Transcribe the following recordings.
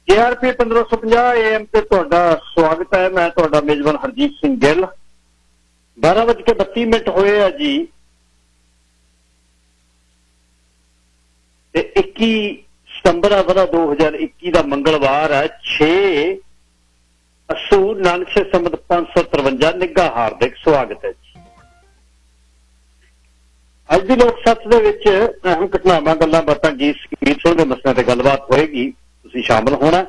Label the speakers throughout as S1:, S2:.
S1: KRP 1550 AM ਤੇ ਤੁਹਾਡਾ ਸਵਾਗਤ ਹੈ। ਮੈਂ ਤੁਹਾਡਾ ਮੇਜ਼ਬਾਨ ਹਰਜੀਤ ਸਿੰਘ ਗਿੱਲ। 12:32 ਹੋਏ ਆ ਜੀ ਤੇ 21 ਸਤੰਬਰ 2021 ਦਾ ਮੰਗਲਵਾਰ ਹੈ। 6 ਅਸੂਰ ਨਾਨਕ ਸੰਮਤ 553 ਨਿੱਘਾ ਹਾਰਦਿਕ ਸਵਾਗਤ ਹੈ ਜੀ। ਅੱਜ ਦੀ ਲੋਕ ਸੱਥ ਦੇ ਵਿੱਚ ਅਹਿਮ ਘਟਨਾਵਾਂ, ਗੱਲਾਂ ਬਾਤਾਂ, ਗੀਤ ਸੰਗੀਤ ਦੇ ਮਸਲਿਆਂ ਤੇ ਗੱਲਬਾਤ ਹੋਏਗੀ। ਤੁਸੀਂ ਸ਼ਾਮਲ ਹੋਣਾ।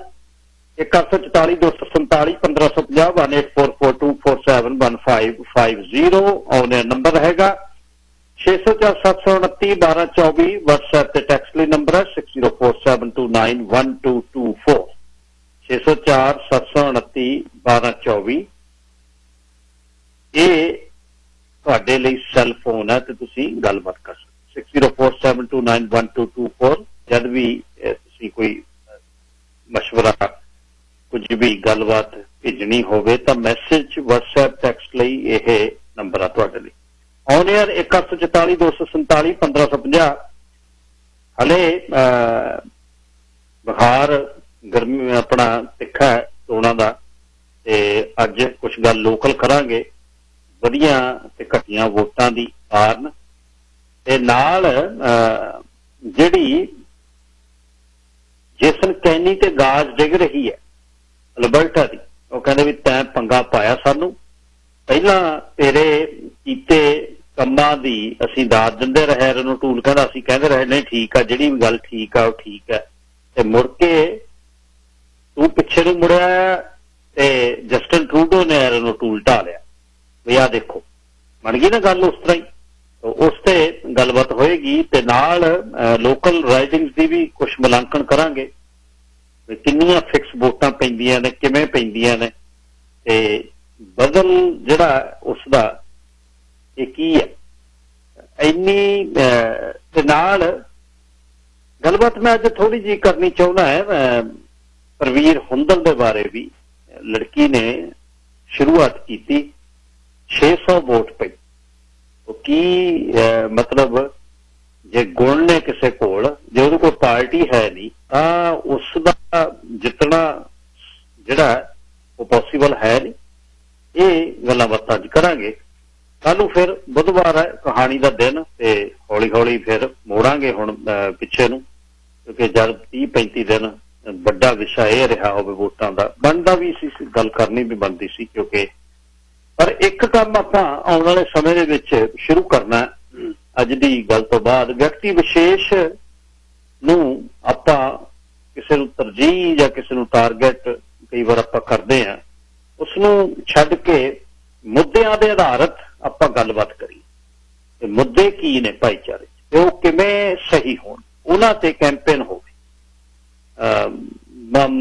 S1: 1844 247 1550 184424715550 ਆਉਣੇ ਨੰਬਰ ਹੈਗਾ। 604 729 1224 WhatsApp ਤੇ ਟੈਕਸਟ ਲਈ ਨੰਬਰ ਹੈ 6047291224 604 729 1224। ਇਹ ਤੁਹਾਡੇ ਲਈ ਸੈੱਲ ਫੋਨ ਹੈ ਤੇ ਤੁਸੀਂ ਗੱਲਬਾਤ ਕਰ ਸਕਦੇ 6047291224। ਜਦ ਵੀ ਤੁਸੀਂ ਕੋਈ ਮਸ਼ਵਰਾ, ਕੁਝ ਵੀ ਗੱਲਬਾਤ ਭੇਜਣੀ ਹੋਵੇ ਤਾਂ ਮੈਸੇਜ WhatsApp ਟੈਕਸਟ ਲਈ ਇਹ ਨੰਬਰ ਆ ਤੁਹਾਡੇ ਲਈ। On air 1844 247 1550। ਹਲੇ ਬੁਖਾਰ ਗਰਮੀ ਆਪਣਾ ਤਿੱਖਾ ਹੈ ਚੋਣਾਂ ਦਾ, ਤੇ ਅੱਜ ਕੁਛ ਗੱਲ ਲੋਕਲ ਕਰਾਂਗੇ ਵਧੀਆਂ ਤੇ ਘਟੀਆਂ ਵੋਟਾਂ ਦੀ ਕਾਰਨ, ਤੇ ਨਾਲ ਜਿਹੜੀ ਜੇਸਨ ਕੈਨੀ ਤੇ ਗਾਜ ਡਿੱਗ ਰਹੀ ਹੈ ਅਲਬਰਟਾ ਦੀ, ਉਹ ਕਹਿੰਦੇ ਵੀ ਤੈਂ ਪੰਗਾ ਪਾਇਆ ਸਾਨੂੰ, ਪਹਿਲਾਂ ਤੇਰੇ ਕੀਤੇ ਕੰਮਾਂ ਦੀ ਅਸੀਂ ਦਾਦ ਦਿੰਦੇ ਰਹੇ। ਰਣੂ ਟੂਲ ਕਹਿੰਦਾ ਅਸੀਂ ਕਹਿੰਦੇ ਰਹੇ ਨਹੀਂ ਠੀਕ ਆ, ਜਿਹੜੀ ਵੀ ਗੱਲ ਠੀਕ ਆ ਉਹ ਠੀਕ ਹੈ, ਤੇ ਮੁੜ ਕੇ ਤੂੰ ਪਿੱਛੇ ਨੂੰ ਮੁੜਿਆ ਤੇ ਜਸਟਿਨ ਟਰੂਡੋ ਨੇ ਰਣੂ ਟੂਲ ਢਾ ਲਿਆ ਵੀ ਆਹ ਦੇਖੋ। ਬਣ ਗਈ ਨਾ ਗੱਲ ਉਸ ਤਰ੍ਹਾਂ ਹੀ। ਉਸ ਤੇ ਗੱਲਬਾਤ ਹੋਏਗੀ ਤੇ ਨਾਲ ਲੋਕਲ ਰਾਈਡਿੰਗਸ ਦੀ ਵੀ ਕੁਛ ਮੁਲਾਂਕਣ ਕਰਾਂਗੇ ਵੀ ਕਿੰਨੀਆਂ ਫਿਕਸ ਵੋਟਾਂ ਪੈਂਦੀਆਂ ਨੇ, ਕਿਵੇਂ ਪੈਂਦੀਆਂ ਨੇ, ਤੇ ਬਦਲ ਜਿਹੜਾ ਉਸਦਾ ਇਹ ਕੀ ਹੈ ਇੰਨੀ। ਤੇ ਨਾਲ ਗੱਲਬਾਤ ਮੈਂ ਅੱਜ ਥੋੜੀ ਜਿਹੀ ਕਰਨੀ ਚਾਹੁੰਦਾ ਹੈ ਪ੍ਰਵੀਰ ਹੁੰਦਲ ਦੇ ਬਾਰੇ ਵੀ। ਲੜਕੀ ਨੇ ਸ਼ੁਰੂਆਤ ਕੀਤੀ, 600 ਵੋਟ ਪਈ। ਉਹ ਕੀ ਮਤਲਬ, ਜੇ ਗੁਣ ਨੇ ਕਿਸੇ ਕੋਲ, ਜੇ ਉਹਦੇ ਕੋਲ ਪਾਰਟੀ ਹੈ ਨਹੀਂ ਤਾਂ ਉਸਦਾ ਜਿੱਤਣਾ ਜਿਹੜਾ ਉਹ ਪੋਸੀਬਲ ਹੈ ਨਹੀਂ। ਇਹ ਗੱਲਾਂ ਬਾਤਾਂ ਅੱਜ ਕਰਾਂਗੇ। ਕੱਲ ਨੂੰ ਫਿਰ ਬੁੱਧਵਾਰ ਹੈ, ਕਹਾਣੀ ਦਾ ਦਿਨ, ਤੇ ਹੌਲੀ ਹੌਲੀ ਫਿਰ ਮੋੜਾਂਗੇ ਹੁਣ ਪਿੱਛੇ ਨੂੰ, ਕਿਉਂਕਿ ਜਦ 30-35 ਦਿਨ ਵੱਡਾ ਵਿਸ਼ਾ ਇਹ ਰਿਹਾ ਹੋਵੇ ਵੋਟਾਂ ਦਾ, ਬਣਦਾ ਵੀ ਸੀ, ਗੱਲ ਕਰਨੀ ਵੀ ਬਣਦੀ ਸੀ। ਕਿਉਂਕਿ ਪਰ ਇੱਕ ਕੰਮ ਆਪਾਂ ਆਉਣ ਵਾਲੇ ਸਮੇਂ ਦੇ ਵਿੱਚ ਸ਼ੁਰੂ ਕਰਨਾ ਅੱਜ ਦੀ ਗੱਲ ਤੋਂ ਬਾਅਦ। ਵਿਅਕਤੀ ਵਿਸ਼ੇਸ਼ ਨੂੰ ਆਪਾਂ ਕਿਸੇ ਨੂੰ ਤਰਜੀਹ ਜਾਂ ਕਿਸੇ ਨੂੰ ਟਾਰਗੇਟ ਕਈ ਵਾਰ ਆਪਾਂ ਕਰਦੇ ਹਾਂ, ਉਸਨੂੰ ਛੱਡ ਕੇ ਮੁੱਦਿਆਂ ਦੇ ਆਧਾਰਿਤ ਆਪਾਂ ਗੱਲਬਾਤ ਕਰੀਏ ਤੇ ਮੁੱਦੇ ਕੀ ਨੇ ਭਾਈਚਾਰੇ ਤੇ ਉਹ ਕਿਵੇਂ ਸਹੀ ਹੋਣ, ਉਹਨਾਂ ਤੇ ਕੈਂਪੇਨ ਹੋਵੇ।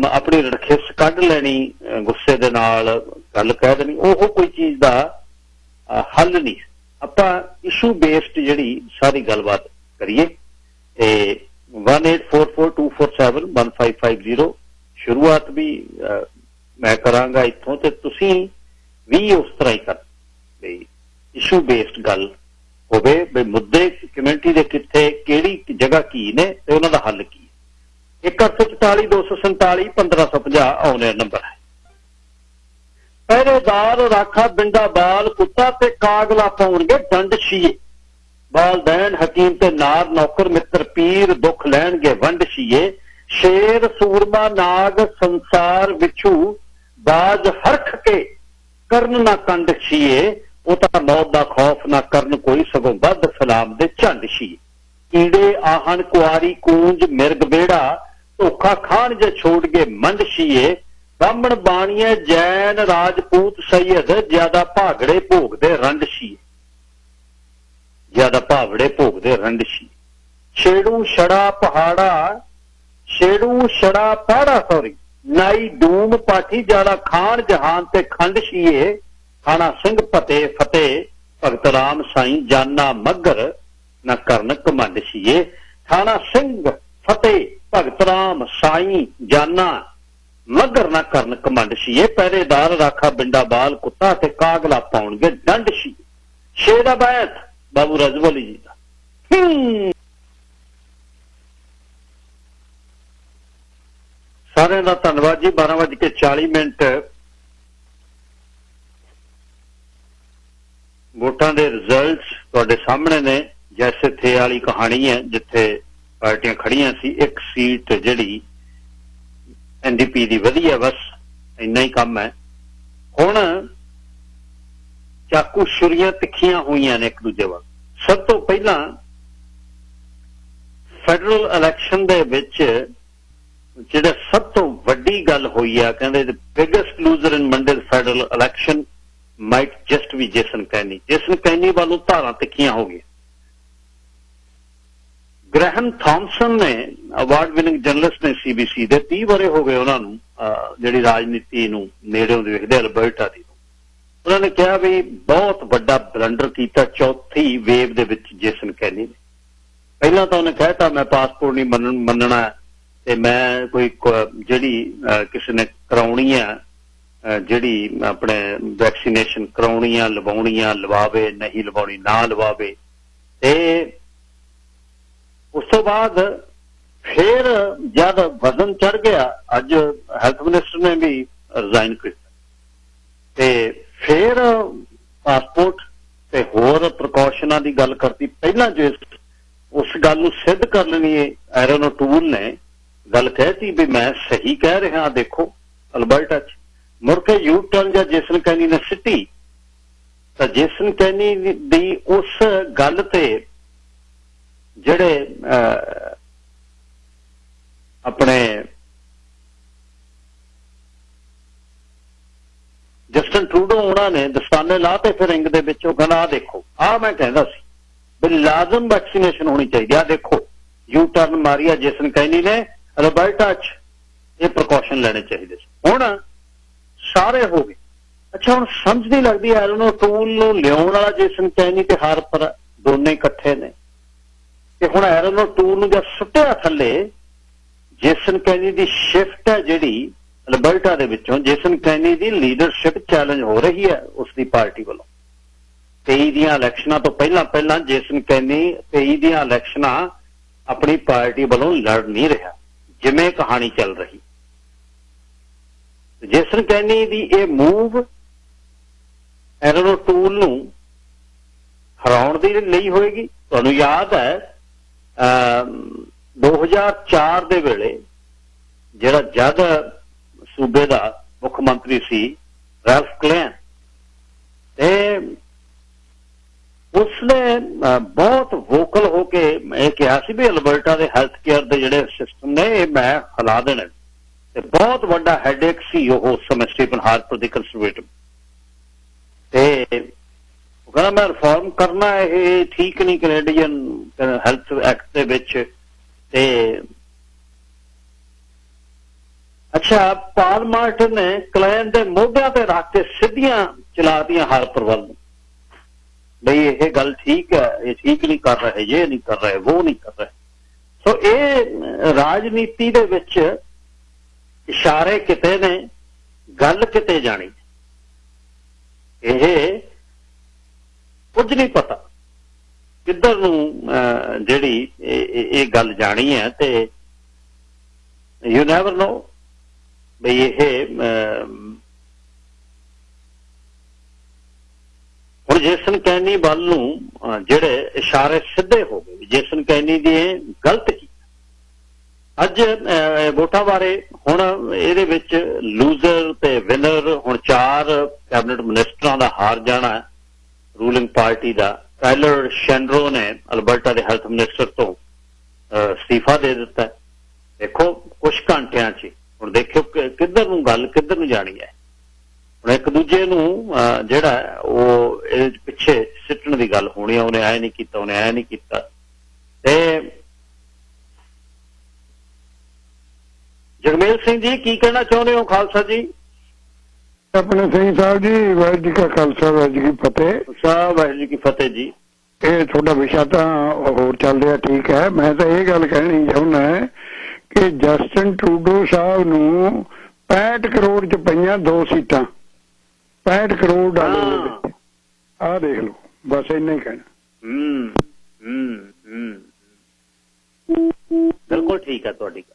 S1: ਆਪਣੀ ਰਖਿਸ ਕੱਢ ਲੈਣੀ, ਗੁੱਸੇ ਦੇ ਨਾਲ ਗੱਲ ਕਹਿ ਦੇਣੀ, ਉਹ ਕੋਈ ਚੀਜ਼ ਦਾ ਹੱਲ ਨਹੀਂ। ਆਪਾਂ ਇਸ਼ੂ ਬੇਸਡ ਜਿਹੜੀ ਸਾਰੀ ਗੱਲਬਾਤ ਕਰੀਏ। ਤੇ 184424715550 ਸ਼ੁਰੂਆਤ ਵੀ ਮੈਂ ਕਰਾਂਗਾ ਇੱਥੋਂ, ਤੇ ਤੁਸੀਂ ਵੀ ਉਸ ਤਰ੍ਹਾਂ ਹੀ ਕਰ ਬਈ ਇਸ਼ੂ ਬੇਸਡ ਗੱਲ ਹੋਵੇ ਵੀ ਮੁੱਦੇ ਕਮਿਊਨਿਟੀ ਦੇ ਕਿੱਥੇ, ਕਿਹੜੀ ਜਗ੍ਹਾ ਕੀ ਨੇ ਤੇ ਉਹਨਾਂ ਦਾ ਹੱਲ ਕੀ। 1844 247 1550 ਆਉਣੇ ਨੰਬਰ ਹੈ। ਪਹਿਰੇਦਾਰ ਰਾਖਾ ਬਿੰਡਾ ਬਾਲ ਕੁੱਤਾ ਤੇ ਕਾਗਲਾ ਪਾਉਣਗੇ ਡੰਡ ਸ਼ੀਏ, ਬਾਲਦੈਨ ਹਕੀਮ ਤੇ ਨਾਰ ਨੌਕਰ ਮਿੱਤਰ ਪੀਰ ਦੁੱਖ ਲੈਣਗੇ ਵੰਡ ਸ਼ੀਏ, ਸ਼ੇਰ ਸੂਰਮਾ ਨਾਗ ਸੰਸਾਰ ਵਿਛੂ ਬਾਜ ਹਰਖ ਕੇ ਕਰਨ ਨਾ ਕੰਡ ਸ਼ੀਏ, ਉਹ ਤਾਂ ਮੌਤ ਦਾ ਖੌਫ ਨਾ ਕਰਨ ਕੋਈ ਸਗੋਂ ਵੱਧ ਸਲਾਮ ਦੇ ਝੰਡ ਸ਼ੀਏ, ਕੀੜੇ ਆਹਣ ਕੁਆਰੀ ਕੂੰਜ ਮਿਰਗ ਬੇੜਾ ਧੋਖਾ ਖਾਣ ਜੇ ਛੋੜ ਗਏ ਮੰਡ ਸ਼ੀਏ, ਬਾਹਮਣ ਬਾਣੀਏ ਜੈਨ ਰਾਜਪੂਤ ਸੈਯਦ ਜਿਆਦਾ ਭਾਗੜੇ ਭੋਗਦੇ ਰੰਡ ਸ਼ੀਏ, ਜਿਆਦਾ ਭਾਵੜੇ ਭੋਗਦੇ ਰੰਡ ਸ਼ੀਏ, ਛੇੜੂ ਛੜਾ ਪਹਾੜਾ ਨਾਈ ਡੂਮ ਪਾਠੀ ਜਿਆਦਾ ਖਾਨ ਜਹਾਨ ਤੇ ਖੰਡ ਸ਼ੀਏ, ਖਾਣਾ ਸਿੰਘ ਫਤਿਹ ਭਗਤ ਰਾਮ ਸਾਈਂ ਜਾਨਾ ਮੱਗਰ ਨਾ ਕਰਨ ਕਮੰਡ ਸ਼ੀਏ, ਖਾਣਾ ਸਿੰਘ ਫਤਿਹ ਭਗਤ ਰਾਮ ਸਾਈਂ ਜਾਨਾ ਮੱਗਰ ਨਾ ਕਰਨ ਕਮੰਡ ਸ਼ੀਏ, ਪਹਿਰੇਦਾਰ ਰਾਖਾ ਬਿੰਡਾ ਬਾਲ ਕੁੱਤਾ ਤੇ ਕਾਗਲਾ ਪਾਉਣਗੇ ਡੰਡ ਸ਼ੀਏ। ਛੇ ਦਾ ਬੈਠ ਬਾਬੂ ਰਜਵਲੀ ਜੀ ਦਾ। ਸਾਰਿਆਂ ਦਾ ਧੰਨਵਾਦ ਜੀ। 12:40 ਵੋਟਾਂ ਦੇ ਰਿਜ਼ਲਟਸ ਤੁਹਾਡੇ ਸਾਹਮਣੇ ਨੇ। ਜੈਸੇ ਥੇ ਵਾਲੀ ਕਹਾਣੀ ਹੈ, ਜਿੱਥੇ ਪਾਰਟੀਆਂ ਖੜੀਆਂ ਸੀ, ਇੱਕ ਸੀਟ ਜਿਹੜੀ NDP ਦੀ ਵਧੀਆ, ਬਸ ਇੰਨਾ ਹੀ ਕੰਮ ਹੈ। ਹੁਣ ਚਾਕੂ ਛੁਰੀਆਂ ਤਿੱਖੀਆਂ ਹੋਈਆਂ ਨੇ ਇੱਕ ਦੂਜੇ ਵੱਲ। ਸਭ ਤੋਂ ਪਹਿਲਾਂ ਫੈਡਰਲ ਇਲੈਕਸ਼ਨ ਦੇ ਵਿੱਚ ਜਿਹੜਾ ਸਭ ਤੋਂ ਵੱਡੀ ਗੱਲ ਹੋਈ ਆ, ਕਹਿੰਦੇ biggest loser in Monday federal election might just be Jason Kenney. Jason Kenney ਵੱਲੋਂ ਧਾਰਾਂ ਤਿੱਖੀਆਂ ਹੋ ਗਈਆਂ। ਗ੍ਰੈਹਮ ਥਾਮਸਨ ਨੇ, ਅਵਾਰਡ ਵਿਨਿੰਗ ਜਰਨਲਿਸਟ ਨੇ CBC ਦੇ, 30 ਵਰੇ ਹੋ ਗਏ ਉਹਨਾਂ ਨੂੰ ਜਿਹੜੀ ਰਾਜਨੀਤੀ ਨੂੰ ਨੇੜਿਓਂ ਦੇਖਦੇ ਅਲਬਰਟਾ ਦੀ। ਉਹਨਾਂ ਨੇ ਕਿਹਾ ਵੀ ਬਹੁਤ ਵੱਡਾ ਬਲੰਡਰ ਕੀਤਾ ਚੌਥੀ ਵੇਵ ਦੇ ਵਿੱਚ ਜੇਸਨ ਕੈਨੀ ਨੇ। ਪਹਿਲਾਂ ਤਾਂ ਉਹਨੇ ਕਹਿਤਾ ਮੈਂ ਪਾਸਪੋਰਟ ਨਹੀਂ ਮੰਨਣਾ ਤੇ ਮੈਂ ਕੋਈ ਜਿਹੜੀ ਕਿਸੇ ਨੇ ਕਰਾਉਣੀ ਆ, ਜਿਹੜੀ ਆਪਣੇ ਵੈਕਸੀਨੇਸ਼ਨ ਕਰਾਉਣੀ ਆ, ਲਵਾਉਣੀਆਂ ਲਵਾਵੇ, ਨਹੀਂ ਲਵਾਉਣੀ ਨਾ ਲਵਾਵੇ। ਤੇ ਉਸ ਤੋਂ ਬਾਅਦ ਫਿਰ ਜਦ ਵਜ਼ਨ ਚੜ ਗਿਆ, ਅੱਜ ਹੈਲਥ ਮਿਨਿਸਟਰ ਨੇ ਵੀ ਰਿਜ਼ਾਈਨ ਕੀਤਾ ਤੇ ਫਿਰ ਪਾਸਪੋਰਟ ਤੇ ਹੋਰ ਪ੍ਰੀਕਾਸ਼ਨਾਂ ਦੀ ਗੱਲ ਕਰਤੀ। ਪਹਿਲਾਂ ਜੋ ਉਸ ਗੱਲ ਨੂੰ ਸਿੱਧ ਕਰਨ ਲਈ ਐਰਨ ਓਟੂਲ ਨੇ ਗੱਲ ਕਹਿਤੀ ਵੀ ਮੈਂ ਸਹੀ ਕਹਿ ਰਿਹਾ, ਦੇਖੋ ਅਲਬਰਟਾ 'ਚ। ਮੁੜ ਕੇ ਯੂ ਟਰਨ ਜਾਂ ਜੇਸਨ ਕੈਨੀ ਨੇ ਸਿੱਟੀ ਤਾਂ ਜੇਸਨ ਕੈਨੀ ਦੀ ਉਸ ਗੱਲ ਤੇ ਜਿਹੜੇ ਆਪਣੇ ਜਸਟਨ ਟਰੂਡੋ ਉਹਨਾਂ ਨੇ ਦਸਤਾਨੇ ਲਾਤੇ ਫਿਰ ਰਿੰਗ ਦੇ ਵਿੱਚ। ਉਹ ਕਹਿੰਦਾ ਆਹ ਦੇਖੋ, ਆਹ ਮੈਂ ਕਹਿੰਦਾ ਸੀ ਵੀ ਲਾਜ਼ਮ ਵੈਕਸੀਨੇਸ਼ਨ ਹੋਣੀ ਚਾਹੀਦੀ। ਆਹ ਦੇਖੋ ਯੂ ਟਰਨ ਮਾਰੀਆ ਜੇਸਨ ਕੈਨੀ ਨੇ, ਅਲਬਰਟਾ 'ਚ ਇਹ ਪ੍ਰੀਕਾਸ਼ਨ ਲੈਣੇ ਚਾਹੀਦੇ ਸੀ। ਹੁਣ ਸਾਰੇ ਹੋ ਗਏ। ਅੱਛਾ, ਹੁਣ ਸਮਝ ਨਹੀਂ ਲੱਗਦੀ ਐਰਨ ਓਟੂਲ ਨੂੰ ਲਿਆਉਣ ਵਾਲਾ ਜੇਸਨ ਕੈਨੀ ਤੇ ਹਾਰਪਰ ਦੋਨੇ ਇਕੱਠੇ ਨੇ। ਤੇ ਹੁਣ ਐਰਨ ਓਟੂਲ ਨੂੰ ਜਦ ਸੁੱਟਿਆ ਥੱਲੇ, ਜੇਸਨ ਕੈਨੀ ਦੀ ਸ਼ਿਫਟ ਹੈ ਜਿਹੜੀ ਅਲਬਰਟਾ ਦੇ ਵਿੱਚੋਂ, ਜੇਸਨ ਕੈਨੀ ਦੀ ਲੀਡਰਸ਼ਿਪ ਚੈਲੰਜ ਹੋ ਰਹੀ ਹੈ ਉਸਦੀ ਪਾਰਟੀ ਵੱਲੋਂ। 23 ਦੀਆਂ ਇਲੈਕਸ਼ਨਾਂ ਤੋਂ ਪਹਿਲਾਂ ਜੇਸਨ ਕੈਨੀ 23 ਦੀਆਂ ਇਲੈਕਸ਼ਨਾਂ ਆਪਣੀ ਪਾਰਟੀ ਵੱਲੋਂ ਲੜ ਨਹੀਂ ਰਿਹਾ, ਜਿਵੇਂ ਕਹਾਣੀ ਚੱਲ ਰਹੀ। ਜੇਸਨ ਕੈਨੀ ਦੀ ਇਹ ਮੂਵ ਐਰਨ ਓਟੂਲ ਨੂੰ ਹਰਾਉਣ ਦੇ ਲਈ ਹੋਏਗੀ। ਤੁਹਾਨੂੰ ਯਾਦ ਹੈ 2004 ਦੇ ਵੇਲੇ ਜਿਹੜਾ ਜਦ ਸੂਬੇ ਦਾ ਮੁੱਖ ਮੰਤਰੀ ਸੀ ਰੈਲਫ ਕਲੇਨ, ਤੇ ਉਸਨੇ ਬਹੁਤ ਵੋਕਲ ਹੋ ਕੇ ਇਹ ਕਿਹਾ ਸੀ ਵੀ ਅਲਬਰਟਾ ਦੇ ਹੈਲਥ ਕੇਅਰ ਦੇ ਜਿਹੜੇ ਸਿਸਟਮ ਨੇ ਇਹ ਮੈਂ ਹਿਲਾ ਦੇਣੇ। ਤੇ ਬਹੁਤ ਵੱਡਾ ਹੈਡੇਕ ਸੀ ਉਹ ਉਸ ਸਮੇਂ ਸਟੀਫਨ ਹਾਰਪਰ ਦੀ ਕੰਜ਼ਰਵੇਟਿਵ। ਤੇ ਉਹ ਕਹਿੰਦਾ ਮੈਂ ਰਿਫਾਰਮ ਕਰਨਾ, ਇਹ ਠੀਕ ਨਹੀਂ ਕੈਨੇਡੀਅਨ ਹੈਲਥ ਐਕਟ ਦੇ ਵਿੱਚ। ਤੇ ਅੱਛਾ, ਪਾਲ ਮਾਰਟਨ ਨੇ ਕਲੈਨ ਦੇ ਮੋਢਿਆਂ ਤੇ ਰੱਖ ਕੇ ਸਿੱਧੀਆਂ ਚਲਾਤੀਆਂ ਹਾਰਪਰ ਵੱਲ ਨੂੰ, ਬਈ ਇਹ ਗੱਲ ਠੀਕ ਹੈ, ਇਹ ਠੀਕ ਨਹੀਂ ਕਰ ਰਹੇ, ਇਹ ਨਹੀਂ ਕਰ ਰਹੇ, ਉਹ ਨਹੀਂ ਕਰ ਰਹੇ। ਸੋ ਇਹ ਰਾਜਨੀਤੀ ਦੇ ਵਿੱਚ ਇਸ਼ਾਰੇ ਕਿਤੇ ਨੇ, ਗੱਲ ਕਿਤੇ ਜਾਣੀ। ਇਹ ਕੁਝ ਨਹੀਂ ਪਤਾ ਕਿੱਧਰ ਨੂੰ ਜਿਹੜੀ ਇਹ ਗੱਲ ਜਾਣੀ ਹੈ। ਤੇ ਯੂ ਨੈਵਰ ਨੋ ਬਈ ਇਹ ਹੁਣ ਜੇਸਨ ਕੈਨੀ ਵੱਲ ਨੂੰ ਜਿਹੜੇ ਇਸ਼ਾਰੇ ਸਿੱਧੇ ਹੋ ਗਏ। ਜੇਸਨ ਕੈਨੀ ਦੀ ਗਲਤ ਕੀ ਅੱਜ ਵੋਟਾਂ ਬਾਰੇ ਹੁਣ ਇਹਦੇ ਵਿੱਚ ਲੂਜ਼ਰ ਤੇ ਵਿਨਰ, ਹੁਣ 4 ਕੈਬਨਿਟ ਮਿਨਿਸਟਰਾਂ ਦਾ ਹਾਰ ਜਾਣਾ ਰੂਲਿੰਗ ਪਾਰਟੀ ਦਾ। ਟਾਇਲਰ ਸ਼ੈਨਰੋ ਨੇ ਅਲਬਰਟਾ ਦੇ ਹੈਲਥ ਮਿਨਿਸਟਰ ਤੋਂ ਅਸਤੀਫਾ ਦੇ ਦਿੱਤਾ। ਦੇਖੋ ਕੁਝ ਘੰਟਿਆਂ 'ਚ ਹੁਣ ਦੇਖਿਓ ਕਿੱਧਰ ਨੂੰ ਗੱਲ ਕਿੱਧਰ ਨੂੰ ਜਾਣੀ ਹੈ। ਹੁਣ ਇੱਕ ਦੂਜੇ ਨੂੰ ਜਿਹੜਾ ਉਹ ਇਹ ਪਿੱਛੇ ਸਿੱਟਣ ਦੀ ਗੱਲ ਹੋਣੀ ਆ, ਉਹਨੇ ਐ ਨਹੀਂ ਕੀਤਾ, ਉਹਨੇ ਐ ਨਹੀਂ ਕੀਤਾ। ਤੇ ਜਗਮੇਲ ਸਿੰਘ ਜੀ ਕੀ ਕਹਿਣਾ ਚਾਹੁੰਦੇ ਹੋ? ਖਾਲਸਾ ਜੀ।
S2: ਆਪਣੇ ਸਿੰਘ ਸਾਹਿਬ ਜੀ, ਵਾਹਿਗੁਰੂ ਜੀ ਕਾ ਖਾਲਸਾ, ਵਾਹਿਗੁਰੂ ਜੀ ਕੀ ਫਤਿਹ।
S1: ਵਾਹਿਗੁਰੂ ਜੀ ਕੀ ਫਤਿਹ ਜੀ।
S2: ਇਹ ਤੁਹਾਡਾ ਵਿਸ਼ਾ ਤਾਂ ਹੋਰ ਚੱਲ ਰਿਹਾ, ਠੀਕ ਹੈ। ਮੈਂ ਤਾਂ ਇਹ ਗੱਲ ਕਹਿਣੀ ਚਾਹੁੰਦਾ ਕਿ ਜਸਟਨ ਟਰੂਡੋ ਸਾਹਿਬ ਨੂੰ 65 ਕਰੋੜ 'ਚ ਪਈਆਂ 2 ਸੀਟਾਂ, 65 ਕਰੋੜ ਡਾਲਰ ਦੇ ਵਿੱਚ। ਆਹ ਦੇਖ ਲਓ, ਬਸ ਇੰਨਾ ਹੀ ਕਹਿਣਾ।
S1: ਬਿਲਕੁਲ ਠੀਕ ਹੈ ਤੁਹਾਡੀ ਗੱਲ।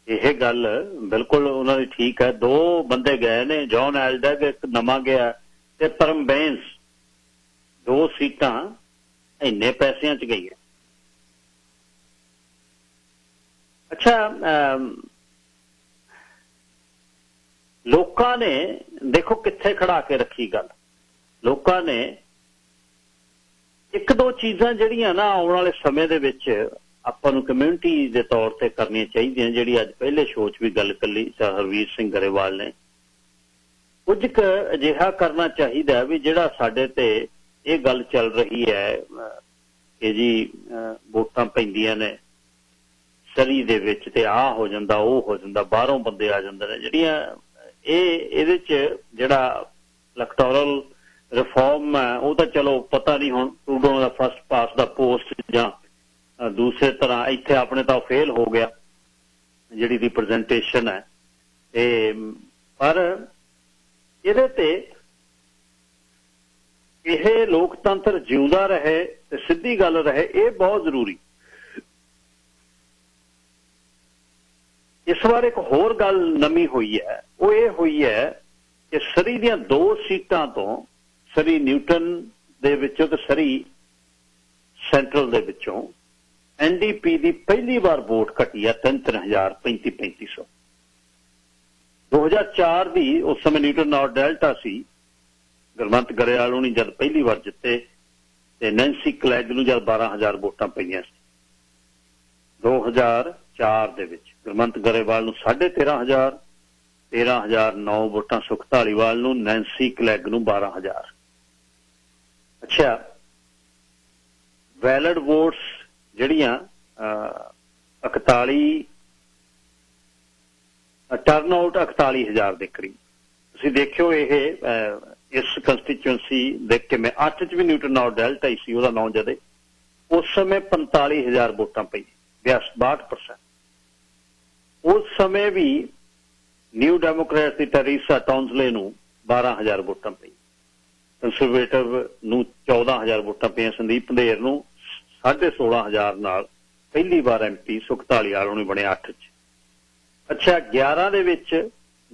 S1: ਇਹ ਗੱਲ ਬਿਲਕੁਲ ਉਹਨਾਂ ਦੀ ਠੀਕ ਹੈ। 2 ਬੰਦੇ ਗਏ ਨੇ, ਜੌਨ ਐਲਡਗ ਇੱਕ ਨਵਾਂ ਗਿਆ ਤੇ ਪਰਮ ਬੈਂਸ, 2 ਸੀਟਾਂ ਇੰਨੇ ਪੈਸਿਆਂ 'ਚ ਗਈਆਂ। ਅੱਛਾ, ਲੋਕਾਂ ਨੇ ਦੇਖੋ ਕਿੱਥੇ ਖੜਾ ਕੇ ਰੱਖੀ ਗੱਲ। ਲੋਕਾਂ ਨੇ 1-2 ਚੀਜ਼ਾਂ ਜਿਹੜੀਆਂ ਨਾ ਆਉਣ ਵਾਲੇ ਸਮੇਂ ਦੇ ਵਿੱਚ ਆਪਾਂ ਨੂੰ ਕਮਿਊਨਿਟੀ ਦੇ ਤੌਰ ਤੇ ਕਰਨੀਆਂ ਚਾਹੀਦੀਆਂ, ਜਿਹੜੀ ਅੱਜ ਪਹਿਲੇ ਸ਼ੋਅ 'ਚ ਵੀ ਗੱਲ ਕਰੀ ਹਰਵੀਰ ਸਿੰਘ ਗਰੇਵਾਲ ਨੇ। ਕੁਝ ਕੁ ਅਜਿਹਾ ਕਰਨਾ ਚਾਹੀਦਾ ਵੀ ਜਿਹੜਾ ਸਾਡੇ ਤੇ ਇਹ ਗੱਲ ਚੱਲ ਰਹੀ ਹੈ ਕਿ ਜੀ ਵੋਟਾਂ ਪੈਂਦੀਆਂ ਨੇ ਸਰੀ ਦੇ ਵਿੱਚ ਤੇ ਆਹ ਹੋ ਜਾਂਦਾ, ਉਹ ਹੋ ਜਾਂਦਾ, ਬਾਹਰੋਂ ਬੰਦੇ ਆ ਜਾਂਦੇ ਨੇ, ਜਿਹੜੀਆਂ ਇਹਦੇ 'ਚ ਜਿਹੜਾ ਇਲੈਕਟੋਰਲ ਰਿਫਾਰਮ ਹੈ ਉਹ ਤਾਂ ਚਲੋ ਪਤਾ ਨਹੀਂ ਹੁਣ ਟਰੂਡੋ ਦਾ ਫਸਟ ਪਾਸ ਦਾ ਪੋਸਟ ਜਾਂ ਦੂਸਰੇ ਤਰ੍ਹਾਂ ਇੱਥੇ ਆਪਣੇ ਤਾਂ ਫੇਲ ਹੋ ਗਿਆ ਜਿਹੜੀ ਰਿਪਰੈਜ਼ੈਂਟੇਸ਼ਨ ਹੈ। ਤੇ ਪਰ ਇਹਦੇ ਤੇ ਇਹ ਲੋਕਤੰਤਰ ਜਿਉਂਦਾ ਰਹੇ ਤੇ ਸਿੱਧੀ ਗੱਲ ਰਹੇ, ਇਹ ਬਹੁਤ ਜ਼ਰੂਰੀ। ਇਸ ਵਾਰ ਇੱਕ ਹੋਰ ਗੱਲ ਨਵੀਂ ਹੋਈ ਹੈ, ਉਹ ਇਹ ਹੋਈ ਹੈ ਕਿ ਸਰੀ ਦੀਆਂ 2 ਸੀਟਾਂ ਤੋਂ, ਸਰੀ ਨਿਊਟਨ ਦੇ ਵਿੱਚੋਂ ਤੇ ਸਰੀ ਸੈਂਟਰਲ ਦੇ ਵਿੱਚੋਂ NDP ਦੀ ਪਹਿਲੀ ਵਾਰ ਵੋਟ ਘਟੀ ਆ 3,000 3500। 2004 ਦੀ ਉਸ ਸਮੇਂ ਨਿਊਟਨ ਨਾਰਥ ਡੈਲਟਾ ਸੀ, ਗੁਰਮੰਤ ਗਰੇਵਾਲ ਨੂੰ ਜਦ ਪਹਿਲੀ ਵਾਰ ਜਿੱਤੇ ਤੇ ਨੈਂਸੀ ਕਲੈਗ ਨੂੰ ਜਦ 12,000 ਵੋਟਾਂ ਪਈਆਂ ਸੀ। 2004 ਦੇ ਵਿੱਚ ਗੁਰਮੰਤ ਗਰੇਵਾਲ ਨੂੰ 13,500, 13,009 ਵੋਟਾਂ ਸੁਖ ਧਾਲੀਵਾਲ ਨੂੰ, ਨੈਂਸੀ ਕਲੈਗ ਨੂੰ 12,000। ਅੱਛਾ, ਵੈਲਿਡ ਵੋਟਸ ਜਿਹੜੀਆਂ 41 ਟਰਨ ਆਊਟ 41,000 ਦੇ ਕਰੀਬ। ਤੁਸੀਂ ਦੇਖਿਓ ਇਹ ਇਸ ਕੰਸਟੀਚੁਐਂਸੀ ਦੇਖ ਕੇ ਮੈਂ 8 ਚ ਵੀ ਨਿਊਟਨ ਨਾਰਥ ਡੈਲਟਾ ਹੀ ਸੀ ਉਹਦਾ ਨਾਂ ਜਦੇ, ਉਸ ਸਮੇਂ 45,000 ਵੋਟਾਂ ਪਈ, 62%। ਉਸ ਸਮੇਂ ਵੀ ਨਿਊ ਡੈਮੋਕ੍ਰੇਟਸ ਦੀ ਟੈਰੀਸਾ ਟੌਨਸਲੇ ਨੂੰ 12,000 ਵੋਟਾਂ ਪਈ, ਕੰਸਰਵੇਟਿਵ ਨੂੰ 14,000 ਵੋਟਾਂ ਪਈਆਂ, ਸੰਦੀਪ ਪੰਧੇਰ ਨੂੰ 16,500 ਨਾਲ ਪਹਿਲੀ ਵਾਰ MP ਸੁਖ ਧਾਲੀਵਾਲ ਨੂੰ ਬਣਿਆ 8 ਚ। ਅੱਛਾ, 11 ਦੇ ਵਿੱਚ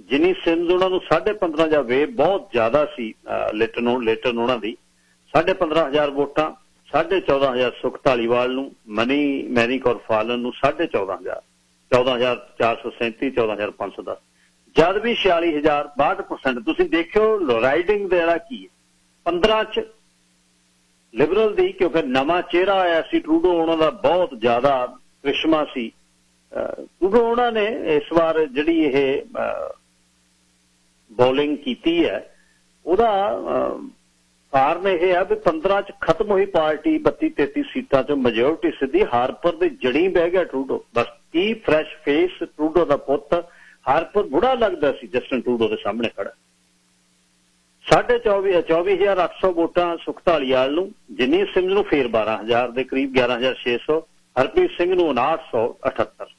S1: ਜਿਨੀ ਸਿੰਧ ਉਹਨਾਂ ਨੂੰ 15.5 ਜਾਂ ਵੇ ਬਹੁਤ ਜ਼ਿਆਦਾ ਸੀ, ਲੇਟਨ ਉਹਨਾਂ ਦੀ 15,500 ਵੋਟਾਂ, 14,500 ਸੁਖ ਧਾਲੀਵਾਲ ਨੂੰ, ਮੈਨੀ ਕੌਰ ਫਾਲਨ ਨੂੰ 14,500, 14,437, 14,510, ਜਦ ਵੀ 46,000, 62%। ਤੁਸੀਂ ਦੇਖਿਓ ਰਾਈਡਿੰਗ ਦਾ ਜਿਹੜਾ ਕੀ ਹੈ 15 ਚ ਲਿਬਰਲ ਦੀ, ਕਿਉਂਕਿ ਨਵਾਂ ਚਿਹਰਾ ਆਇਆ ਸੀ ਟਰੂਡੋ, ਉਹਨਾਂ ਦਾ ਬਹੁਤ ਜ਼ਿਆਦਾ ਕ੍ਰਿਸ਼ਮਾ ਸੀ। ਟਰੂਡੋ ਉਹਨਾਂ ਨੇ ਇਸ ਵਾਰ ਜਿਹੜੀ ਇਹ ਬੋਲਿੰਗ ਕੀਤੀ ਹੈ ਉਹਦਾ ਕਾਰਨ ਇਹ ਹੈ ਵੀ 15 ਚ ਖਤਮ ਹੋਈ ਪਾਰਟੀ 32-33 ਸੀਟਾਂ ਚ ਮੈਜੋਰਿਟੀ ਸਿੱਧੀ ਹਾਰਪਰ ਦੇ ਜੜੀ ਬਹਿ ਗਿਆ ਟਰੂਡੋ। ਬਸ ਕੀ ਫਰੈਸ਼ ਫੇਸ ਟਰੂਡੋ ਦਾ ਪੁੱਤ, ਹਾਰਪਰ ਬੁੜਾ ਲੱਗਦਾ ਸੀ ਜਸਟਨ ਟਰੂਡੋ ਦੇ ਸਾਹਮਣੇ ਖੜਾ। 24,800 ਵੋਟਾਂ ਸੁਖ ਧਾਲੀਵਾਲ ਨੂੰ, ਜਿਨੀ ਸਿੰਘ ਨੂੰ ਫੇਰ 12,000 ਦੇ ਕਰੀਬ, 11,600, ਹਰਪ੍ਰੀਤ ਸਿੰਘ ਨੂੰ 5978,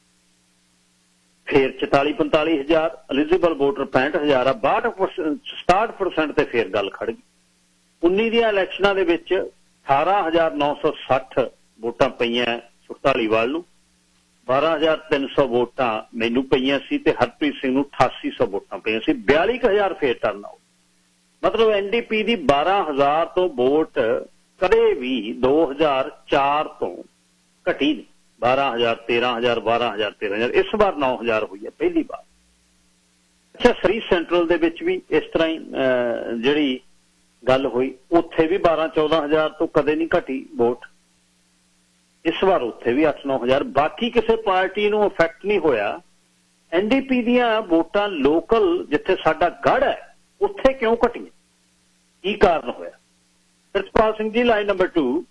S1: ਫੇਰ 44-45,000, ਐਲੀਜੀਬਲ ਵੋਟਰ 65,000 ਆ, 67% ਤੇ ਫੇਰ ਗੱਲ ਖੜ ਗਈ। 19 ਦੀਆਂ ਇਲੈਕਸ਼ਨਾਂ ਦੇ ਵਿੱਚ 18,960 ਵੋਟਾਂ ਪਈਆਂ ਸੁਖ ਧਾਲੀਵਾਲ ਨੂੰ, 12,300 ਵੋਟਾਂ ਮੈਨੂੰ ਪਈਆਂ ਸੀ ਤੇ ਹਰਪ੍ਰੀਤ ਸਿੰਘ ਨੂੰ 8800 ਵੋਟਾਂ ਪਈਆਂ ਸੀ, 42,000 ਫੇਰ ਟਰਨ ਆਊਟ। ਮਤਲਬ NDP ਦੀ 12,000 ਤੋਂ ਵੋਟ ਕਦੇ ਵੀ 2004 ਤੋਂ ਘਟੀ ਨਹੀਂ, 12,000, 13,000, 12,000, 13,000, ਇਸ ਵਾਰ 9,000 ਹੋਈ ਹੈ ਪਹਿਲੀ ਵਾਰ। ਅੱਛਾ, ਸਰੀ ਸੈਂਟਰਲ ਦੇ ਵਿੱਚ ਵੀ ਇਸ ਤਰ੍ਹਾਂ ਹੀ ਜਿਹੜੀ ਗੱਲ ਹੋਈ, ਉੱਥੇ ਵੀ 12-14,000 ਤੋਂ ਕਦੇ ਨਹੀਂ ਘਟੀ ਵੋਟ, ਇਸ ਵਾਰ ਉੱਥੇ ਵੀ 8-9,000। ਬਾਕੀ ਕਿਸੇ ਪਾਰਟੀ ਨੂੰ ਇਫੈਕਟ ਨਹੀਂ ਹੋਇਆ। NDP ਦੀਆਂ ਵੋਟਾਂ ਲੋਕਲ ਜਿੱਥੇ ਸਾਡਾ ਗੜ੍ਹ ਹੈ ਉੱਥੇ ਕਿਉਂ ਘਟੀਆਂ, ਕੀ ਕਾਰਨ ਹੋਇਆ? Pritpal Singh ji, line number 2।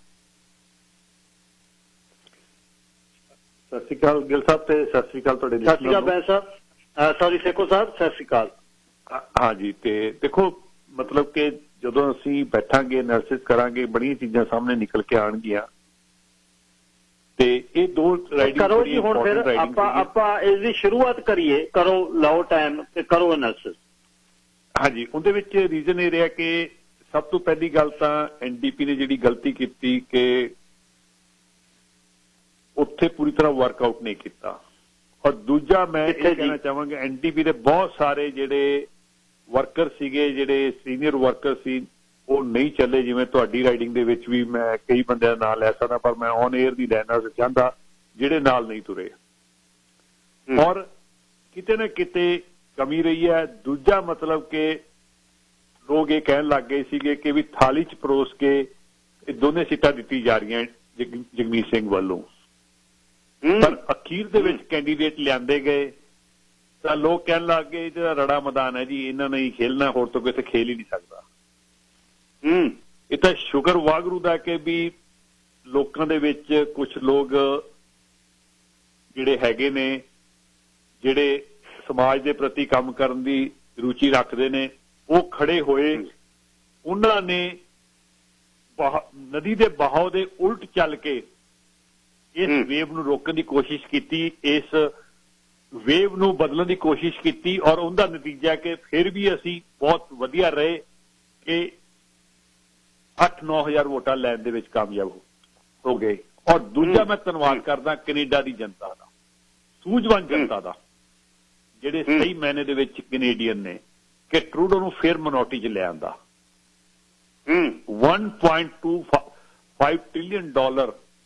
S3: ਸਤਿ ਸ਼੍ਰੀ ਅਕਾਲ ਗਿੱਲ ਸਾਹਿਬ ਤੇ ਸਤਿ ਸ਼੍ਰੀ ਅਕਾਲ ਤੁਹਾਡੇ।
S1: ਸਤਿ ਸ਼੍ਰੀ ਅਕਾਲ ਬੈਂਸ ਸਾਹਿਬ, ਸੌਰੀ ਸੇਖੋ ਸਾਹਿਬ, ਸਤਿ ਸ਼੍ਰੀ ਅਕਾਲ।
S3: ਹਾਂਜੀ, ਤੇ ਦੇਖੋ ਮਤਲਬ ਕਿ ਜਦੋਂ ਅਸੀਂ ਬੈਠਾਂਗੇ ਐਨਾਲਿਸਿਸ ਕਰਾਂਗੇ ਬੜੀਆਂ ਚੀਜ਼ਾਂ ਸਾਹਮਣੇ ਨਿਕਲ ਕੇ ਆਉਣਗੀਆਂ ਤੇ ਇਹ 2 ਰਾਈਡਿੰਗ
S1: ਕਰੋ ਜੀ। ਹੁਣ ਫਿਰ ਆਪਾਂ ਇਸ ਦੀ ਸ਼ੁਰੂਆਤ ਕਰੀਏ, ਕਰੋ ਲਾਓ ਟਾਈਮ ਤੇ ਕਰੋ ਐਨਾਲਿਸਿਸ।
S3: ਹਾਂਜੀ, ਉਹਦੇ ਵਿੱਚ ਰੀਜ਼ਨ ਇਹ ਰਿਹਾ ਕਿ ਸਭ ਤੋਂ ਪਹਿਲੀ ਗੱਲ ਤਾਂ NDP ਨੇ ਜਿਹੜੀ ਗਲਤੀ ਕੀਤੀ ਕਿ ਉੱਥੇ ਪੂਰੀ ਤਰ੍ਹਾਂ ਵਰਕਆਊਟ ਨਹੀਂ ਕੀਤਾ। ਔਰ ਦੂਜਾ ਮੈਂ
S1: ਕਿੱਥੇ
S3: ਇਹ
S1: ਜੀ?
S3: ਕਹਿਣਾ ਚਾਹਾਂਗਾ ਐਨਡੀਪੀ ਦੇ ਬਹੁਤ ਸਾਰੇ ਜਿਹੜੇ ਵਰਕਰ ਸੀਗੇ, ਜਿਹੜੇ ਸੀਨੀਅਰ ਵਰਕਰ ਸੀ, ਉਹ ਨਹੀਂ ਚੱਲੇ। ਜਿਵੇਂ ਤੁਹਾਡੀ ਰਾਈਡਿੰਗ ਦੇ ਵਿੱਚ ਵੀ ਮੈਂ ਕਈ ਬੰਦਿਆਂ ਦਾ ਨਾਂ ਲੈ ਸਕਦਾ, ਪਰ ਮੈਂ ਔਨ 에ਅਰ ਦੀ ਲੈਣਾ ਚਾਹੁੰਦਾ ਜਿਹੜੇ ਨਾਲ ਨਹੀਂ ਤੁਰੇ। ਔਰ ਕਿਤੇ ਨਾ ਕਿਤੇ ਕਮੀ ਰਹੀ ਹੈ। ਦੂਜਾ ਮਤਲਬ ਕਿ ਲੋਕ ਇਹ ਕਹਿਣ ਲੱਗ ਗਏ ਸੀਗੇ ਕਿ ਵੀ ਥਾਲੀ 'ਚ ਪਰੋਸ ਕੇ ਇਹ ਦੋਨੇ ਸੀਟਾਂ ਦਿੱਤੀ ਜਾ ਰਹੀਆਂ ਜਗਮੀਤ ਸਿੰਘ ਵੱਲੋਂ, ਪਰ ਅਖੀਰ ਦੇ ਵਿੱਚ ਕੈਂਡੀਡੇਟ ਲਿਆਂਦੇ ਗਏ ਤਾਂ ਲੋਕ ਕਹਿਣ ਲੱਗ ਗਏ ਇਹਦਾ ਰੜਾ ਮੈਦਾਨ ਹੈ ਜੀ, ਇਹਨਾਂ ਨੇ ਹੀ ਖੇਲਣਾ, ਹੋਰ ਤੋਂ ਕਿਤੇ ਖੇਲ ਹੀ ਨਹੀਂ ਸਕਦਾ। ਇਹ ਤਾਂ ਸ਼ੁਕਰ ਵਾਹਿਗੁਰੂ ਦਾ ਕਿ ਵੀ ਲੋਕਾਂ ਦੇ ਵਿੱਚ ਕੁਝ ਲੋਕ ਜਿਹੜੇ ਹੈਗੇ ਨੇ, ਜਿਹੜੇ ਸਮਾਜ ਦੇ ਪ੍ਰਤੀ ਕੰਮ ਕਰਨ ਦੀ ਰੁਚੀ ਰੱਖਦੇ ਨੇ, ਉਹ ਖੜੇ ਹੋਏ। ਉਹਨਾਂ ਨੇ ਨਦੀ ਦੇ ਬਹਾਓ ਦੇ ਉਲਟ ਚੱਲ ਕੇ ਇਸ ਵੇਵ ਨੂੰ ਰੋਕਣ ਦੀ ਕੋਸ਼ਿਸ਼ ਕੀਤੀ, ਇਸ ਵੇਵ ਨੂੰ ਬਦਲਣ ਦੀ ਕੋਸ਼ਿਸ਼ ਕੀਤੀ, ਔਰ ਉਹਦਾ ਨਤੀਜਾ ਕਿ ਫਿਰ ਵੀ ਅਸੀਂ ਬਹੁਤ ਵਧੀਆ ਰਹੇ ਕਿ 8-9 ਹਜ਼ਾਰ ਵੋਟਾਂ ਲੈਣ ਦੇ ਵਿੱਚ ਕਾਮਯਾਬ ਹੋ ਗਏ। ਔਰ ਦੂਜਾ ਮੈਂ ਧੰਨਵਾਦ ਕਰਦਾ ਕੈਨੇਡਾ ਦੀ ਜਨਤਾ ਦਾ, ਸੂਝਵਾਨ ਜਨਤਾ ਦਾ, ਜਿਹੜੇ ਸਹੀ ਮਾਇਨੇ ਦੇ ਵਿੱਚ ਕੈਨੇਡੀਅਨ ਨੇ, ਕਿ ਟਰੂਡੋ ਨੂੰ ਫਿਰ ਮਿਨੋਰਟੀ 'ਚ ਲੈ ਆਂਦਾ। $1.25 ਟ੍ਰਿਲੀਅਨ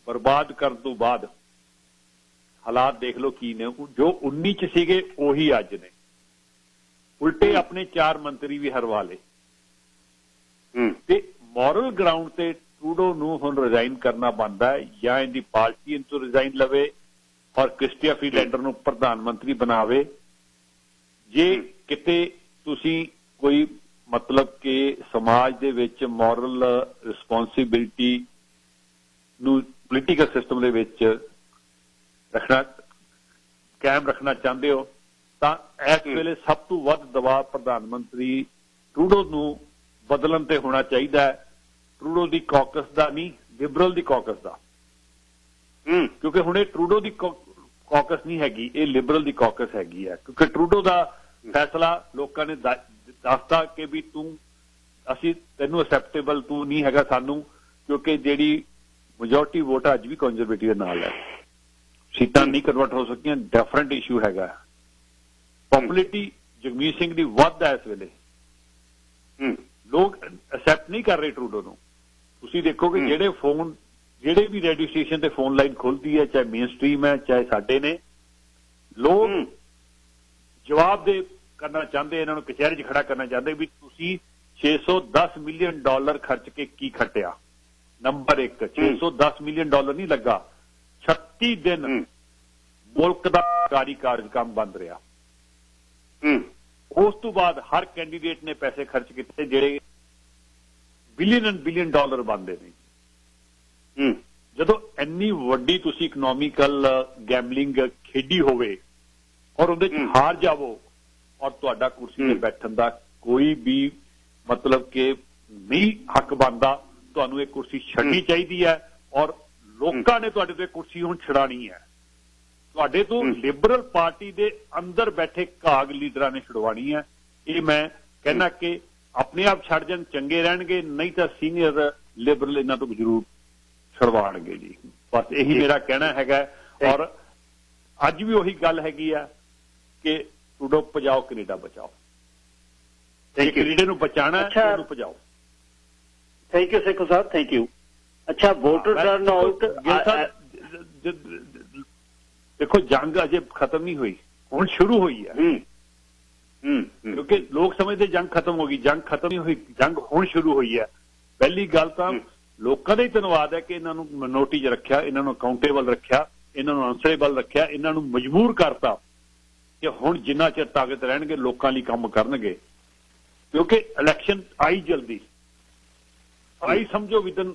S3: ਬਰਬਾਦ ਕਰਨ ਤੋਂ ਬਾਅਦ ਹਾਲਾਤ ਦੇਖ ਲਓ ਕੀ ਨੇ। ਜੋ 19 ਚ ਸੀਗੇ ਉਹੀ ਅੱਜ ਨੇ। ਉਲਟੇ ਆਪਣੇ 4 ਮੰਤਰੀ ਵੀ ਹਰਵਾ ਲਏ ਤੇ ਮੋਰਲ ਗਰਾਊਂਡ ਤੇ ਟਰੂਡੋ ਨੂੰ ਹੁਣ ਰਿਜ਼ਾਈਨ ਕਰਨਾ ਬਣਦਾ ਹੈ, ਜਾਂ ਇਹਦੀ ਪਾਰਟੀ ਇਹਨੂੰ ਰਿਜ਼ਾਈਨ ਲਵੇ ਔਰ ਕ੍ਰਿਸਟੀਆ ਫਰੀਲੈਂਡਰ ਨੂੰ ਪ੍ਰਧਾਨ ਮੰਤਰੀ ਬਣਾਵੇ। ਜੇ ਕਿਤੇ ਤੁਸੀਂ ਕੋਈ ਮਤਲਬ ਕਿ ਸਮਾਜ ਦੇ ਵਿੱਚ ਮੋਰਲ ਰਿਸਪੌਂਸਿਬਿਲਿਟੀ ਨੂੰ ਪੋਲੀਟੀਕਲ ਸਿਸਟਮ ਦੇ ਵਿੱਚ ਕਾਇਮ ਰੱਖਣਾ ਚਾਹੁੰਦੇ ਹੋ ਤਾਂ ਇਸ ਵੇਲੇ ਸਭ ਤੋਂ ਵੱਧ ਦਬਾਅ ਪ੍ਰਧਾਨ ਮੰਤਰੀ ਟਰੂਡੋ ਨੂੰ ਬਦਲਣ ਤੇ ਹੋਣਾ ਚਾਹੀਦਾ ਹੈ। ਟਰੂਡੋ ਦੀ ਕਾਕਸ ਦਾ ਨਹੀਂ, ਲਿਬਰਲ ਦੀ ਕਾਕਸ ਦਾ, ਕਿਉਂਕਿ ਹੁਣ ਇਹ ਟਰੂਡੋ ਦੀ ਕਾਕਸ ਨਹੀਂ ਹੈਗੀ, ਇਹ ਲਿਬਰਲ ਦੀ ਕਾਕਸ ਹੈਗੀ ਹੈ। ਕਿਉਂਕਿ ਟਰੂਡੋ ਦਾ ਫੈਸਲਾ ਲੋਕਾਂ ਨੇ ਦੱਸਤਾ ਕਿ ਵੀ ਅਸੀਂ ਤੈਨੂੰ ਅਸੈਪਟੇਬਲ ਤੂੰ ਨਹੀਂ ਹੈਗਾ ਸਾਨੂੰ, ਕਿਉਂਕਿ ਜਿਹੜੀ ਮੈਜੋਰਟੀ ਵੋਟ ਅੱਜ ਵੀ ਕੰਜ਼ਰਵੇਟਿਵ ਦੇ ਨਾਲ ਹੈ, ਸੀਟਾਂ ਨਹੀਂ ਕਨਵਰਟ ਹੋ ਸਕੀਆਂ, ਡਿਫਰੈਂਟ ਇਸ਼ੂ ਹੈਗਾ। ਪਪੂਲੈਰਿਟੀ ਜਗਮੀਤ ਸਿੰਘ ਦੀ ਵੱਧ ਹੈ ਇਸ ਵੇਲੇ, ਲੋਕ ਅਸੈਪਟ ਨਹੀਂ ਕਰ ਰਹੇ ਟਰੂਡੋ ਨੂੰ। ਤੁਸੀਂ ਦੇਖੋਗੇ ਜਿਹੜੇ ਵੀ ਰੇਡੀਓ ਸਟੇਸ਼ਨ ਤੇ ਫੋਨ ਲਾਈਨ ਖੁੱਲਦੀ ਹੈ, ਚਾਹੇ ਮੇਨ ਸਟ੍ਰੀਮ ਹੈ ਚਾਹੇ ਸਾਡੇ ਨੇ, ਲੋਕ ਜਵਾਬ ਦੇ ਕਰਨਾ ਚਾਹੁੰਦੇ, ਇਹਨਾਂ ਨੂੰ ਕਚਹਿਰੀ 'ਚ ਖੜਾ ਕਰਨਾ ਚਾਹੁੰਦੇ ਵੀ ਤੁਸੀਂ $610 ਮਿਲੀਅਨ ਖਰਚ ਕੇ ਕੀ ਖੱਟਿਆ। ਨੰਬਰ 1, $610 ਮਿਲੀਅਨ ਨਹੀਂ ਲੱਗਾ। 36 ਦਿਨ ਮੁਲਕ ਦਾ ਸਰਕਾਰੀ ਕਾਰਜਕ੍ਰਮ ਬੰਦ ਰਿਹਾ। ਉਸ ਤੋਂ ਬਾਅਦ ਹਰ ਕੈਂਡੀਡੇਟ ਨੇ ਪੈਸੇ ਖਰਚ ਕੀਤੇ ਜਿਹੜੇ ਬਿਲੀਅਨ ਡਾਲਰ ਬਣਦੇ ਨੇ। ਜਦੋਂ ਇੰਨੀ ਵੱਡੀ ਤੁਸੀਂ ਇਕਨੋਮਿਕਲ ਗੈਮਲਿੰਗ ਖੇਡੀ ਹੋਵੇ ਔਰ ਉਹਦੇ 'ਚ ਹਾਰ ਜਾਵੋ ਔਰ ਤੁਹਾਡਾ ਕੁਰਸੀ ਤੇ ਬੈਠਣ ਦਾ ਕੋਈ ਵੀ ਮਤਲਬ ਕਿ ਨਹੀਂ ਹੱਕ ਬਣਦਾ, ਤੁਹਾਨੂੰ ਇਹ ਕੁਰਸੀ ਛੱਡਣੀ ਚਾਹੀਦੀ ਹੈ। ਔਰ ਲੋਕਾਂ ਨੇ ਤੁਹਾਡੇ ਤੋਂ ਇਹ ਕੁਰਸੀ ਹੁਣ ਛਡਾਣੀ ਹੈ। ਤੁਹਾਡੇ ਤੋਂ ਲਿਬਰਲ ਪਾਰਟੀ ਦੇ ਅੰਦਰ ਬੈਠੇ ਕਾਗ ਲੀਡਰਾਂ ਨੇ ਛਡਵਾਣੀ ਹੈ। ਇਹ ਮੈਂ ਕਹਿਣਾ ਕਿ ਆਪਣੇ ਆਪ ਛੱਡ ਜਾਣ ਚੰਗੇ ਰਹਿਣਗੇ, ਨਹੀਂ ਤਾਂ ਸੀਨੀਅਰ ਲਿਬਰਲ ਇਹਨਾਂ ਤੋਂ ਜ਼ਰੂਰ ਛਡਵਾਣਗੇ ਜੀ। ਬਸ ਇਹੀ ਮੇਰਾ ਕਹਿਣਾ ਹੈਗਾ। ਔਰ ਅੱਜ ਵੀ ਉਹੀ ਗੱਲ ਹੈਗੀ ਆ ਕਿ ਟਰੂਡੋ ਭਜਾਓ, ਕੈਨੇਡਾ ਬਚਾਓ। ਕੈਨੇਡਾ ਨੂੰ ਬਚਾਣਾ, ਉਹਨੂੰ ਭਜਾਓ।
S1: Thank you Sekhon Sahib, thank you. ਅੱਛਾ, ਵੋਟਰ ਟਰਨ ਆਊਟ,
S3: ਦੇਖੋ ਜੰਗ ਅਜੇ ਖਤਮ ਨਹੀਂ ਹੋਈ, ਹੁਣ ਸ਼ੁਰੂ ਹੋਈ ਹੈ। ਕਿਉਂਕਿ ਲੋਕ ਸਮਝਦੇ ਜੰਗ ਖਤਮ ਹੋ ਗਈ, ਜੰਗ ਖਤਮ ਨਹੀਂ ਹੋਈ, ਜੰਗ ਹੁਣ ਸ਼ੁਰੂ ਹੋਈ ਹੈ। ਪਹਿਲੀ ਗੱਲ ਤਾਂ ਲੋਕਾਂ ਦਾ ਹੀ ਧੰਨਵਾਦ ਹੈ ਕਿ ਇਹਨਾਂ ਨੂੰ ਮਿਨੋਰਟੀ 'ਚ ਰੱਖਿਆ, ਇਹਨਾਂ ਨੂੰ ਅਕਾਊਂਟੇਬਲ ਰੱਖਿਆ, ਇਹਨਾਂ ਨੂੰ ਆਨਸਰੇਬਲ ਰੱਖਿਆ, ਇਹਨਾਂ ਨੂੰ ਮਜਬੂਰ ਕਰਤਾ ਕਿ ਹੁਣ ਜਿੰਨਾ ਚਿਰ ਤਾਕਤ ਰਹਿਣਗੇ ਲੋਕਾਂ ਲਈ ਕੰਮ ਕਰਨਗੇ। ਕਿਉਂਕਿ ਇਲੈਕਸ਼ਨ ਆਈ ਜਲਦੀ ਆਈ, ਸਮਝੋ ਵਿਦਨ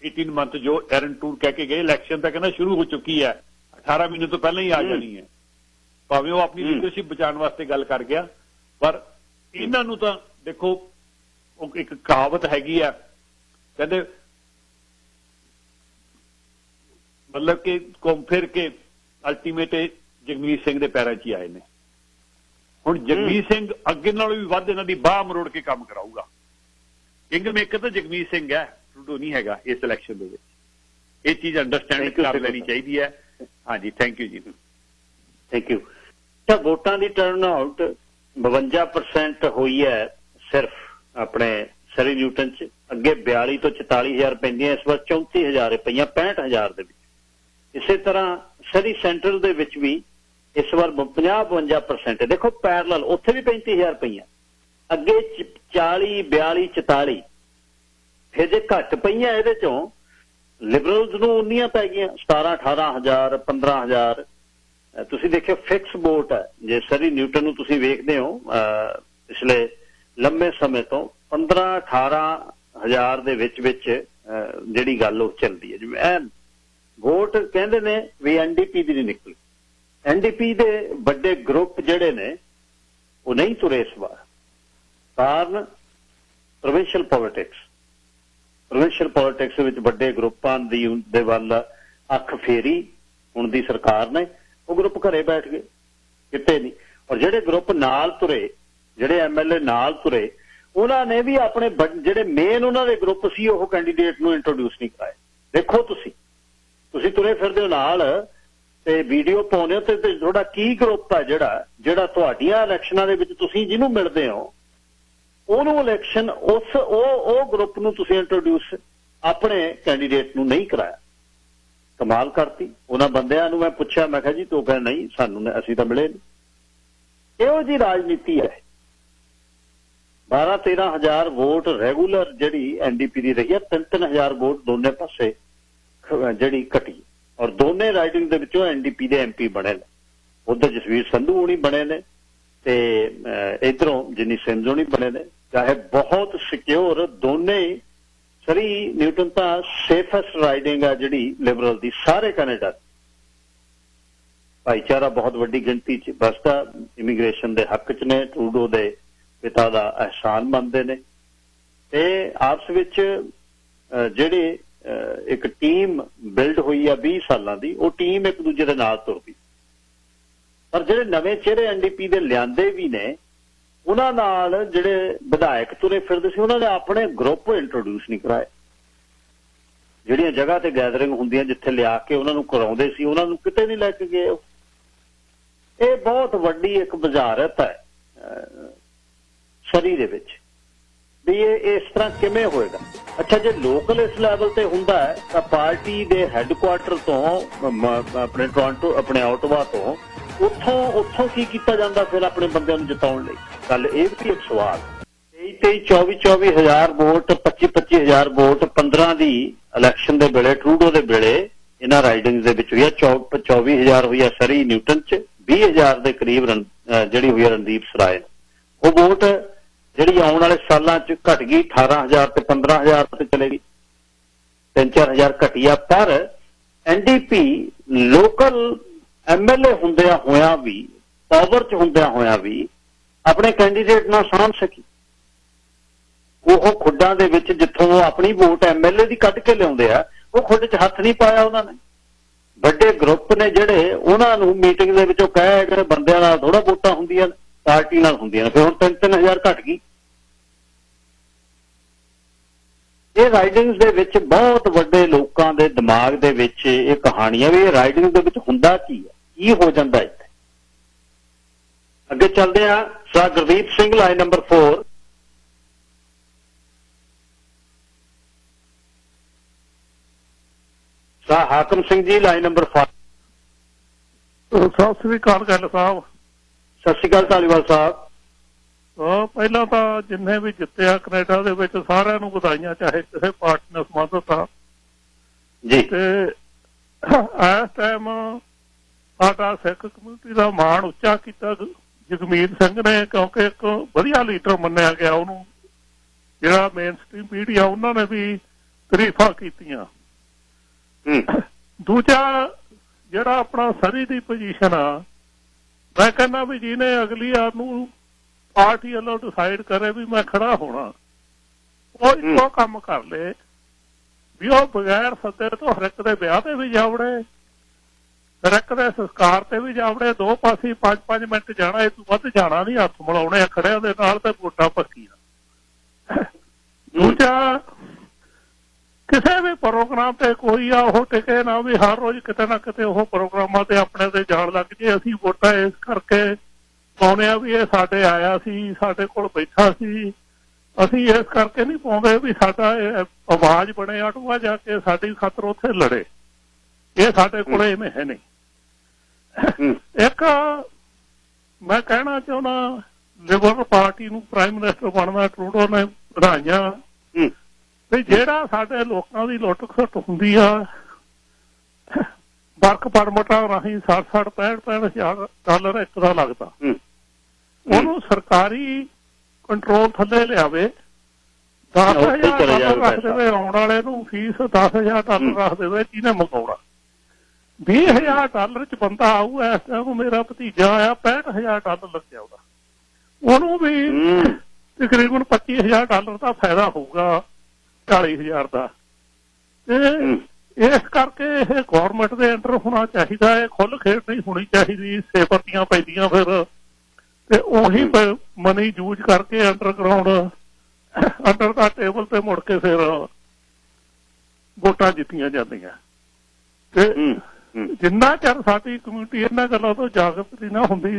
S3: 18 ਮੰਥ ਜੋ ਐਰਨ ਟੂਰ ਕਹਿ ਕੇ ਗਏ, ਇਲੈਕਸ਼ਨ ਤਾਂ ਕਹਿੰਦਾ ਸ਼ੁਰੂ ਹੋ ਚੁੱਕੀ ਹੈ, 18 ਮਹੀਨੇ ਤੋਂ ਪਹਿਲਾਂ ਹੀ ਆ ਜਾਣੀ ਹੈ। ਭਾਵੇਂ ਉਹ ਆਪਣੀ ਲੀਡਰਸ਼ਿਪ ਬਚਾਉਣ ਵਾਸਤੇ ਗੱਲ ਕਰ ਗਿਆ, ਪਰ ਇਹਨਾਂ ਨੂੰ ਤਾਂ ਦੇਖੋ ਉਹ ਇੱਕ ਕਹਾਵਤ ਹੈਗੀ ਆ, ਕਹਿੰਦੇ ਮਤਲਬ ਕਿ ਘੁੰਮ ਫਿਰ ਕੇ ਅਲਟੀਮੇਟ ਜਗਮੀਤ ਸਿੰਘ ਦੇ ਪੈਰਾਂ 'ਚ ਹੀ ਆਏ ਨੇ। ਹੁਣ ਜਗਮੀਤ ਸਿੰਘ ਅੱਗੇ ਨਾਲੋਂ ਵੀ ਵੱਧ ਇਹਨਾਂ ਦੀ ਬਾਹ ਮਰੋੜ ਕੇ ਕੰਮ ਕਰਾਊਗਾ। ਕਿੰਗ ਮੇਕਰ ਤਾਂ ਜਗਮੀਤ ਸਿੰਘ ਹੈ, ਟਰੂਡੋ ਨਹੀਂ ਹੈਗਾ ਇਸ ਇਲੈਕਸ਼ਨ ਦੇ ਵਿੱਚ। ਇਹ ਚੀਜ਼ ਅੰਡਰਸਟੈਂਡ ਕਰ ਲੈਣੀ ਚਾਹੀਦੀ ਹੈ। ਹਾਂਜੀ, ਥੈਂਕ ਯੂ ਜੀ।
S1: Thank you. ਅੱਛਾ, ਵੋਟਾਂ ਦੀ ਟਰਨ ਆਊਟ 52% ਹੋਈ ਹੈ ਸਿਰਫ ਆਪਣੇ ਸਰੀ ਨਿਊਟਨ ਚ। ਅੱਗੇ 42 ਤੋਂ 44,000 ਪੈਂਦੀਆਂ, ਇਸ ਵਾਰ 34,000 ਪਈਆਂ 65,000 ਦੇ ਵਿੱਚ। ਇਸੇ ਤਰ੍ਹਾਂ ਸਰੀ ਸੈਂਟਰਲ ਦੇ ਵਿੱਚ ਵੀ ਇਸ ਵਾਰ 50-52% ਹੈ। ਦੇਖੋ ਪੈਰਲਲ ਉੱਥੇ ਵੀ 35,000 ਪਈਆਂ, ਅੱਗੇ 40, 42, 44। ਫਿਰ ਜੇ ਘੱਟ ਪਈਆਂ ਇਹਦੇ ਚੋਂ ਲਿਬਰਲਸ ਨੂੰ ਉਨੀਆਂ ਪੈ ਗਈਆਂ 17, 18,000, 15,000। ਤੁਸੀਂ ਦੇਖਿਓ ਫਿਕਸ ਵੋਟ ਹੈ। ਜੇ ਸਰੀ ਨਿਊਟਨ ਨੂੰ ਤੁਸੀਂ ਵੇਖਦੇ ਹੋ ਪਿਛਲੇ ਲੰਮੇ ਸਮੇਂ ਤੋਂ 15, 18,000 ਦੇ ਵਿੱਚ ਜਿਹੜੀ ਗੱਲ ਉਹ ਚੱਲਦੀ ਹੈ। ਜਿਵੇਂ ਵੋਟ ਕਹਿੰਦੇ ਨੇ ਵੀ NDP ਦੀ ਨਹੀਂ ਨਿਕਲੀ। NDP ਦੇ ਵੱਡੇ ਗਰੁੱਪ ਜਿਹੜੇ ਨੇ ਉਹ ਨਹੀਂ ਤੁਰੇ ਇਸ ਵਾਰ। ਕਾਰਨ ਪ੍ਰੋਵਿੰਸ਼ੀਅਲ ਪੋਲਿਟਿਕਸ ਵਿੱਚ ਵੱਡੇ ਗਰੁੱਪਾਂ ਦੇ ਵੱਲ ਅੱਖ ਫੇਰੀ ਹੁਣ ਦੀ ਸਰਕਾਰ ਨੇ। ਉਹ ਗਰੁੱਪ ਘਰੇ ਬੈਠ ਗਏ, ਕਿਤੇ ਨਹੀਂ। ਔਰ ਜਿਹੜੇ ਗਰੁੱਪ ਨਾਲ ਤੁਰੇ, ਜਿਹੜੇ MLA ਨਾਲ ਤੁਰੇ, ਉਹਨਾਂ ਨੇ ਵੀ ਆਪਣੇ ਜਿਹੜੇ ਮੇਨ ਉਹਨਾਂ ਦੇ ਗਰੁੱਪ ਸੀ ਉਹ ਕੈਂਡੀਡੇਟ ਨੂੰ ਇੰਟਰੋਡਿਊਸ ਨਹੀਂ ਕਰਾਏ। ਦੇਖੋ ਤੁਸੀਂ ਤੁਰੇ ਫਿਰਦੇ ਹੋ ਨਾਲ ਤੇ ਵੀਡੀਓ ਪਾਉਂਦੇ ਹੋ ਤੇ ਤੁਹਾਡਾ ਕੀ ਗਰੁੱਪ ਹੈ ਜਿਹੜਾ ਤੁਹਾਡੀਆਂ ਇਲੈਕਸ਼ਨਾਂ ਦੇ ਵਿੱਚ ਤੁਸੀਂ ਜਿਹਨੂੰ ਮਿਲਦੇ ਹੋ ਉਹਨੂੰ ਇਲੈਕਸ਼ਨ ਉਹ ਗਰੁੱਪ ਨੂੰ ਤੁਸੀਂ ਇੰਟਰੋਡਿਊਸ ਆਪਣੇ ਕੈਂਡੀਡੇਟ ਨੂੰ ਨਹੀਂ ਕਰਾਇਆ। ਕਮਾਲ ਕਰਤੀ। ਉਹਨਾਂ ਬੰਦਿਆਂ ਨੂੰ ਮੈਂ ਪੁੱਛਿਆ, ਮੈਂ ਕਿਹਾ ਜੀ ਤੂੰ ਕਹਿੰਦਾ ਨਹੀਂ ਸਾਨੂੰ ਅਸੀਂ ਤਾਂ ਮਿਲੇ ਨਹੀਂ। ਇਹੋ ਜਿਹੀ ਰਾਜਨੀਤੀ ਹੈ। 12-13,000 ਵੋਟ ਰੈਗੂਲਰ ਜਿਹੜੀ NDP ਦੀ ਰਹੀ ਹੈ, 3-3,000 ਵੋਟ ਦੋਨੇ ਪਾਸੇ ਜਿਹੜੀ ਘਟੀ। ਔਰ ਦੋਨੇ ਰਾਈਡਿੰਗ ਦੇ ਵਿੱਚੋਂ NDP ਦੇ MP ਬਣੇ ਨੇ। ਉਧਰ ਜਸਵੀਰ ਸੰਧੂ ਹੋਣੀ ਬਣੇ ਨੇ ਤੇ ਇਧਰੋਂ ਜਿੰਨੀ ਸਿੰਧ ਹੋਣੀ ਬਣੇ ਨੇ। ਚਾਹੇ ਬਹੁਤ ਸਿਕਿਉਰ ਦੋਨੇ। ਸਰੀ ਨਿਊਟਨ ਤਾਂ ਸੇਫੈਸਟ ਰਾਈਡਿੰਗ ਆ ਜਿਹੜੀ ਲਿਬਰਲ ਦੀ ਸਾਰੇ ਕੈਨੇਡਾ। ਭਾਈਚਾਰਾ ਬਹੁਤ ਵੱਡੀ ਗਿਣਤੀ 'ਚ ਬਸਤਾ ਇਮੀਗ੍ਰੇਸ਼ਨ ਦੇ ਹੱਕ 'ਚ ਨੇ, ਟਰੂਡੋ ਦੇ ਪਿਤਾ ਦਾ ਅਹਿਸਾਨ ਮੰਨਦੇ ਨੇ ਤੇ ਆਪਸ ਵਿੱਚ ਜਿਹੜੇ ਇੱਕ ਟੀਮ ਬਿਲਡ ਹੋਈ ਆ 20 ਸਾਲਾਂ ਦੀ, ਉਹ ਟੀਮ ਇੱਕ ਦੂਜੇ ਦੇ ਨਾਲ ਤੁਰਦੀ। ਪਰ ਜਿਹੜੇ ਨਵੇਂ ਚਿਹਰੇ NDP ਦੇ ਲਿਆਂਦੇ ਵੀ ਨੇ, ਉਹਨਾਂ ਨਾਲ ਜਿਹੜੇ ਵਿਧਾਇਕ ਤੁਰੇ ਫਿਰਦੇ ਸੀ, ਉਹਨਾਂ ਨੇ ਆਪਣੇ ਗਰੁੱਪ ਇੰਟਰੋਡਿਊਸ ਨਹੀਂ ਕਰਾਏ। ਜਿਹੜੀਆਂ ਜਗ੍ਹਾ ਤੇ ਗੈਦਰਿੰਗ ਹੁੰਦੀਆਂ ਜਿੱਥੇ ਲਿਆ ਕੇ ਉਹਨਾਂ ਨੂੰ ਕਰਾਉਂਦੇ ਸੀ, ਉਹਨਾਂ ਨੂੰ ਕਿਤੇ ਨਹੀਂ ਲੈ ਕੇ ਗਏ। ਇਹ ਬਹੁਤ ਵੱਡੀ ਇੱਕ ਬੁਝਾਰਤ ਹੈ ਸਰੀ ਦੇ ਵਿੱਚ ਵੀ ਇਹ ਇਸ ਤਰ੍ਹਾਂ ਕਿਵੇਂ ਹੋਏਗਾ। ਅੱਛਾ, ਜੇ ਲੋਕਲ ਇਸ ਲੈਵਲ ਤੇ ਹੁੰਦਾ ਹੈ ਤਾਂ ਪਾਰਟੀ ਦੇ ਹੈੱਡਕੁਆਰਟਰ ਤੋਂ ਆਪਣੇ ਟੋਰਾਂਟੋ, ਆਪਣੇ ਆਟੋਵਾ ਤੋਂ ਉੱਥੋਂ ਕੀ ਕੀਤਾ ਜਾਂਦਾ ਫਿਰ ਆਪਣੇ ਬੰਦਿਆਂ ਨੂੰ ਜਿਤਾਉਣ ਲਈ? ਗੱਲ ਇਹ ਵੀ ਇੱਕ ਸਵਾਲ। 23-24,000 ਵੋਟ, 25-25,000 ਵੋਟ 15 ਦੀ ਇਲੈਕਸ਼ਨ ਦੇ ਵੇਲੇ, ਟਰੂਡੋ ਦੇ ਵੇਲੇ ਇਹਨਾਂ ਰਾਈਡਿੰਗਸ ਦੇ ਵਿੱਚ ਹੋਈ ਹੈ। 24,000 ਹੋਈ ਹੈ ਸਰੀ ਨਿਊਟਨ 'ਚ, 20,000 ਦੇ ਕਰੀਬ ਜਿਹੜੀ ਹੋਈ ਹੈ ਰਣਦੀਪ ਸਰਾਏ। ਉਹ ਵੋਟ ਜਿਹੜੀ ਆਉਣ ਵਾਲੇ ਸਾਲਾਂ 'ਚ ਘਟ ਗਈ, 18,000 ਤੇ 15,000 ਤੇ ਚਲੇ ਗਈ, 3-4,000 ਘਟੀ ਆ। ਪਰ NDP ਲੋਕਲ MLA ਹੁੰਦਿਆਂ ਹੋਇਆਂ ਵੀ, ਪਾਵਰ 'ਚ ਹੁੰਦਿਆਂ ਹੋਇਆਂ ਵੀ ਆਪਣੇ ਕੈਂਡੀਡੇਟ ਨਾਲ ਸਾਂਭ ਸਕੀ। ਉਹ ਖੁੱਡਾਂ ਦੇ ਵਿੱਚ ਜਿੱਥੋਂ ਉਹ ਆਪਣੀ ਵੋਟ MLA ਦੀ ਕੱਢ ਕੇ ਲਿਆਉਂਦੇ ਆ, ਉਹ ਖੁੱਡ 'ਚ ਹੱਥ ਨਹੀਂ ਪਾਇਆ ਉਹਨਾਂ ਨੇ। ਵੱਡੇ ਗਰੁੱਪ ਨੇ ਜਿਹੜੇ, ਉਹਨਾਂ ਨੂੰ ਮੀਟਿੰਗ ਦੇ ਵਿੱਚ ਉਹ ਕਹੇ ਕਿ ਬੰਦਿਆਂ ਨਾਲ ਥੋੜਾ ਵੋਟਾਂ ਹੁੰਦੀਆਂ, ਪਾਰਟੀ ਨਾਲ ਹੁੰਦੀਆਂ ਨੇ। ਫਿਰ ਹੁਣ 3-3,000 ਘਟ ਗਈ। ਇਹ ਰਾਈਡਿੰਗਸ ਦੇ ਵਿੱਚ ਬਹੁਤ ਵੱਡੇ ਲੋਕਾਂ ਦੇ ਦਿਮਾਗ ਦੇ ਵਿੱਚ ਇਹ ਕਹਾਣੀਆਂ ਵੀ ਇਹ ਰਾਈਡਿੰਗ ਦੇ ਵਿੱਚ ਹੁੰਦਾ ਕੀ ਹੈ, ਕੀ ਹੋ ਜਾਂਦਾ ਇੱਥੇ। ਅੱਗੇ ਚੱਲਦੇ ਆ। Sir Gurdeep Singh, line number 4। Sir Hakam Singh ji, line number 5।
S4: Sat Sri ਅਕਾਲ ਗੱਲ ਸਾਹਿਬ।
S1: ਸਤਿ ਸ਼੍ਰੀ ਅਕਾਲ ਧਾਲੀਵਾਲ ਸਾਹਿਬ।
S4: ਪਹਿਲਾਂ ਤਾਂ ਜਿੰਨੇ ਵੀ ਜਿੱਤਿਆ ਕੈਨੇਡਾ ਦੇ ਵਿੱਚ ਸਾਰਿਆਂ ਨੂੰ ਵਧਾਈਆਂ, ਚਾਹੇ ਕਿਸੇ ਪਾਰਟੀ ਨਾਲ ਸੰਬੰਧਿਤ ਆ
S1: ਜੀ।
S4: ਤੇ ਇਸ ਟਾਈਮ ਸਾਡਾ ਸਿੱਖ ਕਮਿਊਨਿਟੀ ਦਾ ਮਾਣ ਉੱਚਾ ਕੀਤਾ ਜਗਮੀਤ ਸਿੰਘ ਨੇ, ਕਿਉਂਕਿ ਇੱਕ ਵਧੀਆ ਲੀਡਰ ਮੰਨਿਆ ਗਿਆ ਉਹਨੂੰ। ਜਿਹੜਾ ਮੇਨ ਸਟ੍ਰੀਮ ਮੀਡੀਆ ਉਹਨਾਂ ਨੇ ਵੀ ਤਾਰੀਫਾਂ ਕੀਤੀਆਂ। ਦੂਜਾ ਜਿਹੜਾ ਆਪਣਾ ਸਰੀ ਦੀ ਪੋਜੀਸ਼ਨ ਆ, ਮੈਂ ਕਹਿੰਦਾ ਵੀ ਜਿਹਨੇ ਅਗਲੀ ਵਾਰ ਨੂੰ ਪਾਰਟੀ ਵੱਲੋਂ ਡਿਸਾਈਡ ਕਰੇ ਵੀ ਮੈਂ ਖੜਾ ਹੋਣਾ, ਉਹ ਇੱਕੋ ਕੰਮ ਕਰ ਲੇ ਵੀ ਉਹ ਬਗੈਰ ਸੱਦੇ ਤੋਂ ਹਰ ਇੱਕ ਦੇ ਵਿਆਹ ਤੇ ਵੀ ਜਾਵੜੇ, ਹਰ ਇੱਕ ਦੇ ਸੰਸਕਾਰ ਤੇ ਵੀ ਜਾਵੜੇ। 2 ਪਾਸੇ 5-5 ਮਿੰਟ ਜਾਣਾ, ਇਹ ਤੋਂ ਵੱਧ ਜਾਣਾ ਨਹੀਂ। ਹੱਥ ਮਿਲਾਉਣੇ ਖੜਿਆਂ ਦੇ ਨਾਲ ਤੇ ਵੋਟਾਂ ਪੱਕੀਆਂ। ਦੂਜਾ ਕਿਸੇ ਵੀ ਪ੍ਰੋਗਰਾਮ ਤੇ ਕੋਈ ਆ ਉਹ ਟਿਕੇ ਨਾ ਵੀ ਹਰ ਰੋਜ਼ ਕਿਤੇ ਨਾ ਕਿਤੇ ਉਹ ਪ੍ਰੋਗਰਾਮਾਂ ਤੇ ਆਪਣੇ ਤੇ ਜਾਣ ਲੱਗ ਜੇ। ਅਸੀਂ ਵੋਟਾਂ ਇਸ ਕਰਕੇ ਪਾਉਂਦੇ ਆ ਵੀ ਇਹ ਸਾਡੇ ਆਇਆ ਸੀ, ਸਾਡੇ ਕੋਲ ਬੈਠਾ ਸੀ। ਅਸੀਂ ਇਸ ਕਰਕੇ ਨਹੀਂ ਪਾਉਂਦੇ ਵੀ ਸਾਡਾ ਆਵਾਜ਼ ਬਣੇ ਆਟੂਆ ਜਾ ਕੇ ਸਾਡੀ ਖਾਤਰ ਉੱਥੇ ਲੜੇ। ਇਹ ਸਾਡੇ ਕੋਲ ਇਵੇਂ ਹੈ ਨਹੀਂ। ਇੱਕ ਮੈਂ ਕਹਿਣਾ ਚਾਹੁੰਦਾ, ਲਿਬਰਲ ਪਾਰਟੀ ਨੂੰ ਪ੍ਰਾਈਮ ਮਿਨਿਸਟਰ ਬਣਨਾ ਟਰੂਡੋ ਨੇ ਵਧਾਈਆਂ ਵੀ ਜਿਹੜਾ ਸਾਡੇ ਲੋਕਾਂ ਦੀ ਲੁੱਟ ਖਸੁੱਟ ਹੁੰਦੀ ਆ ਵਰਕ ਪਰਮਿਟਾਂ ਰਾਹੀਂ 60-65 ਹਜ਼ਾਰ ਡਾਲਰ ਇੱਕ ਦਾ ਲੱਗਦਾ, ਉਹਨੂੰ ਸਰਕਾਰੀ ਕੰਟਰੋਲ ਥੱਲੇ ਲਿਆਵੇ। 10,000 ਡਾਲਰ ਰੱਖ ਦੇਵੇ ਆਉਣ ਵਾਲੇ ਨੂੰ, ਫੀਸ 10,000 ਡਾਲਰ ਰੱਖ ਦੇਵੇ ਜਿਹਨੇ ਮੰਗਾਉਣਾ। 20,000 ਡਾਲਰ ਚ ਬੰਦਾ ਆਊ। ਇਸ ਟਾਈਮ ਮੇਰਾ ਭਤੀਜਾ ਆਇਆ 65,000 ਡਾਲਰ ਲੱਗਿਆ ਉਹਦਾ, ਉਹਨੂੰ ਵੀ ਤਕਰੀਬਨ 25,000 ਡਾਲਰ ਦਾ ਫਾਇਦਾ ਹੋਊਗਾ 40,000 ਦਾ। ਤੇ ਇਸ ਕਰਕੇ ਇਹ ਗੌਰਮੈਂਟ ਦੇ ਅੰਡਰ ਹੋਣਾ ਚਾਹੀਦਾ ਹੈ, ਖੁੱਲ ਖੇਡ ਨਹੀਂ ਹੋਣੀ ਚਾਹੀਦੀ। ਸੇਵਰਤੀਆਂ ਪੈਂਦੀਆਂ ਫਿਰ ਤੇ ਉਹੀ ਮਨੀ ਯੂਜ ਕਰਕੇ ਅੰਡਰਗਰਾਉਂਡ ਅੰਡਰ ਦਾ ਟੇਬਲ ਤੇ ਮੁੜ ਕੇ ਫਿਰ ਵੋਟਾਂ ਜਿੱਤੀਆਂ ਜਾਂਦੀਆਂ। ਤੇ ਜਿੰਨਾ ਚਿਰ ਸਾਡੀ ਕਮਿਊਨਿਟੀ ਇਹਨਾਂ ਗੱਲਾਂ ਤੋਂ ਜਾਗਰੂਕ ਨਾ ਹੁੰਦੀ,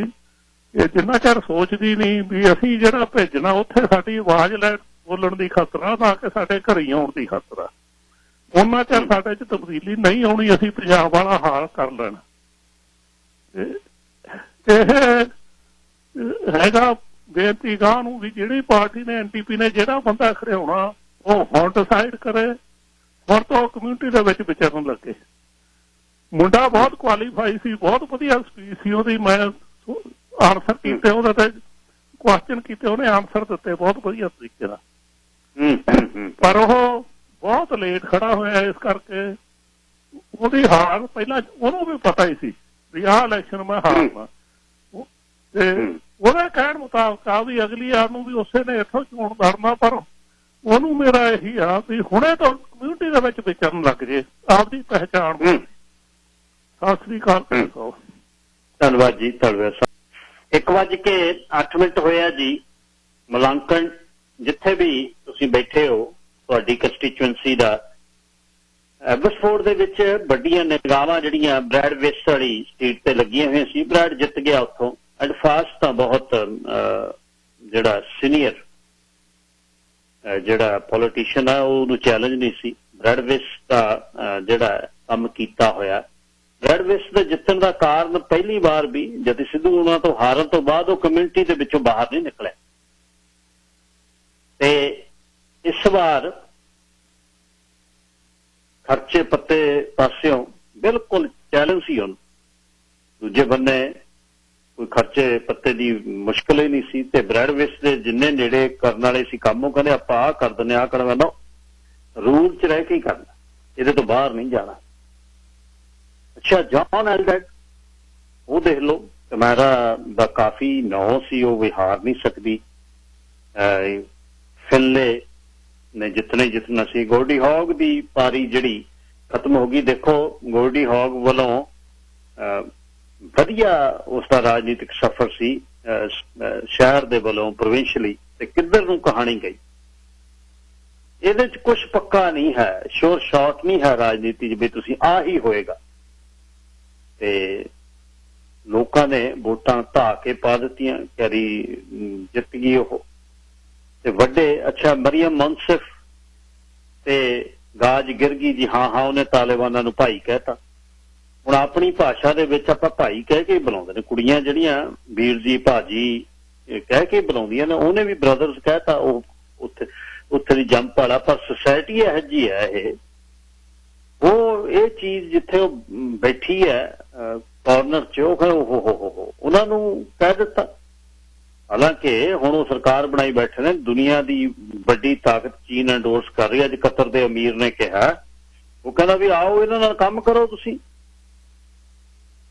S4: ਇਹ ਜਿੰਨਾ ਚਿਰ ਸੋਚਦੀ ਨਹੀਂ ਵੀ ਅਸੀਂ ਜਿਹੜਾ ਭੇਜਣਾ ਉੱਥੇ ਸਾਡੀ ਆਵਾਜ਼ ਲੈ ਬੋਲਣ ਦੀ ਖਾਤਰ ਆ, ਨਾ ਕਿ ਸਾਡੇ ਘਰੇ ਆਉਣ ਦੀ ਖਾਤਰ ਆ, ਉਹਨਾਂ ਚਿਰ ਸਾਡੇ ਚ ਤਬਦੀਲੀ ਨਹੀਂ ਆਉਣੀ। ਅਸੀਂ ਪੰਜਾਬ ਵਾਲਾ ਹਾਲ ਕਰ ਲੈਣਾ। ਇਹ ਹੈਗਾ ਬੇਨਤੀ ਗਾਹ ਨੂੰ ਵੀ ਜਿਹੜੀ ਪਾਰਟੀ ਨੇ NTP ਨੇ ਜਿਹੜਾ ਬੰਦਾ ਖੜਿਆਉਣਾ ਉਹ ਹੁਣ ਡਿਸਾਈਡ ਕਰੇ, ਹੁਣ ਤੋਂ ਕਮਿਊਨਿਟੀ ਦੇ ਵਿੱਚ ਵਿਚਰਨ ਲੱਗੇ। ਮੁੰਡਾ ਬਹੁਤ ਕੁਆਲੀਫਾਈ ਸੀ, ਬਹੁਤ ਵਧੀਆ ਸਪੀਚ ਸੀ ਉਹਦੀ। ਮੈਂ ਆਨਸਰ ਕੀਤੇ ਉਹਦੇ ਤੇ, ਕੁਐਸਚਨ ਕੀਤੇ, ਉਹਨੇ ਆਨਸਰ ਦਿੱਤੇ ਬਹੁਤ ਵਧੀਆ ਤਰੀਕੇ ਨਾਲ। ਪਰ ਉਹ ਬਹੁਤ ਲੇਟ ਖੜਾ ਹੋਇਆ, ਇਸ ਕਰਕੇ ਉਹਦੀ ਹਾਰ ਪਹਿਲਾਂ ਉਹਨੂੰ ਵੀ ਪਤਾ ਹੀ ਸੀ ਵੀ ਆਹ ਇਲੈਕਸ਼ਨ ਮੈਂ ਹਾਰਨਾ। ਤੇ ਉਹਦੇ ਕਹਿਣ ਮੁਤਾਬਕ ਆ ਵੀ ਅਗਲੀ ਵਾਰ ਨੂੰ ਵੀ ਉਸੇ ਨੇ ਇੱਥੋਂ ਚੋਣ ਲੜਨਾ। ਪਰ ਉਹਨੂੰ ਮੇਰਾ ਇਹੀ ਆ ਵੀ ਹੁਣੇ ਤੋਂ ਕਮਿਊਨਿਟੀ ਦੇ ਵਿੱਚ ਵਿਚਰਨ ਲੱਗ ਜੇ, ਆਪਦੀ ਪਹਿਚਾਣ। ਸਤਿ ਸ੍ਰੀ ਅਕਾਲ।
S1: ਧੰਨਵਾਦ ਜੀ, ਧੰਨਵਾਦ। 1:08 ਹੋਇਆ ਜੀ। ਮੁਲਾਂਕਣ ਜਿੱਥੇ ਵੀ ਤੁਸੀਂ ਬੈਠੇ ਹੋ, ਤੁਹਾਡੀ ਕੰਸਟੀਚੁਐਂਸੀ ਦਾ ਐਬਸਫੋਰਡ ਦੇ ਵਿੱਚ ਵੱਡੀਆਂ ਨਿਗਾਹਾਂ ਜਿਹੜੀਆਂ ਬ੍ਰੈਡ ਵਿਸ ਵਾਲੀ ਸੀਟ ਤੇ ਲੱਗੀਆਂ ਹੋਈਆਂ ਸੀ। ਬ੍ਰੈਡ ਜਿੱਤ ਗਿਆ ਉੱਥੋਂ। ਐਂਡ ਫਾਸਟ ਤਾਂ ਬਹੁਤ ਜਿਹੜਾ ਸੀਨੀਅਰ ਜਿਹੜਾ ਪੋਲੀਟੀਸ਼ੀਅਨ ਆ ਉਹਨੂੰ ਚੈਲੰਜ ਨਹੀਂ ਸੀ। ਬ੍ਰੈਡ ਵਿਸ ਦਾ ਜਿਹੜਾ ਕੰਮ ਕੀਤਾ ਹੋਇਆ, ਬ੍ਰੈਡ ਵਿਸ ਦੇ ਜਿੱਤਣ ਦਾ ਕਾਰਨ ਪਹਿਲੀ ਵਾਰ ਵੀ ਜਤੀ ਸਿੱਧੂ ਉਹਨਾਂ ਤੋਂ ਹਾਰਨ ਤੋਂ ਬਾਅਦ ਉਹ ਕਮਿਊਨਿਟੀ ਦੇ ਵਿੱਚੋਂ ਬਾਹਰ ਨਹੀਂ ਨਿਕਲਿਆ। ਤੇ ਇਸ ਵਾਰ ਖਰਚੇ ਪੱਤੇ ਪਾਸਿਓਂ ਬਿਲਕੁਲ ਚੈਲੰਜ ਸੀ ਉਹਨੂੰ। ਦੂਜੇ ਬੰਨੇ ਕੋਈ ਖਰਚੇ ਪੱਤੇ ਦੀ ਮੁਸ਼ਕਿਲ ਹੀ ਨਹੀਂ ਸੀ। ਤੇ ਬ੍ਰੈਡ ਵਿਸ ਦੇ ਜਿੰਨੇ ਨੇੜੇ ਕਰਨ ਵਾਲੇ ਸੀ ਕੰਮ, ਉਹ ਕਹਿੰਦੇ ਆਪਾਂ ਆਹ ਕਰ ਦਿੰਦੇ, ਆਹ ਕਰਨਾ ਨਾ, ਰੂਲ 'ਚ ਰਹਿ ਕੇ ਹੀ ਕਰਨਾ, ਇਹਦੇ ਤੋਂ ਬਾਹਰ ਨਹੀਂ ਜਾਣਾ। ਅੱਛਾ, ਜੌਨ ਐਲਡੈਟ ਉਹ ਦੇਖ ਲਓ, ਕੈਮਰਾ ਦਾ ਕਾਫੀ ਨਾਂ ਸੀ, ਉਹ ਵੀ ਹਾਰ ਨਹੀਂ ਸਕਦੀ। ਫਿਨਲੇ ਨੇ ਜਿੱਤਣਾ ਸੀ। ਗੋਲਡੀ ਹੌਗ ਦੀ ਪਾਰੀ ਜਿਹੜੀ ਖਤਮ ਹੋ ਗਈ। ਦੇਖੋ ਗੋਲਡੀ ਹੌਗ ਵੱਲੋਂ ਵਧੀਆ ਉਸਦਾ ਰਾਜਨੀਤਿਕ ਸਫ਼ਰ ਸੀ ਸ਼ਹਿਰ ਦੇ ਵੱਲੋਂ ਪ੍ਰੋਵਿੰਸ਼ਲੀ, ਤੇ ਕਿੱਧਰ ਨੂੰ ਕਹਾਣੀ ਗਈ। ਇਹਦੇ 'ਚ ਕੁਛ ਪੱਕਾ ਨਹੀਂ ਹੈ, ਸ਼ੋਰ ਸ਼ਾਟ ਨਹੀਂ ਹੈ ਰਾਜਨੀਤੀ 'ਚ ਵੀ ਤੁਸੀਂ ਆਹ ਹੀ ਹੋਏਗਾ। ਤੇ ਲੋਕਾਂ ਨੇ ਵੋਟਾਂ ਢਾਹ ਕੇ ਪਾ ਦਿੱਤੀਆਂ, ਕਰੀ ਜਿੱਤ ਗਈ ਉਹ। ਤੇ ਵੱਡੇ ਅੱਛਾ ਮਰੀਅਮ ਮੁਨਸਿਫ ਤੇ ਗਾਜ ਗਿਰ ਗਈ ਜੀ। ਹਾਂ ਉਹਨੇ ਤਾਲਿਬਾਨਾਂ ਨੂੰ ਭਾਈ ਕਹਿਤਾ। ਹੁਣ ਆਪਣੀ ਭਾਸ਼ਾ ਦੇ ਵਿੱਚ ਆਪਾਂ ਭਾਈ ਕਹਿ ਕੇ ਬੁਲਾਉਂਦੇ ਨੇ, ਕੁੜੀਆਂ ਜਿਹੜੀਆਂ ਵੀਰ ਜੀ ਭਾਜੀ ਕਹਿ ਕੇ ਬੁਲਾਉਂਦੀਆਂ ਨੇ, ਉਹਨੇ ਵੀ ਬ੍ਰਦਰਸ ਕਹਿਤਾ। ਉਹ ਉੱਥੇ ਦੀ ਜੰਪ ਵਾਲਾ। ਪਰ ਸੁਸਾਇਟੀ ਇਹੋ ਜਿਹੀ ਹੈ ਉਹ ਇਹ ਚੀਜ਼ ਜਿੱਥੇ ਉਹ ਬੈਠੀ ਹੈ ਕਾਰਨਰ 'ਚ, ਉਹ ਉਹਨਾਂ ਨੂੰ ਕਹਿ ਦਿੱਤਾ। ਹਾਲਾਂਕਿ ਹੁਣ ਉਹ ਸਰਕਾਰ ਬਣਾਈ ਬੈਠੇ ਨੇ, ਦੁਨੀਆ ਦੀ ਵੱਡੀ ਤਾਕਤ ਚੀਨ ਐਂਡੋਰਸ ਕਰ ਰਹੀ ਹੈ। ਅੱਜ ਕਤਰ ਦੇ ਅਮੀਰ ਨੇ ਕਿਹਾ, ਉਹ ਕਹਿੰਦਾ ਵੀ ਆਓ ਇਹਨਾਂ ਨਾਲ ਕੰਮ ਕਰੋ ਤੁਸੀਂ।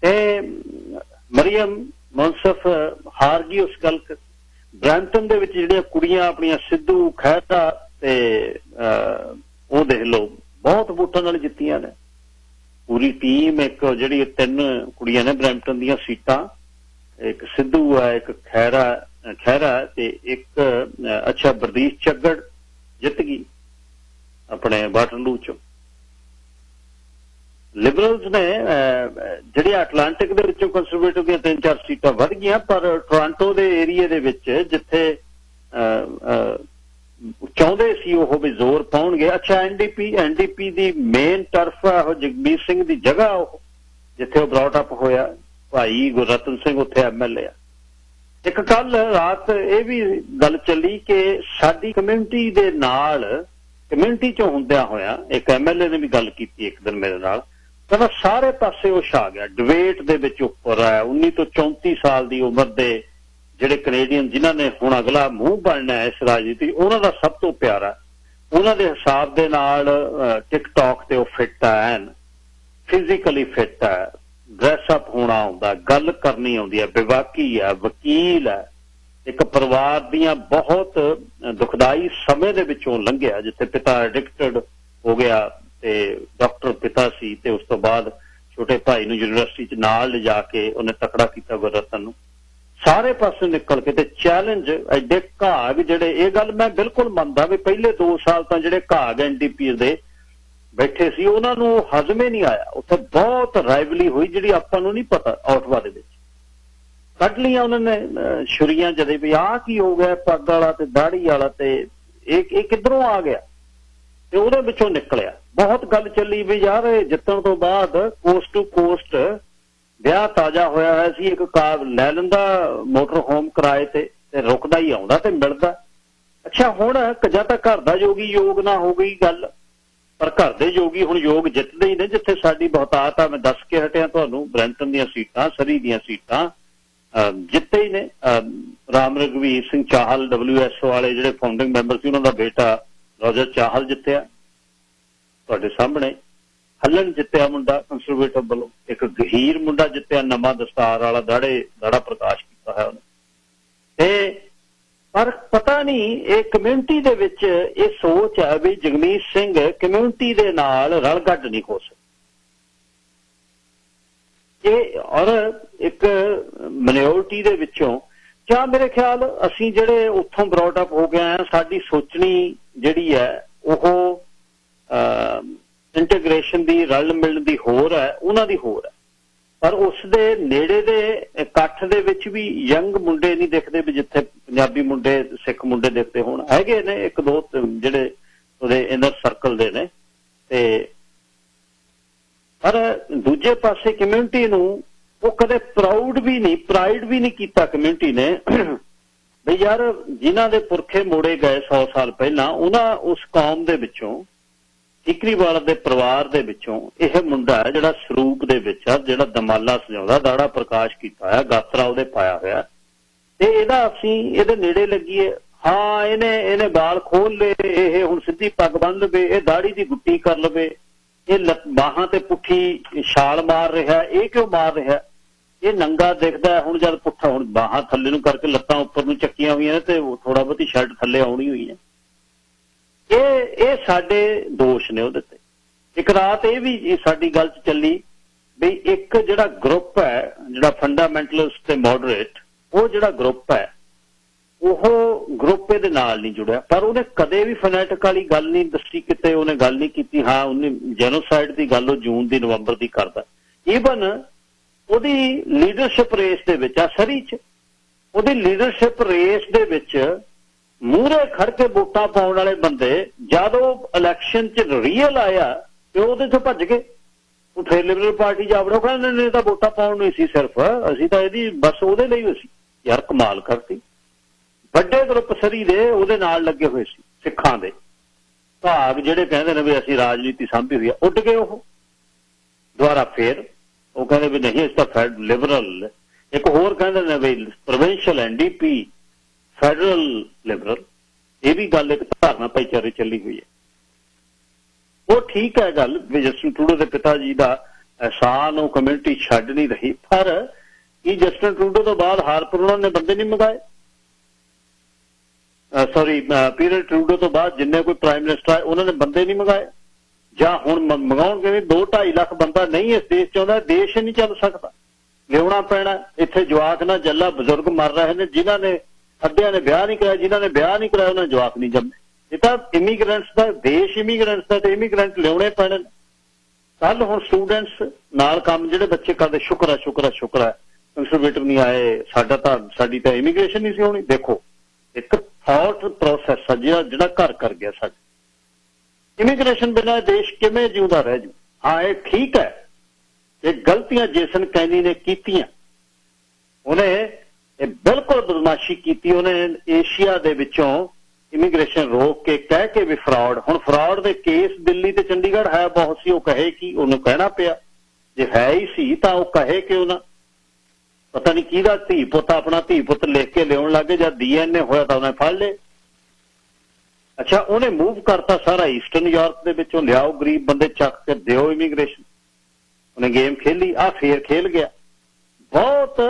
S1: ਤੇ ਮਰੀਅਮ ਮੁਨਸਿਫ ਹਾਰ ਗਈ ਉਸ ਗੱਲ। ਬ੍ਰੈਂਪਟਨ ਦੇ ਵਿੱਚ ਜਿਹੜੀਆਂ ਕੁੜੀਆਂ ਆਪਣੀਆਂ ਸਿੱਧੂ ਖਹਿਰਾ ਤੇ ਉਹ ਦੇਖ ਲਓ ਬਹੁਤ ਵੋਟਾਂ ਨਾਲ ਜਿੱਤੀਆਂ ਨੇ। ਪੂਰੀ ਟੀਮ, ਇੱਕ ਜਿਹੜੀ 3 ਕੁੜੀਆਂ ਨੇ ਬ੍ਰੈਂਪਟਨ ਦੀਆਂ ਸੀਟਾਂ, ਇੱਕ ਸਿੱਧੂ ਆ, ਇੱਕ ਖਹਿਰਾ ਤੇ ਇੱਕ ਅੱਛਾ ਬਰਦੀਸ਼ ਚੱਗੜ ਜਿੱਤ ਗਈ। ਆਪਣੇ ਵਾਟਰਲੂ ਚੋਂ। ਲਿਬਰਲਸ ਨੇ ਜਿਹੜੀਆਂ ਅਟਲਾਂਟਿਕ ਦੇ ਵਿੱਚੋਂ ਕੰਜ਼ਰਵੇਟਿਵ ਦੀਆਂ 3-4 ਸੀਟਾਂ ਵੱਧ ਗਈਆਂ, ਪਰ ਟੋਰਾਂਟੋ ਦੇ ਏਰੀਏ ਦੇ ਵਿੱਚ ਜਿੱਥੇ ਚਾਹੁੰਦੇ ਸੀ ਉਹ ਵੀ ਜ਼ੋਰ ਪਾਉਣਗੇ। ਅੱਛਾ, ਐਨਡੀਪੀ ਦੀ ਮੇਨ ਟਰਫ ਆ ਉਹ ਜਗਮੀਤ ਸਿੰਘ ਦੀ ਜਗ੍ਹਾ, ਉਹ ਜਿੱਥੇ ਉਹ ਬ੍ਰੌਟ ਅਪ ਹੋਇਆ, ਭਾਈ ਗੁਰਰਤਨ ਸਿੰਘ ਉੱਥੇ ਐਮਐਲਏ ਆ। ਇੱਕ ਕੱਲ ਰਾਤ ਇਹ ਵੀ ਗੱਲ ਚੱਲੀ ਕਿ ਸਾਡੀ ਕਮਿਊਨਿਟੀ ਦੇ ਨਾਲ, ਕਮਿਊਨਿਟੀ ਚੋਂ ਹੁੰਦਿਆਂ ਹੋਇਆ ਇੱਕ ਐਮਐਲਏ ਨੇ ਵੀ ਗੱਲ ਕੀਤੀ ਇੱਕ ਦਿਨ ਮੇਰੇ ਨਾਲ, ਕਹਿੰਦਾ ਸਾਰੇ ਪਾਸੇ ਉਹ ਛਾ ਗਿਆ, ਡਿਬੇਟ ਦੇ ਵਿੱਚ ਉੱਪਰ ਆਇਆ। 19 ਤੋਂ 34 ਸਾਲ ਦੀ ਉਮਰ ਦੇ ਜਿਹੜੇ ਕੈਨੇਡੀਅਨ ਜਿਨ੍ਹਾਂ ਨੇ ਹੁਣ ਅਗਲਾ ਮੂੰਹ ਬਣਨਾ ਹੈ ਇਸ ਰਾਜਨੀਤੀ, ਉਹਨਾਂ ਦਾ ਸਭ ਤੋਂ ਪਿਆਰਾ, ਉਹਨਾਂ ਦੇ ਹਿਸਾਬ ਦੇ ਨਾਲ ਟਿਕਟੌਕ ਤੇ ਉਹ ਫਿੱਟ ਹੈ, ਫਿਜ਼ੀਕਲੀ ਫਿੱਟ ਹੈ, ਡਰੈਸ ਅਪ ਹੋਣਾ ਆਉਂਦਾ, ਗੱਲ ਕਰਨੀ ਆਉਂਦੀ ਹੈ, ਵਿਵਾਕੀ ਹੈ, ਵਕੀਲ ਹੈ, ਇੱਕ ਪਰਿਵਾਰ ਦੀਆਂ ਬਹੁਤ ਦੁਖਦਾਈ ਸਮੇਂ ਦੇ ਵਿੱਚੋਂ ਲੰਘਿਆ, ਜਿੱਥੇ ਪਿਤਾ ਐਡਿਕਟਡ ਹੋ ਗਿਆ ਤੇ ਡਾਕਟਰ ਪਿਤਾ ਸੀ, ਤੇ ਉਸ ਤੋਂ ਬਾਅਦ ਛੋਟੇ ਭਾਈ ਨੂੰ ਯੂਨੀਵਰਸਿਟੀ 'ਚ ਨਾਲ ਲਿਜਾ ਕੇ ਉਹਨੇ ਤਕੜਾ ਕੀਤਾ ਗੁਰਰਤਨ ਨੂੰ। ਸਾਰੇ ਪਾਸੇ ਨਿਕਲ ਕੇ ਤੇ ਚੈਲੰਜ ਐਡੇ ਘਾਗ ਜਿਹੜੇ, ਇਹ ਗੱਲ ਮੈਂ ਬਿਲਕੁਲ ਮੰਨਦਾ ਵੀ ਪਹਿਲੇ 2 ਸਾਲ ਤਾਂ ਜਿਹੜੇ ਘਾਗ ਐਨਡੀਪੀ ਦੇ ਬੈਠੇ ਸੀ ਉਹਨਾਂ ਨੂੰ ਹਜ਼ਮੇ ਨਹੀਂ ਆਇਆ। ਉੱਥੇ ਬਹੁਤ ਰਾਈਵਲੀ ਹੋਈ ਜਿਹੜੀ ਆਪਾਂ ਨੂੰ ਨਹੀਂ ਪਤਾ। ਆਊਟਵਾ ਦੇ ਵਿੱਚ ਕੱਢ ਲਈਆਂ ਉਹਨਾਂ ਨੇ ਛੁਰੀਆਂ ਜਦੇ ਵੀ ਆਹ ਕੀ ਹੋ ਗਿਆ, ਪੱਗ ਵਾਲਾ ਤੇ ਦਾੜੀ ਵਾਲਾ ਤੇ ਇਹ ਕਿੱਧਰੋਂ ਆ ਗਿਆ, ਤੇ ਉਹਦੇ ਵਿੱਚੋਂ ਨਿਕਲਿਆ। ਬਹੁਤ ਗੱਲ ਚੱਲੀ ਵੀ ਯਾਰ ਇਹ ਜਿੱਤਣ ਤੋਂ ਬਾਅਦ ਕੋਸਟ ਟੂ ਕੋਸਟ ਵਿਆਹ ਤਾਜ਼ਾ ਹੋਇਆ ਹੋਇਆ ਸੀ, ਇੱਕ ਕਾਰ ਲੈ ਲੈਂਦਾ ਮੋਟਰ ਹੋਮ ਕਿਰਾਏ ਤੇ ਰੁਕਦਾ ਹੀ ਆਉਂਦਾ ਤੇ ਮਿਲਦਾ। ਅੱਛਾ, ਹੁਣ ਜਾਂ ਤਾਂ ਘਰ ਦਾ ਯੋਗੀ ਯੋਗ ਨਾ ਹੋ ਗਈ ਗੱਲ, ਪਰ ਘਰ ਦੇ ਯੋਗੀ ਹੁਣ ਯੋਗ ਜਿੱਤਦੇ ਹੀ ਨੇ। ਜਿੱਥੇ ਸਾਡੀ ਬਹੁਤਾਤ ਆ, ਮੈਂ ਦੱਸ ਕੇ ਹਟਿਆ ਤੁਹਾਨੂੰ, ਬਰੈਂਟਨ ਦੀਆਂ ਸੀਟਾਂ, ਸਰੀ ਦੀਆਂ ਸੀਟਾਂ ਜਿੱਤੇ ਹੀ ਨੇ। ਰਾਮ ਰਘਵੀਰ ਸਿੰਘ ਚਾਹਲ WSO ਵਾਲੇ ਜਿਹੜੇ ਫਾਊਂਡਿੰਗ ਮੈਂਬਰ ਸੀ, ਉਹਨਾਂ ਦਾ ਬੇਟਾ ਰੋਜਰ ਚਾਹਲ ਜਿੱਤਿਆ ਤੁਹਾਡੇ ਸਾਹਮਣੇ। ਹੱਲਣ ਜਿੱਤਿਆ ਮੁੰਡਾ ਕੰਜ਼ਰਵੇਟਿਵ ਵੱਲੋਂ, ਇੱਕ ਗਹੀਰ ਮੁੰਡਾ ਜਿੱਤਿਆ ਨਵਾਂ ਦਸਤਾਰ ਵਾਲਾ, ਦਾੜਾ ਪ੍ਰਕਾਸ਼ ਕੀਤਾ ਹੈ ਉਹਨੇ। ਤੇ ਪਰ ਪਤਾ ਨਹੀਂ ਇਹ ਕਮਿਊਨਿਟੀ ਦੇ ਵਿੱਚ ਇਹ ਸੋਚ ਹੈ ਵੀ ਜਗਮੀਤ ਸਿੰਘ ਕਮਿਊਨਿਟੀ ਦੇ ਨਾਲ ਰਲ ਗੱਡ ਨਹੀਂ ਹੋ ਸਕਦਾ। ਇਹ ਔਰ ਇੱਕ ਮਿਨੋਰਟੀ ਦੇ ਵਿੱਚੋਂ, ਜਾਂ ਮੇਰੇ ਖਿਆਲ ਅਸੀਂ ਜਿਹੜੇ ਉੱਥੋਂ ਬਰੌਟ ਅਪ ਹੋ ਗਏ ਆ, ਸਾਡੀ ਸੋਚਣੀ ਜਿਹੜੀ ਹੈ ਉਹ ਇੰਟੀਗ੍ਰੇਸ਼ਨ ਦੀ, ਰਲ ਮਿਲਣ ਦੀ ਹੋਰ ਹੈ, ਉਹਨਾਂ ਦੀ ਹੋਰ ਹੈ। ਪਰ ਉਸ ਦੇ ਨੇੜੇ ਦੇ ਇਕੱਠ ਦੇ ਵਿੱਚ ਵੀ ਯੰਗ ਮੁੰਡੇ ਨਹੀਂ ਦਿਖਦੇ ਵੀ ਜਿੱਥੇ ਪੰਜਾਬੀ ਮੁੰਡੇ, ਸਿੱਖ ਮੁੰਡੇ ਦਿਖਦੇ ਹੋਣ। ਹੈਗੇ ਨੇ 1-2 ਜਿਹੜੇ ਉਹਦੇ ਇਨਰ ਸਰਕਲ ਦੇ ਨੇ, ਤੇ ਪਰ ਦੂਜੇ ਪਾਸੇ ਕਮਿਊਨਿਟੀ ਨੂੰ ਉਹ ਕਦੇ ਪ੍ਰਾਈਡ ਵੀ ਨਹੀਂ ਕੀਤਾ ਕਮਿਊਨਿਟੀ ਨੇ ਵੀ ਯਾਰ ਜਿਨ੍ਹਾਂ ਦੇ ਪੁਰਖੇ ਮੋੜੇ ਗਏ 100 ਸਾਲ ਪਹਿਲਾਂ, ਉਹਨਾਂ ਉਸ ਕੌਮ ਦੇ ਵਿੱਚੋਂ, ਠੀਕਰੀਵਾਲ ਦੇ ਪਰਿਵਾਰ ਦੇ ਵਿੱਚੋਂ ਇਹ ਮੁੰਡਾ ਹੈ ਜਿਹੜਾ ਸਰੂਪ ਦੇ ਵਿੱਚ ਆ, ਜਿਹੜਾ ਦਮਾਲਾ ਸਜਾਉਂਦਾ, ਦਾੜਾ ਪ੍ਰਕਾਸ਼ ਕੀਤਾ ਹੋਇਆ, ਗਾਤਰਾ ਉਹਦੇ ਪਾਇਆ ਹੋਇਆ, ਤੇ ਇਹਦਾ ਅਸੀਂ ਇਹਦੇ ਨੇੜੇ ਲੱਗੀਏ। ਹਾਂ, ਇਹਨੇ ਵਾਲ ਖੋਲ ਲਏ, ਇਹ ਹੁਣ ਸਿੱਧੀ ਪੱਗ ਬੰਨ ਲਵੇ, ਇਹ ਦਾੜੀ ਦੀ ਗੁੱਟੀ ਕਰ ਲਵੇ, ਇਹ ਬਾਹਾਂ ਤੇ ਪੁੱਠੀ ਛਾਲ ਮਾਰ ਰਿਹਾ, ਇਹ ਕਿਉਂ ਮਾਰ ਰਿਹਾ, ਇਹ ਨੰਗਾ ਦਿਖਦਾ। ਹੁਣ ਜਦ ਪੁੱਠਾ, ਹੁਣ ਬਾਹਾਂ ਥੱਲੇ ਨੂੰ ਕਰਕੇ ਲੱਤਾਂ ਉੱਪਰ ਨੂੰ ਚੱਕੀਆਂ ਹੋਈਆਂ ਨੇ ਤੇ ਥੋੜਾ ਬਹੁਤੀ ਸ਼ਰਟ ਥੱਲੇ ਆਉਣੀ ਹੋਈ ਹੈ। ਇਹ ਸਾਡੇ ਦੋਸ਼ ਨੇ ਉਹਦੇ ਤੇ। ਇੱਕ ਰਾਤ ਇਹ ਵੀ ਸਾਡੀ ਗੱਲ 'ਚ ਚੱਲੀ ਵੀ ਇੱਕ ਜਿਹੜਾ ਗਰੁੱਪ ਹੈ, ਜਿਹੜਾ ਫੰਡਾਮੈਂਟਲਿਸਟ ਤੇ ਮੋਡਰੇਟ, ਉਹ ਜਿਹੜਾ ਗਰੁੱਪ ਹੈ ਉਹ ਗਰੁੱਪ ਇਹਦੇ ਨਾਲ ਨਹੀਂ ਜੁੜਿਆ। ਪਰ ਉਹਨੇ ਕਦੇ ਵੀ ਫਨੈਟਿਕ ਵਾਲੀ ਗੱਲ ਨਹੀਂ ਦੱਸੀ, ਕਿਤੇ ਉਹਨੇ ਗੱਲ ਨਹੀਂ ਕੀਤੀ। ਹਾਂ, ਉਹਨੇ ਜੈਨੋਸਾਈਡ ਦੀ ਗੱਲ ਉਹ ਜੂਨ ਦੀ, ਨਵੰਬਰ ਦੀ ਕਰਦਾ। ਈਵਨ ਉਹਦੀ ਲੀਡਰਸ਼ਿਪ ਰੇਸ ਦੇ ਵਿੱਚ ਆ, ਸਰੀ 'ਚ ਉਹਦੀ ਲੀਡਰਸ਼ਿਪ ਰੇਸ ਦੇ ਵਿੱਚ ਮੂਹਰੇ ਖੜ ਕੇ ਵੋਟਾਂ ਪਾਉਣ ਵਾਲੇ ਬੰਦੇ ਜਦ ਉਹ ਇਲੈਕਸ਼ਨ 'ਚ ਰੀਅਲ ਆਇਆ ਤੇ ਉਹਦੇ 'ਚੋਂ ਭੱਜ ਗਏ। ਉਹ ਫਿਰ ਲਿਬਰਲ ਪਾਰਟੀ ਜਾ ਵੜੋ, ਕਹਿੰਦੇ ਨੇ ਤਾਂ ਵੋਟਾਂ ਪਾਉਣ ਨੂੰ ਸੀ ਸਿਰਫ, ਅਸੀਂ ਤਾਂ ਇਹਦੀ ਬਸ ਉਹਦੇ ਲਈ ਹੋਈ ਸੀ। ਯਾਰ ਕਮਾਲ ਕਰਤੀ। ਵੱਡੇ ਗਰੁੱਪ ਸਰੀ ਦੇ ਉਹਦੇ ਨਾਲ ਲੱਗੇ ਹੋਏ ਸੀ, ਸਿੱਖਾਂ ਦੇ ਭਾਗ ਜਿਹੜੇ ਕਹਿੰਦੇ ਨੇ ਵੀ ਅਸੀਂ ਰਾਜਨੀਤੀ ਸਾਂਭੀ ਹੋਈ ਆ, ਉੱਡ ਗਏ ਉਹ ਦੁਬਾਰਾ। ਫੇਰ ਉਹ ਕਹਿੰਦੇ ਵੀ ਨਹੀਂ ਇਸ ਤਾਂ ਲਿਬਰਲ। ਇੱਕ ਹੋਰ ਕਹਿੰਦੇ ਨੇ ਵੀ ਪ੍ਰੋਵਿੰਸ਼ੀਅਲ ਐਨਡੀਪੀ, ਫੈਡਰਲ ਲਿਬਰਲ। ਇਹ ਵੀ ਗੱਲ ਇੱਕ ਧਾਰਨਾ ਭਾਈਚਾਰੇ ਚੱਲੀ ਹੋਈ ਹੈ। ਉਹ ਠੀਕ ਹੈ ਗੱਲ ਵੀ ਜਸਟਿਨ ਟਰੂਡੋ ਦੇ ਪਿਤਾ ਜੀ ਦਾ ਅਹਿਸਾਨ ਉਹ ਕਮਿਊਨਿਟੀ ਛੱਡ ਨਹੀਂ ਰਹੀ, ਪਰ ਕੀ ਜਸਟਿਨ ਟਰੂਡੋ ਤੋਂ ਬਾਅਦ ਹਾਰਪਰ ਉਹਨਾਂ ਨੇ ਬੰਦੇ ਨਹੀਂ ਮੰਗਾਏ? ਪੀਟਰ ਟਰੂਡੋ ਤੋਂ ਬਾਅਦ ਜਿੰਨੇ ਕੋਈ ਪ੍ਰਾਈਮ ਮਿਨਿਸਟਰ ਆਏ ਉਹਨਾਂ ਨੇ ਬੰਦੇ ਨਹੀਂ ਮੰਗਾਏ? ਜਾਂ ਹੁਣ ਮੰਗਾਉਣਗੇ ਵੀ 2-2.5 ਲੱਖ ਬੰਦਾ ਨਹੀਂ ਇਸ ਦੇਸ਼ 'ਚ ਆਉਂਦਾ, ਦੇਸ਼ ਨਹੀਂ ਚੱਲ ਸਕਦਾ, ਲਿਆਉਣਾ ਪੈਣਾ। ਇੱਥੇ ਜਵਾਕ ਨਾ ਜੱਲਾ ਬਜ਼ੁਰਗ ਮਰ ਰਹੇ ਨੇ, ਜਿਨ੍ਹਾਂ ਨੇ ਅੱਧਿਆਂ ਨੇ ਵਿਆਹ ਨਹੀਂ ਕਰਾਇਆ, ਜਿਨ੍ਹਾਂ ਨੇ ਵਿਆਹ ਨਹੀਂ ਕਰਾਇਆ ਉਹਨਾਂ ਨੇ ਜਵਾਕ ਨਹੀਂ ਜੰਮੇ। ਇਹ ਤਾਂ ਇਮੀਗ੍ਰੈਂਟਸ ਦਾ ਦੇਸ਼, ਇਮੀਗ੍ਰੈਂਟਸ ਦਾ ਤੇ ਇਮੀਗ੍ਰੈਂਟ ਲਿਆਉਣੇ ਪੈਣੇ। ਕੱਲ ਹੁਣ ਸਟੂਡੈਂਟਸ ਨਾਲ ਕੰਮ ਜਿਹੜੇ ਬੱਚੇ ਕਰਦੇ, ਸ਼ੁਕਰ ਹੈ ਕੰਸਰਵੇਟਿਵ ਨਹੀਂ ਆਏ, ਸਾਡੀ ਤਾਂ ਇਮੀਗ੍ਰੇਸ਼ਨ ਨਹੀਂ ਸੀ ਹੋਣੀ। ਦੇਖੋ ਇੱਕ ਥਾਟ ਪ੍ਰੋਸੈਸ ਆ ਜਿਹੜਾ ਘਰ ਕਰ ਗਿਆ ਸਾਡੇ। ਇਮੀਗ੍ਰੇਸ਼ਨ ਬਿਨਾਂ ਦੇਸ਼ ਕਿਵੇਂ ਜਿਉਂਦਾ ਰਹਿ ਜੂ? ਹਾਂ, ਇਹ ਠੀਕ ਹੈ, ਇਹ ਗਲਤੀਆਂ ਜੇਸਨ ਕੈਨੀ ਨੇ ਕੀਤੀਆਂ, ਉਹਨੇ ਇਹ ਬਿਲਕੁਲ ਬਦਮਾਸ਼ੀ ਕੀਤੀ। ਉਹਨੇ ਏਸ਼ੀਆ ਦੇ ਵਿੱਚੋਂ ਇਮੀਗ੍ਰੇਸ਼ਨ ਰੋਕ ਕੇ ਕਹਿ ਕੇ ਵੀ ਫਰਾਡ। ਹੁਣ ਫਰਾਡ ਦੇ ਕੇਸ ਦਿੱਲੀ ਤੇ ਚੰਡੀਗੜ੍ਹ ਹੈ ਬਹੁਤ ਸੀ, ਉਹ ਕਹੇ ਕਿ ਉਹਨੂੰ ਕਹਿਣਾ ਪਿਆ, ਜੇ ਹੈ ਹੀ ਸੀ ਤਾਂ ਉਹ ਕਹੇ ਕਿ ਉਹਨਾਂ ਪਤਾ ਨਹੀਂ ਕਿਹਦਾ ਧੀ ਪੁੱਤ ਆਪਣਾ ਧੀ ਪੁੱਤ ਲਿਖ ਕੇ ਲਿਆਉਣ ਲੱਗੇ, ਜਦ DNA ਹੋਇਆ ਤਾਂ ਉਹਨੇ ਫੜ ਲਏ। ਅੱਛਾ, ਉਹਨੇ ਮੂਵ ਕਰਤਾ ਸਾਰਾ ਈਸਟਰਨ ਯੂਰਪ ਦੇ ਵਿੱਚੋਂ, ਲਿਆਓ ਗਰੀਬ ਬੰਦੇ ਚੱਕ ਕੇ ਦਿਓ ਇਮੀਗ੍ਰੇਸ਼ਨ। ਉਹਨੇ ਗੇਮ ਖੇਲੀ, ਫੇਰ ਖੇਲ ਗਿਆ। ਬਹੁਤ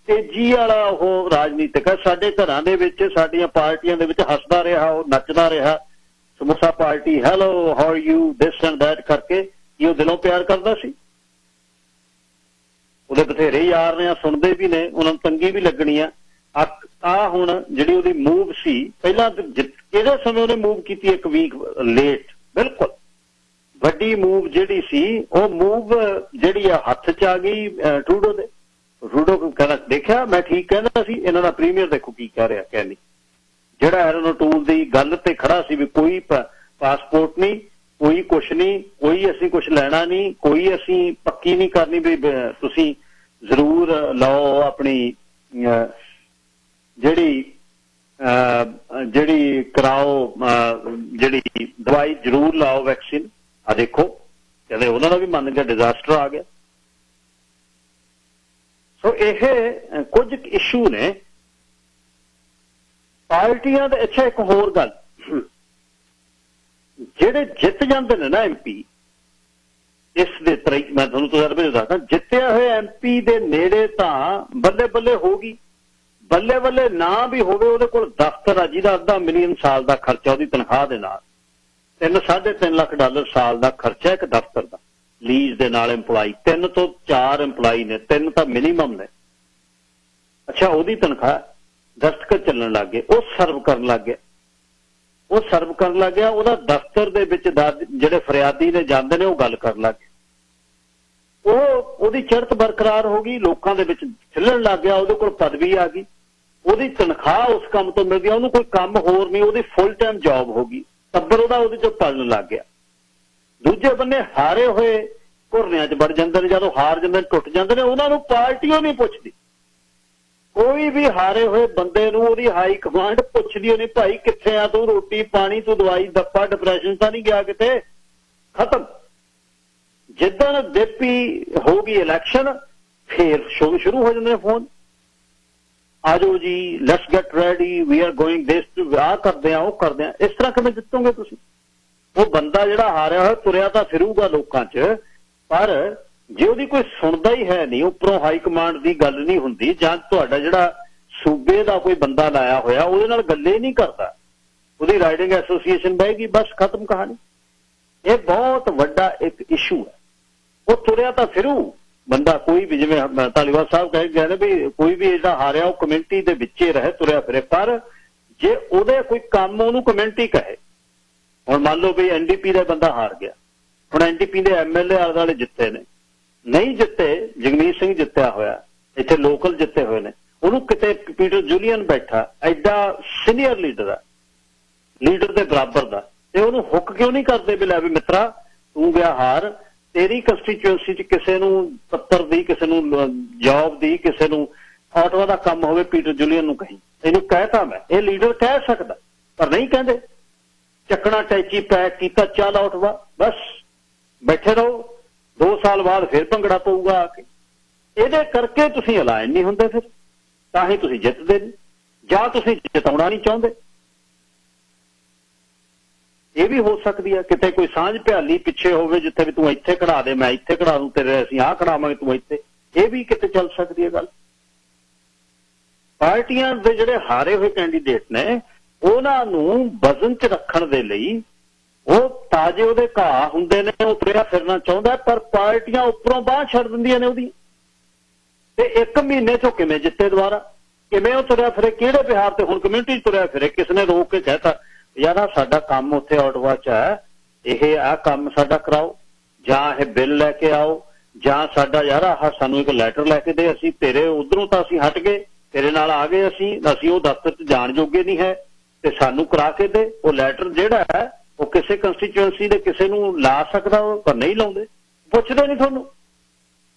S1: ਤੇਜ਼ੀ ਵਾਲਾ ਉਹ ਰਾਜਨੀਤਿਕ ਹੈ। ਸਾਡੇ ਘਰਾਂ ਦੇ ਵਿੱਚ, ਸਾਡੀਆਂ ਪਾਰਟੀਆਂ ਦੇ ਵਿੱਚ ਹੱਸਦਾ ਰਿਹਾ, ਉਹ ਨੱਚਦਾ ਰਿਹਾ। Samosa party, hello how are you, this and that ਕਰਕੇ। ਕੀ ਉਹ ਦਿਲੋਂ ਪਿਆਰ ਕਰਦਾ ਸੀ? ਉਹਦੇ ਬਥੇਰੇ ਯਾਰ ਨੇ, ਸੁਣਦੇ ਵੀ ਨੇ, ਉਹਨਾਂ ਨੂੰ ਤੰਗੀ ਵੀ ਲੱਗਣੀ ਆ। ਹੁਣ ਜਿਹੜੀ ਉਹਦੀ ਮੂਵ ਸੀ, ਪਹਿਲਾਂ ਕਿਹੜੇ ਸਮੇਂ ਉਹਨੇ ਮੂਵ ਕੀਤੀ? 1 ਵੀਕ ਲੇਟ। ਬਿਲਕੁਲ ਵੱਡੀ ਮੂਵ ਜਿਹੜੀ ਸੀ, ਉਹ ਮੂਵ ਜਿਹੜੀ ਆ ਹੱਥ 'ਚ ਆ ਗਈ ਟਰੂਡੋ ਦੇ। ਟਰੂਡੋ ਕਹਿੰਦਾ, ਦੇਖਿਆ ਮੈਂ ਠੀਕ ਕਹਿੰਦਾ ਸੀ, ਇਹਨਾਂ ਦਾ ਪ੍ਰੀਮੀਅਰ ਦੇਖੋ ਕੀ ਕਹਿ ਰਿਹਾ। ਕਹਿੰਦੀ ਜਿਹੜਾ ਐਰਨ ਟੂਲ ਦੀ ਗੱਲ ਤੇ ਖੜਾ ਸੀ ਵੀ ਕੋਈ ਪਾਸਪੋਰਟ ਨਹੀਂ, ਕੋਈ ਕੁਛ ਨਹੀਂ, ਕੋਈ ਅਸੀਂ ਕੁਛ ਲੈਣਾ ਨਹੀਂ, ਕੋਈ ਅਸੀਂ ਪੱਕੀ ਨਹੀਂ ਕਰਨੀ ਵੀ ਤੁਸੀਂ ਜ਼ਰੂਰ ਲਾਓ ਆਪਣੀ ਜਿਹੜੀ ਕਰਾਓ, ਜਿਹੜੀ ਦਵਾਈ ਜ਼ਰੂਰ ਲਾਓ, ਵੈਕਸੀਨ। ਆ ਦੇਖੋ, ਕਹਿੰਦੇ ਉਹਨਾਂ ਦਾ ਵੀ ਮੰਨ ਗਿਆ, ਡਿਜ਼ਾਸਟਰ ਆ ਗਿਆ। ਸੋ ਇਹ ਕੁਝ ਇਸ਼ੂ ਨੇ ਪਾਰਟੀਆਂ ਦੇ। ਅੱਛਾ, ਇੱਕ ਹੋਰ ਗੱਲ, ਜਿਹੜੇ ਜਿੱਤ ਜਾਂਦੇ ਨੇ ਨਾ MP, ਇਸ ਦੇ ਮੈਂ ਤੁਹਾਨੂੰ ਤਜਰਬੇ ਦੱਸਦਾ, ਜਿੱਤਿਆ ਹੋਇਆ MP ਦੇ ਨੇੜੇ ਤਾਂ ਬੱਲੇ ਬੱਲੇ ਹੋਗੀ। ਬੱਲੇ ਬੱਲੇ ਨਾ ਵੀ ਹੋਵੇ, ਉਹਦੇ ਕੋਲ ਦਫ਼ਤਰ ਆ ਜਿਹਦਾ $ਅੱਧਾ ਮਿਲੀਅਨ ਸਾਲ ਦਾ ਖਰਚਾ, ਉਹਦੀ ਤਨਖਾਹ ਦੇ ਨਾਲ $3.5 ਲੱਖ ਸਾਲ ਦਾ ਖਰਚਾ ਇੱਕ ਦਫ਼ਤਰ ਦਾ, ਲੀਜ਼ ਦੇ ਨਾਲ EMPLOYE 3 ਤੋਂ 4 EMPLOYE ਨੇ, 3 ਤਾਂ ਮਿਨੀਮਮ ਨੇ। ਅੱਛਾ, ਉਹਦੀ ਤਨਖਾਹ, ਦਸਤਖਤ ਚੱਲਣ ਲੱਗ ਗਏ, ਉਹ ਸਰਵ ਕਰਨ ਲੱਗ ਗਿਆ, ਉਹਦਾ ਦਫ਼ਤਰ ਦੇ ਵਿੱਚ ਜਿਹੜੇ ਫਰਿਆਦੀ ਨੇ ਜਾਂਦੇ ਨੇ, ਉਹ ਗੱਲ ਕਰਨ ਲੱਗ ਗਏ, ਉਹਦੀ ਚੜ੍ਹਤ ਬਰਕਰਾਰ ਹੋ ਗਈ, ਲੋਕਾਂ ਦੇ ਵਿੱਚ ਖਿਲਣ ਲੱਗ ਗਿਆ, ਉਹਦੇ ਕੋਲ ਪਦਵੀ ਆ ਗਈ, ਉਹਦੀ ਤਨਖਾਹ ਉਸ ਕੰਮ ਤੋਂ ਮਿਲਦੀ, ਉਹਨੂੰ ਕੋਈ ਕੰਮ ਹੋਰ ਨਹੀਂ, ਉਹਦੀ ਫੁੱਲ ਟਾਈਮ ਜੌਬ ਹੋ ਗਈ, ਟੱਬਰ ਉਹਦਾ ਉਹਦੇ ਚੋਂ ਪਲਣ ਲੱਗ ਗਿਆ। ਦੂਜੇ ਬੰਨੇ ਹਾਰੇ ਹੋਏ ਘੁਰਨਿਆਂ 'ਚ ਵੜ ਜਾਂਦੇ ਨੇ, ਜਦੋਂ ਹਾਰ ਜਾਂਦੇ ਨੇ, ਟੁੱਟ ਜਾਂਦੇ ਨੇ, ਉਹਨਾਂ ਨੂੰ ਪਾਰਟੀ ਉਹ ਨਹੀਂ ਪੁੱਛਦੀ। ਕੋਈ ਵੀ ਹਾਰੇ ਹੋਏ ਬੰਦੇ ਨੂੰ ਉਹਦੀ ਹਾਈ ਕਮਾਂਡ ਪੁੱਛਦੀ ਨਹੀਂ, ਭਾਈ ਕਿੱਥੇ ਆ ਤੂੰ, ਰੋਟੀ ਪਾਣੀ, ਤੂੰ ਦਵਾਈ ਦੱਪਾ, ਡਿਪਰੈਸ਼ਨ ਤਾਂ ਨਹੀਂ ਗਿਆ ਕਿਤੇ? ਖਤਮ। ਜਿੱਦਣ ਦੇਪੀ ਹੋਊਗੀ ਇਲੈਕਸ਼ਨ, ਫੇਰ ਸ਼ੁਰੂ ਹੋ ਜਾਂਦੇ ਨੇ ਫੋਨ, ਆ ਜਾਓ ਜੀ, let's get ready, we are going this, ਆਹ ਕਰਦੇ ਆ, ਉਹ ਕਰਦੇ ਆ। ਇਸ ਤਰ੍ਹਾਂ ਕਿਵੇਂ ਜਿੱਤੋਗੇ ਤੁਸੀਂ? ਉਹ ਬੰਦਾ ਜਿਹੜਾ ਹਾਰਿਆ ਹੋਇਆ ਤੁਰਿਆ ਤਾਂ ਫਿਰੂਗਾ ਲੋਕਾਂ 'ਚ, ਪਰ ਜੇ ਉਹਦੀ ਕੋਈ ਸੁਣਦਾ ਹੀ ਹੈ ਨਹੀਂ, ਉੱਪਰੋਂ ਹਾਈ ਕਮਾਂਡ ਦੀ ਗੱਲ ਨਹੀਂ ਹੁੰਦੀ, ਜਾਂ ਤੁਹਾਡਾ ਜਿਹੜਾ ਸੂਬੇ ਦਾ ਕੋਈ ਬੰਦਾ ਲਾਇਆ ਹੋਇਆ ਉਹਦੇ ਨਾਲ ਗੱਲੇ ਨਹੀਂ ਕਰਦਾ, ਉਹਦੀ ਰਾਈਡਿੰਗ ਐਸੋਸੀਏਸ਼ਨ ਬਹਿਗੀ, ਬਸ ਖਤਮ ਕਹਾਣੀ। ਇਹ ਬਹੁਤ ਵੱਡਾ ਇੱਕ ਇਸ਼ੂ ਹੈ। ਉਹ ਤੁਰਿਆ ਤਾਂ ਫਿਰੂ ਬੰਦਾ, ਕੋਈ ਵੀ, ਜਿਵੇਂ ਧਾਲੀਵਾਲ ਸਾਹਿਬ ਕਹੇ ਗਏ ਨੇ ਵੀ ਕੋਈ ਵੀ ਜਿਹੜਾ ਹਾਰਿਆ ਉਹ ਕਮਿਊਨਿਟੀ ਦੇ ਵਿੱਚ ਹੀ ਰਹੇ, ਤੁਰਿਆ ਫਿਰੇ, ਪਰ ਜੇ ਉਹਦੇ ਕੋਈ ਕੰਮ ਉਹਨੂੰ ਕਮਿਊਨਿਟੀ ਕਹੇ। ਹੁਣ ਮੰਨ ਲਓ ਵੀ NDP ਦਾ ਬੰਦਾ ਹਾਰ ਗਿਆ, ਹੁਣ NDP ਦੇ MLA ਆਲੇ ਦੁਆਲੇ ਜਿੱਤੇ ਨੇ, ਨਹੀਂ ਜਿੱਤੇ, ਜਗਮੀਤ ਸਿੰਘ ਜਿੱਤਿਆ ਹੋਇਆ, ਇੱਥੇ ਲੋਕਲ ਜਿੱਤੇ ਹੋਏ ਨੇ, ਉਹਨੂੰ ਕਿਤੇ ਪੀਟਰ ਜੂਲੀਅਨ ਬੈਠਾ, ਐਡਾ ਸੀਨੀਅਰ ਲੀਡਰ ਆ, ਲੀਡਰ ਦੇ ਬਰਾਬਰ ਦਾ, ਤੇ ਉਹਨੂੰ ਹੁੱਕ ਕਿਉਂ ਨਹੀਂ ਕਰਦੇ ਵੀ ਲੈ ਵੀ ਮਿੱਤਰਾ ਤੂੰ ਗਿਆ ਹਾਰ, ਤੇਰੀ ਕੰਸਟੀਚੁਐਂਸੀ 'ਚ ਕਿਸੇ ਨੂੰ ਪੱਤਰ ਦੀ, ਕਿਸੇ ਨੂੰ ਜੌਬ ਦੀ, ਕਿਸੇ ਨੂੰ ਆਟੋ ਦਾ ਕੰਮ ਹੋਵੇ, ਪੀਟਰ ਜੂਲੀਅਨ ਨੂੰ ਕਹੀਂ, ਇਹਨੂੰ ਕਹਿਤਾ ਮੈਂ, ਇਹ ਲੀਡਰ ਕਹਿ ਸਕਦਾ, ਪਰ ਨਹੀਂ ਕਹਿੰਦੇ। ਚੱਕਣਾ ਟੈਚੀ ਪੈਕ ਕੀਤਾ, ਚੱਲ ਆਟਵਾ, ਬਸ ਬੈਠੇ ਰਹੋ, 2 ਸਾਲ ਬਾਅਦ ਫਿਰ ਭੰਗੜਾ ਪਊਗਾ ਆ ਕੇ। ਇਹਦੇ ਕਰਕੇ ਤੁਸੀਂ ਅਲਾਇਨ ਨਹੀਂ ਹੁੰਦੇ, ਫਿਰ ਤਾਂ ਹੀ ਤੁਸੀਂ ਜਿੱਤਦੇ ਨਹੀਂ, ਜਾਂ ਤੁਸੀਂ ਜਿਤਾਉਣਾ ਨਹੀਂ ਚਾਹੁੰਦੇ। ਇਹ ਵੀ ਹੋ ਸਕਦੀ ਹੈ ਕਿਤੇ ਕੋਈ ਸਾਂਝ ਭਿਆਲੀ ਪਿੱਛੇ ਹੋਵੇ, ਜਿੱਥੇ ਵੀ ਤੂੰ ਇੱਥੇ ਖੜਾ ਦੇ, ਮੈਂ ਇੱਥੇ ਖੜਾ ਦੂੰ, ਤੇਰੇ ਅਸੀਂ ਆਹ ਖੜਾਵਾਂਗੇ, ਤੂੰ ਇੱਥੇ, ਇਹ ਵੀ ਕਿਤੇ ਚੱਲ ਸਕਦੀ ਹੈ ਗੱਲ। ਪਾਰਟੀਆਂ ਦੇ ਜਿਹੜੇ ਹਾਰੇ ਹੋਏ ਕੈਂਡੀਡੇਟ ਨੇ, ਉਹਨਾਂ ਨੂੰ ਵਜ਼ਨ 'ਚ ਰੱਖਣ ਦੇ ਲਈ ਉਹ ਤਾਜ਼ੇ ਉਹਦੇ ਘਾਹ ਹੁੰਦੇ ਨੇ, ਉਹ ਤੁਰਿਆ ਫਿਰਨਾ ਚਾਹੁੰਦਾ, ਪਰ ਪਾਰਟੀਆਂ ਉੱਪਰੋਂ ਬਾਂਹ ਛੱਡ ਦਿੰਦੀਆਂ ਨੇ ਉਹਦੀ, ਤੇ 1 ਮਹੀਨੇ 'ਚੋਂ ਕਿਵੇਂ ਜਿੱਤੇ ਦੁਬਾਰਾ, ਕਿਵੇਂ ਉਹ ਤੁਰਿਆ ਫਿਰੇ, ਕਿਹੜੇ ਬਿਹਾਰ ਤੇ ਹੁਣ ਕਮਿਊਨਿਟੀ 'ਚ ਤੁਰਿਆ ਫਿਰੇ, ਕਿਸ ਨੇ ਰੋਕ ਕੇ ਕਹਿਤਾ ਯਾਰ ਆਹ ਸਾਡਾ ਕੰਮ ਉੱਥੇ ਆਟਵਾ 'ਚ ਹੈ, ਇਹ ਆਹ ਕੰਮ ਸਾਡਾ ਕਰਾਓ, ਜਾਂ ਇਹ ਬਿੱਲ ਲੈ ਕੇ ਆਓ, ਜਾਂ ਸਾਡਾ ਯਾਰ ਆਹ ਸਾਨੂੰ ਇੱਕ ਲੈਟਰ ਲੈ ਕੇ ਦੇ, ਅਸੀਂ ਤੇਰੇ ਉਧਰੋਂ ਤਾਂ ਅਸੀਂ ਹਟ ਗਏ, ਤੇਰੇ ਨਾਲ ਆ ਗਏ, ਅਸੀਂ ਉਹ ਦਫ਼ਤਰ 'ਚ ਜਾਣ ਜੋਗੇ ਨਹੀਂ ਹੈ, ਤੇ ਸਾਨੂੰ ਕਰਾ ਕੇ ਦੇ। ਉਹ ਲੈਟਰ ਜਿਹੜਾ ਹੈ ਉਹ ਕਿਸੇ ਕੰਸਟੀਚੁਐਂਸੀ ਦੇ ਕਿਸੇ ਨੂੰ ਲਾ ਸਕਦਾ, ਉਹ ਪਰ ਨਹੀਂ ਲਾਉਂਦੇ, ਪੁੱਛਦੇ ਨਹੀਂ ਤੁਹਾਨੂੰ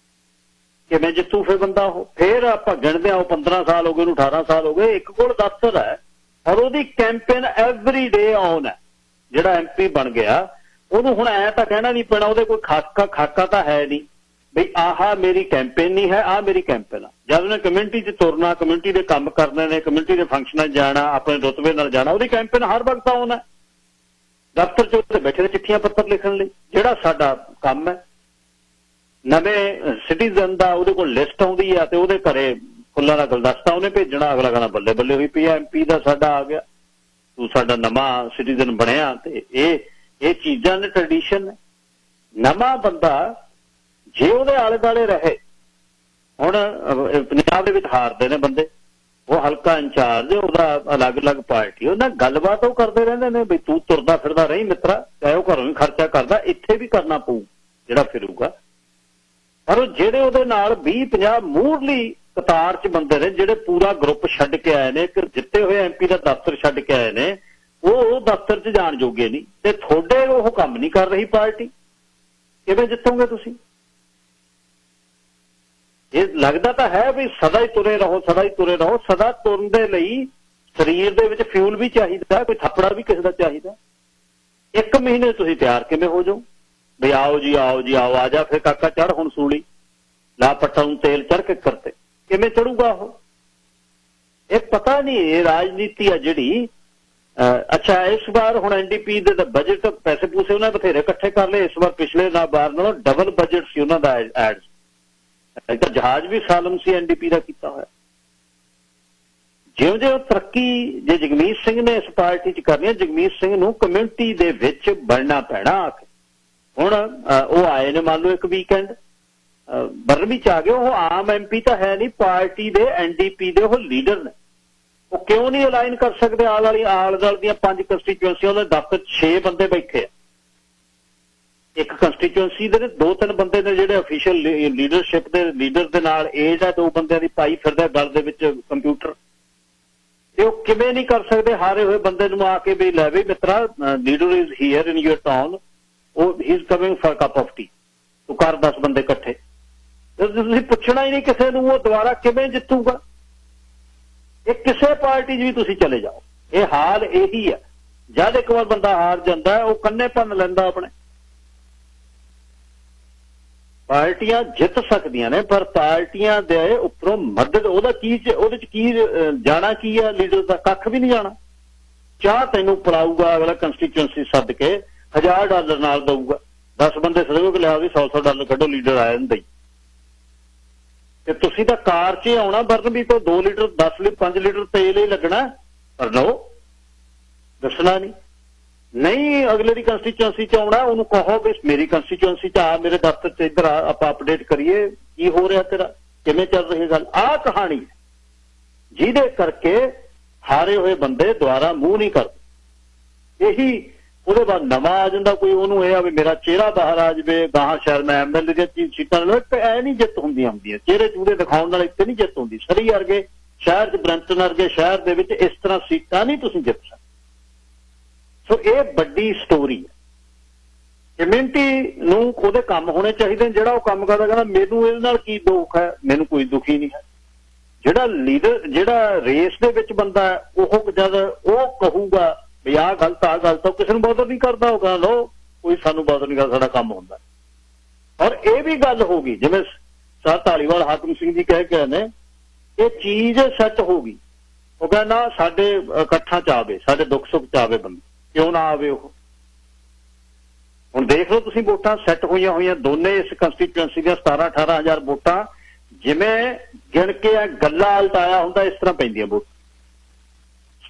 S1: ਕਿਵੇਂ ਜਿੱਤੂ ਫਿਰ ਬੰਦਾ ਉਹ। ਫਿਰ ਆਪਾਂ ਗਿਣਦੇ ਆ, ਉਹ 15 ਸਾਲ ਹੋ ਗਏ, ਉਹਨੂੰ 18 ਸਾਲ ਹੋ ਗਏ, ਇੱਕ ਕੋਲ ਦਫ਼ਤਰ ਹੈ ਔਰ ਉਹਦੀ ਕੈਂਪੇਨ ਐਵਰੀ ਡੇ ਆਨ ਹੈ। ਜਿਹੜਾ MP ਬਣ ਗਿਆ ਉਹਨੂੰ ਹੁਣ ਐ ਤਾਂ ਕਹਿਣਾ ਨਹੀਂ ਪੈਣਾ, ਉਹਦੇ ਕੋਈ ਖਾਕਾ ਤਾਂ ਹੈ ਨਹੀਂ ਬਈ ਆਹ ਮੇਰੀ ਕੈਂਪੇਨ ਨਹੀਂ ਹੈ, ਆਹ ਮੇਰੀ ਕੈਂਪੇਨ ਆ। ਜਦ ਉਹਨੇ ਕਮਿਊਨਿਟੀ 'ਚ ਤੁਰਨਾ, ਕਮਿਊਨਿਟੀ ਦੇ ਕੰਮ ਕਰਨੇ ਨੇ, ਕਮਿਊਨਿਟੀ ਦੇ ਫੰਕਸ਼ਨਾਂ 'ਚ ਜਾਣਾ, ਆਪਣੇ ਰੁਤਬੇ ਨਾਲ ਜਾਣਾ, ਉਹਦੀ ਕੈਂਪੇਨ ਹਰ ਵਕਤ ਆਨ ਹੈ। ਦਫ਼ਤਰ 'ਚ ਉੱਥੇ ਬੈਠੇ ਨੇ ਚਿੱਠੀਆਂ ਪੱਤਰ ਲਿਖਣ ਲਈ। ਜਿਹੜਾ ਸਾਡਾ ਕੰਮ ਹੈ, ਨਵੇਂ ਸਿਟੀਜ਼ਨ ਦਾ ਉਹਦੇ ਕੋਲ ਲਿਸਟ ਆਉਂਦੀ ਆ ਤੇ ਉਹਦੇ ਘਰੇ ਫੁੱਲਾਂ ਦਾ ਗੁਲਦਸਤਾ ਉਹਨੇ ਭੇਜਣਾ, ਅਗਲਾ ਕਹਿੰਦਾ ਬੱਲੇ ਬੱਲੇ ਹੋਈ ਪਈ ਆ, MP ਦਾ ਸਾਡਾ ਆ ਗਿਆ, ਤੂੰ ਸਾਡਾ ਨਵਾਂ ਸਿਟੀਜ਼ਨ ਬਣਿਆ। ਤੇ ਇਹ ਚੀਜ਼ਾਂ ਨੇ, ਟ੍ਰੈਡੀਸ਼ਨ। ਨਵਾਂ ਬੰਦਾ ਜੇ ਉਹਦੇ ਆਲੇ ਦੁਆਲੇ ਰਹੇ, ਹੁਣ ਪੰਜਾਬ ਦੇ ਵਿੱਚ ਹਾਰਦੇ ਨੇ ਬੰਦੇ, ਉਹ ਹਲਕਾ ਇੰਚਾਰਜ, ਉਹਦਾ ਅਲੱਗ-ਅਲੱਗ ਪਾਰਟੀ, ਉਹਨਾਂ ਗੱਲਬਾਤ ਉਹ ਕਰਦੇ ਰਹਿੰਦੇ ਨੇ ਵੀ ਤੂੰ ਤੁਰਦਾ ਫਿਰਦਾ ਰਹੀ ਮਿੱਤਰਾ, ਚਾਹੇ ਉਹ ਘਰੋਂ ਵੀ ਖਰਚਾ ਕਰਦਾ, ਇੱਥੇ ਵੀ ਕਰਨਾ ਪਊ ਜਿਹੜਾ ਫਿਰੂਗਾ। ਪਰ ਜਿਹੜੇ ਉਹਦੇ ਨਾਲ 20-50 ਮੂਹਰਲੀ ਕਤਾਰ 'ਚ ਬੰਦੇ ਨੇ, ਜਿਹੜੇ ਪੂਰਾ ਗਰੁੱਪ ਛੱਡ ਕੇ ਆਏ ਨੇ, ਇੱਕ ਜਿੱਤੇ ਹੋਏ MP ਦਾ ਦਫ਼ਤਰ ਛੱਡ ਕੇ ਆਏ ਨੇ, ਉਹ ਦਫ਼ਤਰ 'ਚ ਜਾਣ ਜੋਗੇ ਨਹੀਂ, ਤੇ ਤੁਹਾਡੇ ਉਹ ਕੰਮ ਨਹੀਂ ਕਰ ਰਹੀ ਪਾਰਟੀ, ਕਿਵੇਂ ਜਿੱਤੋਗੇ ਤੁਸੀਂ? ਇਹ ਲੱਗਦਾ ਤਾਂ ਹੈ ਵੀ ਸਦਾ ਹੀ ਤੁਰੇ ਰਹੋ, ਸਦਾ ਹੀ ਤੁਰੇ ਰਹੋ। ਸਦਾ ਤੁਰਨ ਦੇ ਲਈ ਸਰੀਰ ਦੇ ਵਿੱਚ ਫਿਊਲ ਵੀ ਚਾਹੀਦਾ, ਕੋਈ ਥੱਪੜਾ ਵੀ ਕਿਸੇ ਦਾ ਚਾਹੀਦਾ। 1 ਮਹੀਨੇ ਤੁਸੀਂ ਤਿਆਰ ਕਿਵੇਂ ਹੋ ਜਾਓ ਵੀ ਆਓ ਜੀ ਆਓ ਜੀ ਆਓ, ਆ ਜਾ ਫਿਰ ਕਾਕਾ ਚੜ ਹੁਣ ਸੂਲੀ, ਲਾ ਪੱਟਾਂ ਨੂੰ ਤੇਲ ਚੜ ਕੇ ਕਰਤੇ, ਕਿਵੇਂ ਚੜੂਗਾ ਉਹ? ਇਹ ਪਤਾ ਨਹੀਂ, ਇਹ ਰਾਜਨੀਤੀ ਆ ਜਿਹੜੀ। ਅੱਛਾ, ਇਸ ਵਾਰ ਹੁਣ NDP ਦੇ ਬਜਟ, ਪੈਸੇ ਪੂਸੇ ਉਹਨਾਂ ਬਥੇਰੇ ਇਕੱਠੇ ਕਰ ਲਏ ਇਸ ਵਾਰ, ਪਿਛਲੇ ਵਾਰ ਨਾਲੋਂ ਡਬਲ ਬਜਟ ਸੀ ਉਹਨਾਂ ਦਾ ਐਡ। ਤਾਂ ਜਹਾਜ਼ ਵੀ ਸਾਲਮ ਸੀ NDP ਦਾ ਕੀਤਾ ਹੋਇਆ। ਜਿਉਂ-ਜਿਉਂ ਤਰੱਕੀ ਜੇ ਜਗਮੀਤ ਸਿੰਘ ਨੇ ਇਸ ਪਾਰਟੀ 'ਚ ਕਰਨੀ ਹੈ, ਜਗਮੀਤ ਸਿੰਘ ਨੂੰ ਕਮਿਊਨਿਟੀ ਦੇ ਵਿੱਚ ਬਣਨਾ ਪੈਣਾ ਆ ਕੇ। ਹੁਣ ਉਹ ਆਏ ਨੇ, ਮੰਨ ਲਓ ਇੱਕ ਵੀਕਐਂਡ ਬਰਨਵੀ 'ਚ ਆ ਗਏ, ਉਹ ਆਮ MP ਤਾਂ ਹੈ ਨਹੀਂ, ਪਾਰਟੀ ਦੇ NDP ਦੇ ਉਹ ਲੀਡਰ ਨੇ। ਉਹ ਕਿਉਂ ਨਹੀਂ ਅਲਾਈਨ ਕਰ ਸਕਦੇ? ਆਲੇ ਦੁਆਲੇ ਦੀਆਂ 5 ਕੰਸਟੀਚੁਐਂਸੀਆਂ, ਉਹਦੇ ਦਫ਼ਤਰ 6 ਬੰਦੇ ਬੈਠੇ ਆ। ਇੱਕ ਕੰਸਟੀਚੁਐਂਸੀ ਦੇ ਨੇ 2-3 ਬੰਦੇ ਨੇ ਜਿਹੜੇ ਅਫੀਸ਼ੀਅਲ ਲੀਡਰਸ਼ਿਪ ਦੇ ਲੀਡਰ ਦੇ ਨਾਲ ਏਜ ਆ, 2 ਬੰਦਿਆਂ ਦੀ ਪਾਈ ਫਿਰਦਾ ਗਲ ਦੇ ਵਿੱਚ ਕੰਪਿਊਟਰ। ਤੇ ਉਹ ਕਿਵੇਂ ਨਹੀਂ ਕਰ ਸਕਦੇ ਹਾਰੇ ਹੋਏ ਬੰਦੇ ਨੂੰ ਆ ਕੇ ਵੀ ਲੈ ਵੀ ਮਿੱਤਰਾ, leader is here in your town, ਉਹ is coming for cup of tea, ਤੂੰ ਕਰ 10 ਬੰਦੇ ਇਕੱਠੇ। ਤੁਸੀਂ ਪੁੱਛਣਾ ਹੀ ਨਹੀਂ ਕਿਸੇ ਨੂੰ, ਉਹ ਦੁਬਾਰਾ ਕਿਵੇਂ ਜਿੱਤੂਗਾ? ਇਹ ਕਿਸੇ ਪਾਰਟੀ 'ਚ ਵੀ ਤੁਸੀਂ ਚਲੇ ਜਾਓ, ਇਹ ਹਾਲ ਇਹੀ ਹੈ। ਜਦ ਇੱਕ ਵਾਰ ਬੰਦਾ ਹਾਰ ਜਾਂਦਾ, ਉਹ ਕੰਨੇ ਭੰਨ ਲੈਂਦਾ ਆਪਣੇ। ਪਾਰਟੀਆਂ ਜਿੱਤ ਸਕਦੀਆਂ ਨੇ, ਪਰ ਪਾਰਟੀਆਂ ਦੇ ਉੱਪਰੋਂ ਮਦਦ, ਉਹਦੇ 'ਚ ਕੀ ਜਾਣਾ ਕੀ ਹੈ ਲੀਡਰ ਦਾ? ਕੱਖ ਵੀ ਨਹੀਂ ਜਾਣਾ। ਚਾਹ ਤੈਨੂੰ ਪੜਾਊਗਾ ਅਗਲਾ ਕੰਸਟੀਚੁਐਂਸੀ ਸੱਦ ਕੇ $1000 ਨਾਲ ਦਊਗਾ, 10 ਬੰਦੇ ਸਦੋ ਕਿ ਲਿਆ ਵੀ $100 ਕੱਢੋ, ਲੀਡਰ ਆਇਆ ਨਹੀਂ। ਤੇ ਤੁਸੀਂ ਤਾਂ ਕਾਰ 'ਚ ਆਉਣਾ, ਬਰਨਵੀ ਤੋਂ 2 ਲੀਟਰ 10 ਲੀਟਰ 5 ਲੀਟਰ ਤੇਲ ਹੀ ਲੱਗਣਾ, ਪਰ ਲਓ ਦੱਸਣਾ ਨਹੀਂ। ਅਗਲੇ ਦੀ ਕੰਸਟੀਚੁਐਂਸੀ 'ਚ ਆਉਣਾ, ਉਹਨੂੰ ਕਹੋ ਵੀ ਮੇਰੀ ਕੰਸਟੀਚੁਐਂਸੀ 'ਚ ਆ, ਮੇਰੇ ਦਫ਼ਤਰ 'ਚ ਇੱਧਰ ਆ, ਆਪਾਂ ਅਪਡੇਟ ਕਰੀਏ ਕੀ ਹੋ ਰਿਹਾ ਤੇਰਾ, ਕਿਵੇਂ ਚੱਲ ਰਹੀ ਗੱਲ। ਆਹ ਕਹਾਣੀ ਜਿਹਦੇ ਕਰਕੇ ਹਾਰੇ ਹੋਏ ਬੰਦੇ ਦੁਬਾਰਾ ਮੂੰਹ ਨਹੀਂ ਕਰਦੇ। ਇਹੀ ਉਹਦੇ ਬਾਅਦ ਨਵਾਂ ਆ ਜਾਂਦਾ ਕੋਈ, ਉਹਨੂੰ ਇਹ ਆ ਵੀ ਮੇਰਾ ਚਿਹਰਾ ਬਾਹਰ ਆ ਜਾਵੇ, ਗਾਹਾਂ ਸ਼ਹਿਰ ਮੈਂ MLA ਦੀਆਂ ਸੀਟਾਂ ਨਾਲ। ਐ ਨਹੀਂ ਜਿੱਤ ਹੁੰਦੀਆਂ ਚਿਹਰੇ ਚੂਹਰੇ ਦਿਖਾਉਣ ਨਾਲ ਇੱਥੇ ਨਹੀਂ ਜਿੱਤ ਹੁੰਦੀ। ਸਰੀ ਵਰਗੇ ਸ਼ਹਿਰ 'ਚ, ਬਰੈਂਪਟਨ ਵਰਗੇ ਸ਼ਹਿਰ ਦੇ ਵਿੱਚ ਇਸ ਤਰ੍ਹਾਂ ਸੀਟਾਂ ਨਹੀਂ ਤੁਸੀਂ ਜਿੱਤ ਸਕਦੇ। ਸੋ ਇਹ ਵੱਡੀ ਸਟੋਰੀ ਹੈ। ਕਮਿਊਨਿਟੀ ਨੂੰ ਉਹਦੇ ਕੰਮ ਹੋਣੇ ਚਾਹੀਦੇ ਨੇ। ਜਿਹੜਾ ਉਹ ਕੰਮ ਕਰਦਾ ਕਹਿੰਦਾ ਮੈਨੂੰ ਇਹਦੇ ਨਾਲ ਕੀ ਦੁੱਖ ਹੈ, ਮੈਨੂੰ ਕੋਈ ਦੁਖੀ ਨਹੀਂ ਹੈ। ਜਿਹੜਾ ਲੀਡਰ, ਜਿਹੜਾ ਰੇਸ ਦੇ ਵਿੱਚ ਬੰਦਾ, ਉਹ ਜਦ ਉਹ ਕਹੂਗਾ ਵੀ ਆਹ ਗਲਤ ਆ ਗਲਤ, ਕਿਸੇ ਨੂੰ ਬੋਦਰ ਨਹੀਂ ਕਰਦਾ, ਉਹ ਕਹਿੰਦਾ ਲੋ ਕੋਈ ਸਾਨੂੰ ਬੋਦਰ ਨਹੀਂ ਕਰਦਾ, ਸਾਡਾ ਕੰਮ ਹੁੰਦਾ। ਔਰ ਇਹ ਵੀ ਗੱਲ ਹੋ ਗਈ, ਜਿਵੇਂ ਸਰ ਧਾਲੀਵਾਲ ਹਾਕਮ ਸਿੰਘ ਜੀ ਕਹਿ ਕੇ ਨੇ, ਇਹ ਚੀਜ਼ ਸੈੱਟ ਹੋ ਗਈ। ਉਹ ਕਹਿੰਦਾ ਸਾਡੇ ਇਕੱਠਾਂ 'ਚ ਆਵੇ, ਸਾਡੇ ਦੁੱਖ ਸੁੱਖ 'ਚ ਆਵੇ ਬੰਦਾ, ਕਿਉਂ ਨਾ ਆਵੇ ਉਹ? ਹੁਣ ਦੇਖ ਲਓ ਤੁਸੀਂ, ਵੋਟਾਂ ਸੈੱਟ ਹੋਈਆਂ ਦੋਨੇ ਇਸ ਕੰਸਟੀਚੁਐਂਸੀ ਦੀਆਂ 17-18 ਹਜ਼ਾਰ ਵੋਟਾਂ, ਜਿਵੇਂ ਗਿਣ ਕੇ ਗੱਲਾਂ ਉਲਟਾਇਆ ਹੁੰਦਾ ਇਸ ਤਰ੍ਹਾਂ ਪੈਂਦੀਆਂ ਵੋਟ।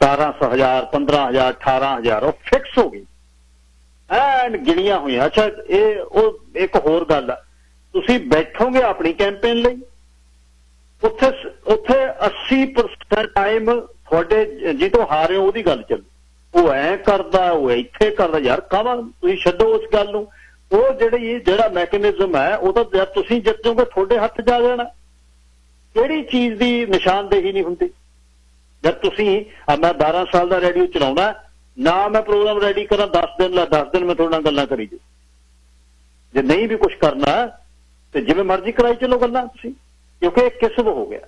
S1: 17,000, 15,000, 18,000 ਉਹ ਫਿਕਸ ਹੋ ਗਈ ਐਨ ਗਿਣੀਆਂ ਹੋਈਆਂ। ਅੱਛਾ, ਉਹ ਇੱਕ ਹੋਰ ਗੱਲ ਆ, ਤੁਸੀਂ ਬੈਠੋਗੇ ਆਪਣੀ ਕੈਂਪੇਨ ਲਈ, ਉੱਥੇ 80% ਟਾਈਮ ਤੁਹਾਡੇ ਜਿਹਤੋਂ ਹਾਰੇ ਹੋ ਉਹਦੀ ਗੱਲ ਚੱਲੂ। ਉਹ ਐ ਕਰਦਾ, ਉਹ ਇੱਥੇ ਕਰਦਾ। ਯਾਰ ਕਾਹਦਾ, ਤੁਸੀਂ ਛੱਡੋ ਉਸ ਗੱਲ ਨੂੰ। ਉਹ ਜਿਹੜਾ ਮੈਕੈਨਿਜ਼ਮ ਹੈ ਉਹ ਤਾਂ ਜਦ ਤੁਸੀਂ ਜਿੱਤ ਜਾਓਗੇ ਤੁਹਾਡੇ ਹੱਥ 'ਚ ਆ ਜਾਣਾ। ਕਿਹੜੀ ਚੀਜ਼ ਦੀ ਨਿਸ਼ਾਨਦੇਹੀ ਨਹੀਂ ਹੁੰਦੀ। ਜਦ ਤੁਸੀਂ ਮੈਂ 12 ਸਾਲ ਦਾ ਰੇਡੀਓ ਚਲਾਉਣਾ ਨਾ, ਮੈਂ ਪ੍ਰੋਗਰਾਮ ਰੈਡੀ ਕਰਾਂ 10 ਦਿਨ ਮੈਂ ਤੁਹਾਡੇ ਨਾਲ ਗੱਲਾਂ ਕਰੀ ਜਾਊ। ਜੇ ਨਹੀਂ ਵੀ ਕੁਝ ਕਰਨਾ ਤੇ ਜਿਵੇਂ ਮਰਜ਼ੀ ਕਰਾਈ ਚਲੋ ਗੱਲਾਂ ਤੁਸੀਂ, ਕਿਉਂਕਿ ਇਹ ਕਿਸਮ ਹੋ ਗਿਆ।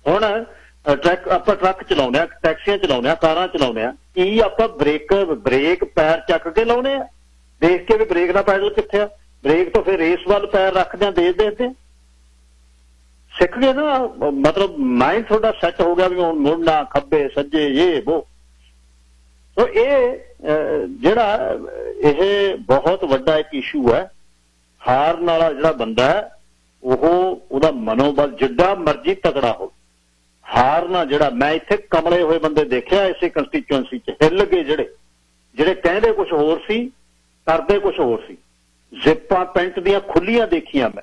S1: ਹੁਣ ਆਪਾਂ ਟਰੱਕ ਚਲਾਉਂਦੇ ਆ, ਟੈਕਸੀਆਂ ਚਲਾਉਂਦੇ ਆ, ਕਾਰਾਂ ਚਲਾਉਂਦੇ ਆ, ਕੀ ਆਪਾਂ ਬ੍ਰੇਕ ਪੈਰ ਚੱਕ ਕੇ ਲਾਉਣੇ ਆ, ਦੇਖ ਕੇ ਵੀ ਬ੍ਰੇਕ ਦਾ ਪੈਡਲ ਕਿੱਥੇ ਆ, ਬ੍ਰੇਕ ਤੋਂ ਫਿਰ ਰੇਸ ਵੱਲ ਪੈਰ ਰੱਖਦੇ ਆ, ਦੇਖਦੇ ਸਿੱਖ ਗਏ ਨਾ। ਮਤਲਬ ਮਾਈਂਡ ਤੁਹਾਡਾ ਸੈੱਟ ਹੋ ਗਿਆ ਵੀ ਹੁਣ ਮੁੜਨਾ ਖੱਬੇ ਸੱਜੇ ਇਹ ਉਹ। ਸੋ ਇਹ ਜਿਹੜਾ ਇਹ ਬਹੁਤ ਵੱਡਾ ਇੱਕ ਇਸ਼ੂ ਹੈ। ਹਾਰਨ ਵਾਲਾ ਜਿਹੜਾ ਬੰਦਾ ਹੈ ਉਹਦਾ ਮਨੋਬਲ ਜਿੱਡਾ ਮਰਜ਼ੀ ਤਕੜਾ ਹੋ, ਹਾਰਨਾ ਜਿਹੜਾ, ਮੈਂ ਇੱਥੇ ਕਮਲੇ ਹੋਏ ਬੰਦੇ ਦੇਖਿਆ ਇਸੇ ਕੰਸਟੀਚੁਐਂਸੀ 'ਚ, ਹਿੱਲ ਗਏ ਜਿਹੜੇ ਕਹਿੰਦੇ ਕੁਝ ਹੋਰ ਸੀ ਕਰਦੇ ਕੁਝ ਹੋਰ ਸੀ। ਜ਼ਿੱਪਾਂ ਪੈਂਟ ਦੀਆਂ ਖੁੱਲੀਆਂ ਦੇਖੀਆਂ ਮੈਂ,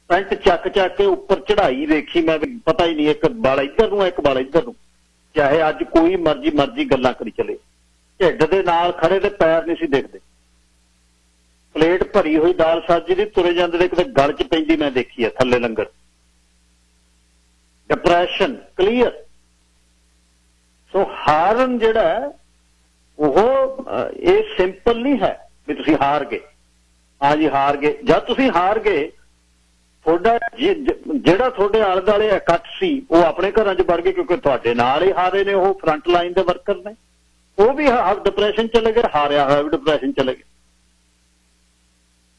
S1: ਪੈਂਟ ਚੱਕ ਕੇ ਉੱਪਰ ਚੜਾਈ ਦੇਖੀ ਮੈਂ, ਪਤਾ ਹੀ ਨਹੀਂ ਇੱਕ ਵਾਲ ਇੱਧਰ ਨੂੰ ਇੱਕ ਵਾਲ ਇੱਧਰ ਨੂੰ। ਚਾਹੇ ਅੱਜ ਕੋਈ ਮਰਜ਼ੀ ਗੱਲਾਂ ਕਰੀ ਚਲੇ, ਢਿੱਡ ਦੇ ਨਾਲ ਖੜੇ ਤੇ ਪੈਰ ਨਹੀਂ ਸੀ ਦਿਖਦੇ। ਪਲੇਟ ਭਰੀ ਹੋਈ ਦਾਲ ਸਬਜ਼ੀ ਦੀ ਤੁਰੇ ਜਾਂਦੇ ਦੇ ਕਿਤੇ ਗਲ 'ਚ ਪੈਂਦੀ ਮੈਂ ਦੇਖੀ ਆ ਥੱਲੇ ਲੰਗਰ। Depression clear. ਸੋ ਹਾਰਨ ਜਿਹੜਾ ਉਹ ਇਹ ਸਿੰਪਲ ਨਹੀਂ ਹੈ ਵੀ ਤੁਸੀਂ ਹਾਰ ਗਏ, ਹਾਂ ਜੀ ਹਾਰ ਗਏ। ਜਦ ਤੁਸੀਂ ਹਾਰ ਗਏ ਤੁਹਾਡਾ ਜਿਹੜਾ ਤੁਹਾਡੇ ਆਲੇ ਦੁਆਲੇ ਇਕੱਠ ਸੀ ਉਹ ਆਪਣੇ ਘਰਾਂ 'ਚ ਵੜ ਗਏ, ਕਿਉਂਕਿ ਤੁਹਾਡੇ ਨਾਲ ਹੀ ਹਾਰੇ ਨੇ, ਉਹ ਫਰੰਟ ਲਾਈਨ ਦੇ ਵਰਕਰ ਨੇ, ਉਹ ਵੀ ਡਿਪਰੈਸ਼ਨ ਚਲੇ ਗਏ, ਹਾਰਿਆ ਹੋਇਆ ਵੀ ਡਿਪਰੈਸ਼ਨ ਚਲੇ ਗਏ।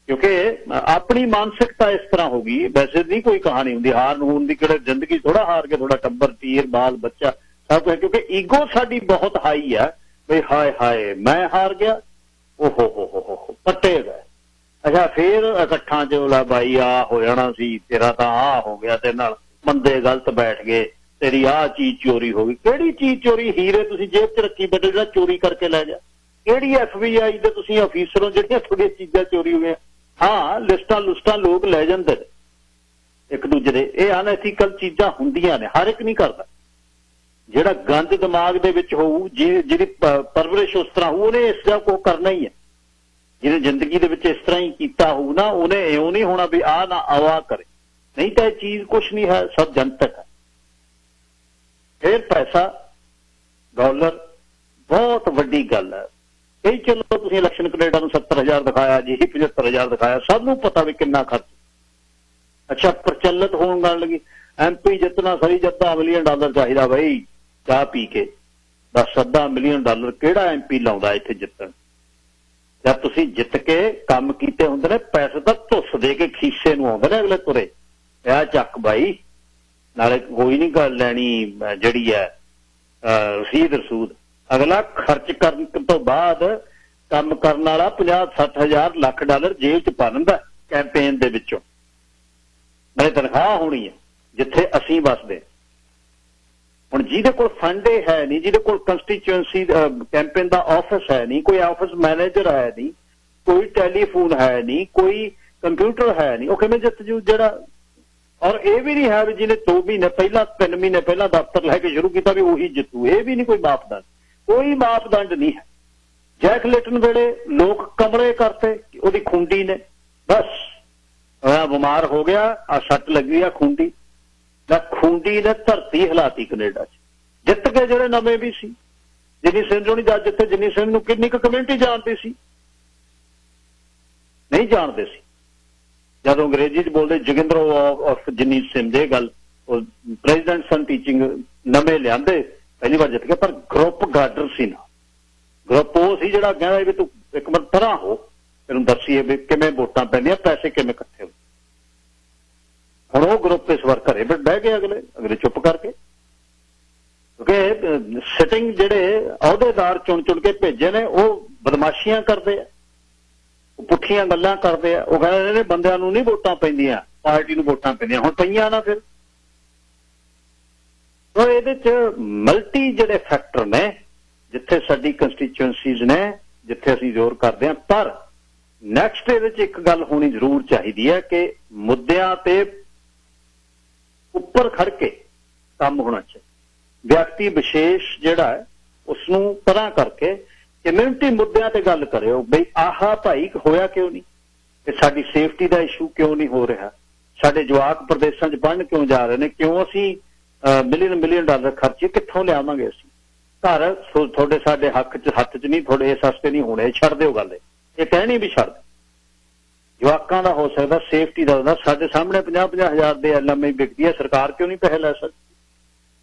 S1: ਕਿਉਂਕਿ ਆਪਣੀ ਮਾਨਸਿਕਤਾ ਇਸ ਤਰ੍ਹਾਂ ਹੋ ਗਈ। ਵੈਸੇ ਨਹੀਂ ਕੋਈ ਕਹਾਣੀ ਹੁੰਦੀ ਹਾਰ ਨੂਰ ਦੀ, ਕਿਹੜੇ ਜ਼ਿੰਦਗੀ ਥੋੜਾ ਹਾਰ ਕੇ ਥੋੜਾ ਟੱਬਰ ਧੀਰ ਬਾਲ ਬੱਚਾ ਸਭ ਕੁਝ, ਕਿਉਂਕਿ ਈਗੋ ਸਾਡੀ ਬਹੁਤ ਹਾਈ ਹੈ ਵੀ ਹਾਏ ਮੈਂ ਹਾਰ ਗਿਆ, ਓਹੋ ਪੱਟੇ ਗਏ। ਅੱਛਾ ਫੇਰ ਇਕੱਠਾਂ 'ਚ ਲਾ ਬਾਈ ਆ ਹੋ ਜਾਣਾ ਸੀ, ਤੇਰਾ ਤਾਂ ਆਹ ਹੋ ਗਿਆ, ਤੇਰੇ ਨਾਲ ਬੰਦੇ ਗਲਤ ਬੈਠ ਗਏ, ਤੇਰੀ ਆਹ ਚੀਜ਼ ਚੋਰੀ ਹੋ ਗਈ। ਕਿਹੜੀ ਚੀਜ਼ ਚੋਰੀ? ਹੀਰੇ ਤੁਸੀਂ ਜੇਬ 'ਚ ਰੱਖੀ ਬੈਠੇ ਜਿਹੜਾ ਚੋਰੀ ਕਰਕੇ ਲੈ ਜਾ। ਕਿਹੜੀ FBI ਦੇ ਤੁਸੀਂ ਅਫੀਸਰੋਂ ਜਿਹੜੀਆਂ ਤੁਹਾਡੀਆਂ ਚੀਜ਼ਾਂ ਚੋਰੀ ਹੋਈਆਂ? ਹਾਂ ਲਿਸਟਾਂ ਲੋਕ ਲੈ ਜਾਂਦੇ ਨੇ ਇੱਕ ਦੂਜੇ ਦੇ। ਇਹ ਅਨਐਥੀਕਲ ਚੀਜ਼ਾਂ ਹੁੰਦੀਆਂ ਨੇ, ਹਰ ਇੱਕ ਨਹੀਂ ਕਰਦਾ। ਜਿਹੜਾ ਗੰਦ ਦਿਮਾਗ ਦੇ ਵਿੱਚ ਹੋਊ, ਜਿਹਦੀ ਪਰਵਰਿਸ਼ ਉਸ ਤਰ੍ਹਾਂ ਹੋਊ, ਉਹਨੇ ਇਸ ਦਾ ਕੋ ਕਰਨਾ ਹੀ ਹੈ। ਜਿਹਨੇ ਜ਼ਿੰਦਗੀ ਦੇ ਵਿੱਚ ਇਸ ਤਰ੍ਹਾਂ ਹੀ ਕੀਤਾ ਹੋਊ ਨਾ, ਉਹਨੇ ਇਉਂ ਨਹੀਂ ਹੋਣਾ ਵੀ ਆਹ ਨਾ ਆਵਾ ਕਰੇ। ਨਹੀਂ ਤਾਂ ਇਹ ਚੀਜ਼ ਕੁਛ ਨਹੀਂ ਹੈ, ਸਭ ਜਨਤਕ ਹੈ। ਫਿਰ ਪੈਸਾ ਡਾਲਰ ਬਹੁਤ ਵੱਡੀ ਗੱਲ ਹੈ। ਕਈ ਚਲੋ ਤੁਸੀਂ ਇਲੈਕਸ਼ਨ ਕੈਨੇਡਾ ਨੂੰ 70,000 ਦਿਖਾਇਆ ਜੀ, 75,000 ਦਿਖਾਇਆ, ਸਭ ਨੂੰ ਪਤਾ ਵੀ ਕਿੰਨਾ ਖਰਚ। ਅੱਛਾ ਪ੍ਰਚਲਿਤ ਹੋਣ ਗੱਲ ਲੱਗੀ MP ਜਿੱਤਣਾ ਸਹੀ $1 ਮਿਲੀਅਨ ਚਾਹੀਦਾ ਬਈ, ਚਾਹ ਪੀ ਕੇ ਬਸ $1 ਮਿਲੀਅਨ ਕਿਹੜਾ MP ਲਾਉਂਦਾ ਇੱਥੇ ਜਿੱਤਣ? ਜਦ ਤੁਸੀਂ ਜਿੱਤ ਕੇ ਕੰਮ ਕੀਤੇ ਹੁੰਦੇ ਨੇ, ਪੈਸੇ ਤਾਂ ਧੁੱਸ ਦੇ ਕੇ ਖੀਸੇ ਨੂੰ ਆਉਂਦੇ ਨੇ ਅਗਲੇ ਤੁਰੇ, ਇਹ ਚੱਕ ਬਾਈ, ਨਾਲੇ ਕੋਈ ਨਹੀਂ ਗੱਲ ਲੈਣੀ ਜਿਹੜੀ ਹੈ ਰਸੀਦ ਰਸੂਦ। ਅਗਲਾ ਖਰਚ ਕਰਨ ਤੋਂ ਬਾਅਦ ਕੰਮ ਕਰਨ ਵਾਲਾ 50-60,000 ਲੱਖ ਡਾਲਰ ਜੇਬ 'ਚ ਪਾ ਲੈਂਦਾ ਕੈਂਪੇਨ ਦੇ ਵਿੱਚੋਂ। ਨਾਲੇ ਤਨਖਾਹ ਹੋਣੀ ਹੈ ਜਿੱਥੇ ਅਸੀਂ ਵਸਦੇ। ਹੁਣ ਜਿਹਦੇ ਕੋਲ ਫੰਡ ਹੈ ਨਹੀਂ, ਜਿਹਦੇ ਕੋਲ ਕੰਸਟੀਚੁਐਂਸੀ ਕੈਂਪੇਨ ਦਾ ਆਫਿਸ ਹੈ ਨਹੀਂ, ਕੋਈ ਆਫਿਸ ਮੈਨੇਜਰ ਹੈ ਨਹੀਂ, ਕੋਈ ਟੈਲੀਫੋਨ ਹੈ ਨਹੀਂ, ਕੋਈ ਕੰਪਿਊਟਰ ਹੈ ਨਹੀਂ, ਉਹ ਕਿਵੇਂ ਜਿੱਤ ਜੂ? ਜਿਹੜਾ ਔਰ ਇਹ ਵੀ ਨਹੀਂ ਹੈ ਵੀ ਜਿਹਨੇ 2 ਮਹੀਨੇ ਪਹਿਲਾਂ 3 ਮਹੀਨੇ ਪਹਿਲਾਂ ਦਫ਼ਤਰ ਲੈ ਕੇ ਸ਼ੁਰੂ ਕੀਤਾ ਵੀ ਉਹੀ ਜਿੱਤੂ। ਇਹ ਵੀ ਨਹੀਂ ਕੋਈ ਮਾਪਦੰਡ, ਕੋਈ ਮਾਪਦੰਡ ਨਹੀਂ ਹੈ। ਜੈਕ ਲਿਟਨ ਵੇਲੇ ਲੋਕ ਕਮਰੇ ਕਰਤੇ ਉਹਦੀ ਖੁੰਡੀ ਨੇ, ਬਸ ਬਿਮਾਰ ਹੋ ਗਿਆ, ਆ ਸੱਟ ਲੱਗੀ ਆ ਖੁੰਡੀ ਨਾ, ਖੁੰਡੀ ਨੇ ਧਰਤੀ ਹਿਲਾਤੀ ਕੈਨੇਡਾ 'ਚ। ਜਿੱਤ ਕੇ ਜਿਹੜੇ ਨਵੇਂ ਵੀ ਸੀ, ਜਿੰਨੀ ਸਿੰਘ ਹੋਣੀ ਜੱਜ ਜਿੱਥੇ ਜਿੰਨੀ ਸਿੰਘ ਨੂੰ ਕਿੰਨੀ ਕੁ ਕਮਿਊਨਿਟੀ ਜਾਣਦੀ ਸੀ? ਨਹੀਂ ਜਾਣਦੇ ਸੀ। ਜਦੋਂ ਅੰਗਰੇਜ਼ੀ 'ਚ ਬੋਲਦੇ ਜੋਗਿੰਦਰ ਆਫ ਜਿੰਨੀ ਸਿੰਘ, ਇਹ ਗੱਲ ਉਹ ਪ੍ਰੈਜ਼ੀਡੈਂਟ ਸਨ ਟੀਚਿੰਗ ਨਵੇਂ ਲਿਆਂਦੇ, ਪਹਿਲੀ ਵਾਰ ਜਿੱਤ ਗਿਆ। ਪਰ ਗਰੁੱਪ ਗਾਰਡਰ ਸੀ ਨਾ, ਗਰੁੱਪ ਉਹ ਸੀ ਜਿਹੜਾ ਕਹਿੰਦਾ ਵੀ ਤੂੰ ਇੱਕ ਮਿੰਟ ਤਰ੍ਹਾਂ ਹੋ, ਤੈਨੂੰ ਦੱਸੀਏ ਵੀ ਕਿਵੇਂ ਵੋਟਾਂ ਪੈਂਦੀਆਂ, ਪੈਸੇ ਕਿਵੇਂ ਇਕੱਠੇ ਹੋ। ਹੁਣ ਉਹ ਗਰੁੱਪ ਇਸ ਵਾਰ ਘਰੇ ਬਹਿ ਗਏ, ਅਗਲੇ ਚੁੱਪ ਕਰਕੇ, ਕਿਉਂਕਿ ਸਿਟਿੰਗ ਜਿਹੜੇ ਅਹੁਦੇਦਾਰ ਚੁਣ ਕੇ ਭੇਜੇ ਨੇ ਉਹ ਬਦਮਾਸ਼ੀਆਂ ਕਰਦੇ ਆ, ਪੁੱਠੀਆਂ ਗੱਲਾਂ ਕਰਦੇ ਆ। ਉਹ ਕਹਿੰਦੇ ਨੇ ਬੰਦਿਆਂ ਨੂੰ ਨਹੀਂ ਵੋਟਾਂ ਪੈਂਦੀਆਂ, ਪਾਰਟੀ ਨੂੰ ਵੋਟਾਂ ਪੈਂਦੀਆਂ। ਹੁਣ ਪਈਆਂ ਨਾ ਫਿਰ। ਸੋ ਇਹਦੇ 'ਚ ਮਲਟੀ ਜਿਹੜੇ ਫੈਕਟਰ ਨੇ, ਜਿੱਥੇ ਸਾਡੀ ਕੰਸਟੀਚੁਐਂਸੀਜ਼ ਨੇ, ਜਿੱਥੇ ਅਸੀਂ ਜ਼ੋਰ ਕਰਦੇ ਹਾਂ। ਪਰ ਨੈਕਸਟ ਇਹਦੇ 'ਚ ਇੱਕ ਗੱਲ ਹੋਣੀ ਜ਼ਰੂਰ ਚਾਹੀਦੀ ਹੈ ਕਿ ਮੁੱਦਿਆਂ ਤੇ ਉੱਪਰ ਖੜ ਕੇ ਕੰਮ ਹੋਣਾ ਚਾਹੀਦਾ। ਵਿਅਕਤੀ ਵਿਸ਼ੇਸ਼ ਜਿਹੜਾ ਹੈ ਉਸ ਨੂੰ ਪਰਾਂ ਕਰਕੇ ਕਮਿਊਨਿਟੀ ਮੁੱਦਿਆਂ ਤੇ ਗੱਲ ਕਰਿਓ ਬਈ ਆਹ ਭਾਈ ਹੋਇਆ ਕਿਉਂ ਨਹੀਂ, ਤੇ ਸਾਡੀ ਸੇਫਟੀ ਦਾ ਇਸ਼ੂ ਕਿਉਂ ਨਹੀਂ ਹੋ ਰਿਹਾ, ਸਾਡੇ ਜਵਾਕ ਪ੍ਰਦੇਸ਼ਾਂ 'ਚ ਬਣਨ ਕਿਉਂ ਜਾ ਰਹੇ ਨੇ, ਕਿਉਂ ਅਸੀਂ ਮਿਲੀਅਨ ਡਾਲਰ ਖਰਚੇ ਕਿੱਥੋਂ ਲਿਆਵਾਂਗੇ ਅਸੀਂ ਘਰ, ਤੁਹਾਡੇ ਸਾਡੇ ਹੱਥ 'ਚ ਨਹੀਂ, ਤੁਹਾਡੇ ਸਸਤੇ ਨਹੀਂ ਹੋਣੇ, ਛੱਡ ਦਿਓ ਗੱਲ, ਇਹ ਕਹਿਣੀ ਵੀ ਛੱਡ ਦਿਓ। ਜਵਾਕਾਂ ਦਾ ਹੋ ਸਕਦਾ, ਸੇਫਟੀ ਦਾ ਹੁੰਦਾ, ਸਾਡੇ ਸਾਹਮਣੇ 50 ਹਜ਼ਾਰ ਦੇ ਐਲਐਮਆਈ ਵਿਕਦੀ ਹੈ, ਸਰਕਾਰ ਕਿਉਂ ਨਹੀਂ ਪੈਸੇ ਲੈ ਸਕਦੀ?